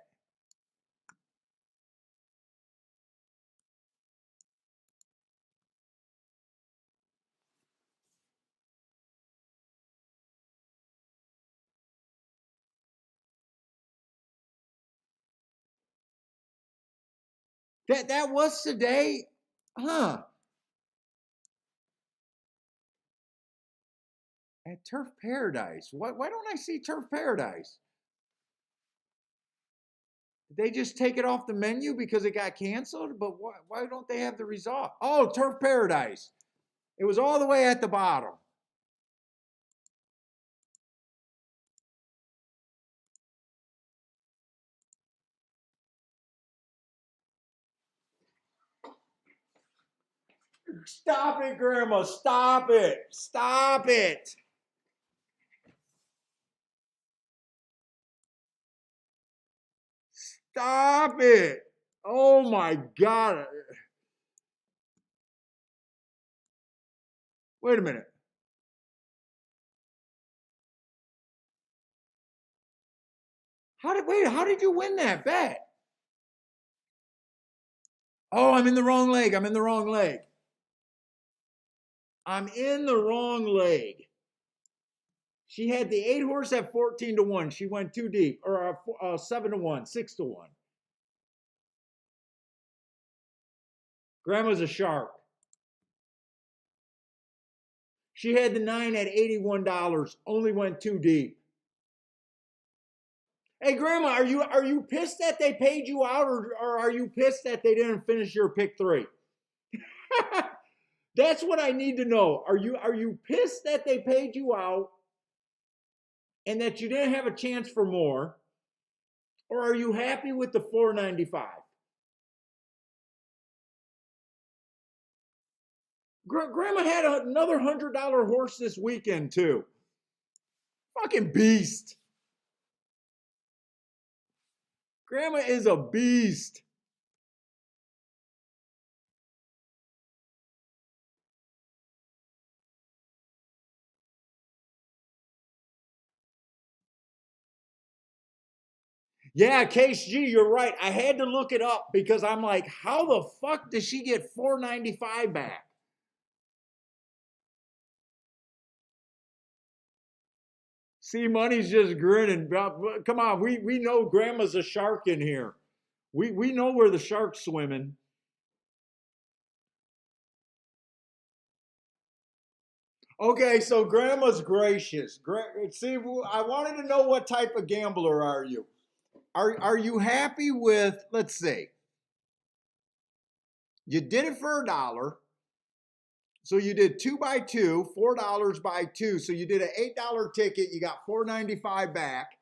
That was today? Huh. At Turf Paradise. Why don't I see Turf Paradise? Did they just take it off the menu because it got canceled? But why don't they have the result? Oh, Turf Paradise. It was all the way at the bottom. Stop it, Grandma. Stop it. Stop it. Stop it. Oh my God. Wait a minute. How did you win that bet? Oh, I'm in the wrong leg. I'm in the wrong leg. I'm in the wrong leg. She had the 8 horse at 14-1. She went too deep. Or 7-1, 6-1. Grandma's a shark. She had the 9 at $81. Only went too deep. Hey, Grandma, are you pissed that they paid you out, or are you pissed that they didn't finish your pick 3? That's what I need to know. Are you pissed that they paid you out and that you didn't have a chance for more, or are you happy with the $4.95? Grandma had another $100 horse this weekend too. Fucking beast. Grandma is a beast. Yeah, Case G, you're right. I had to look it up because I'm like, how the fuck does she get $4.95 back? See, Money's just grinning. Come on, we know Grandma's a shark in here. We know where the shark's swimming. Okay, so Grandma's gracious. See, I wanted to know what type of gambler are you? Are you happy with? Let's see. You did it for $1. So you did 2 by 2, $4 by 2. So you did an $8 ticket. You got $4.95 back.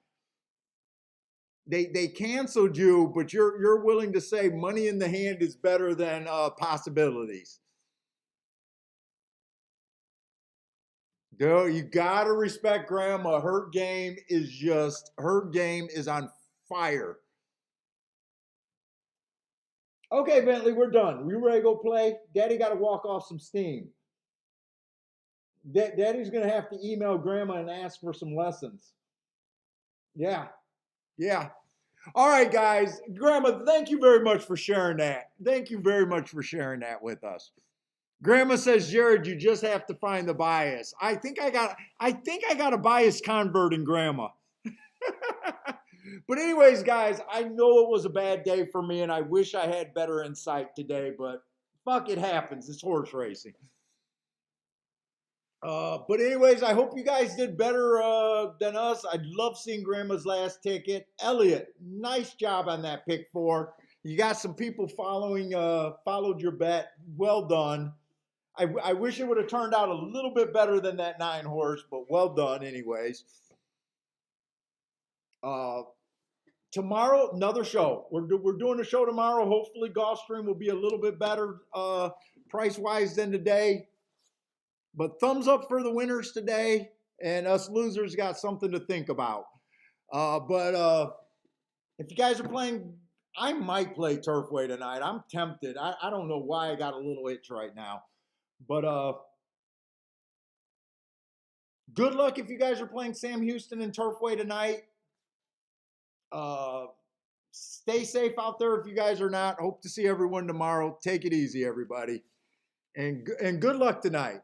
They canceled you, but you're willing to say money in the hand is better than possibilities. Dude, you gotta respect Grandma. Her game is on fire. Okay, Bentley, we're done. We ready to go play? Daddy got to walk off some steam. Daddy's gonna have to email Grandma and ask for some lessons. Yeah, yeah. All right, guys. Grandma, thank you very much for sharing that. Thank you very much for sharing that with us. Grandma says, Jared, you just have to find the bias. I got a bias convert in Grandma. But anyways, guys, I know it was a bad day for me and I wish I had better insight today, but fuck, it happens. It's horse racing. But anyways, I hope you guys did better than us. I love seeing Grandma's last ticket. Elliot, nice job on that pick 4. You got some people followed your bet. Well done. I wish it would have turned out a little bit better than that 9 horse, but well done anyways. Uh, Tomorrow, another show. We're doing a show tomorrow. Hopefully, Gulfstream will be a little bit better price wise than today. But thumbs up for the winners today, and us losers got something to think about. But if you guys are playing, I might play Turfway tonight. I'm tempted. I don't know why I got a little itch right now. But good luck if you guys are playing Sam Houston and Turfway tonight. Uh, Stay safe out there if you guys are not. Hope to see everyone tomorrow. Take it easy, everybody. And good luck tonight.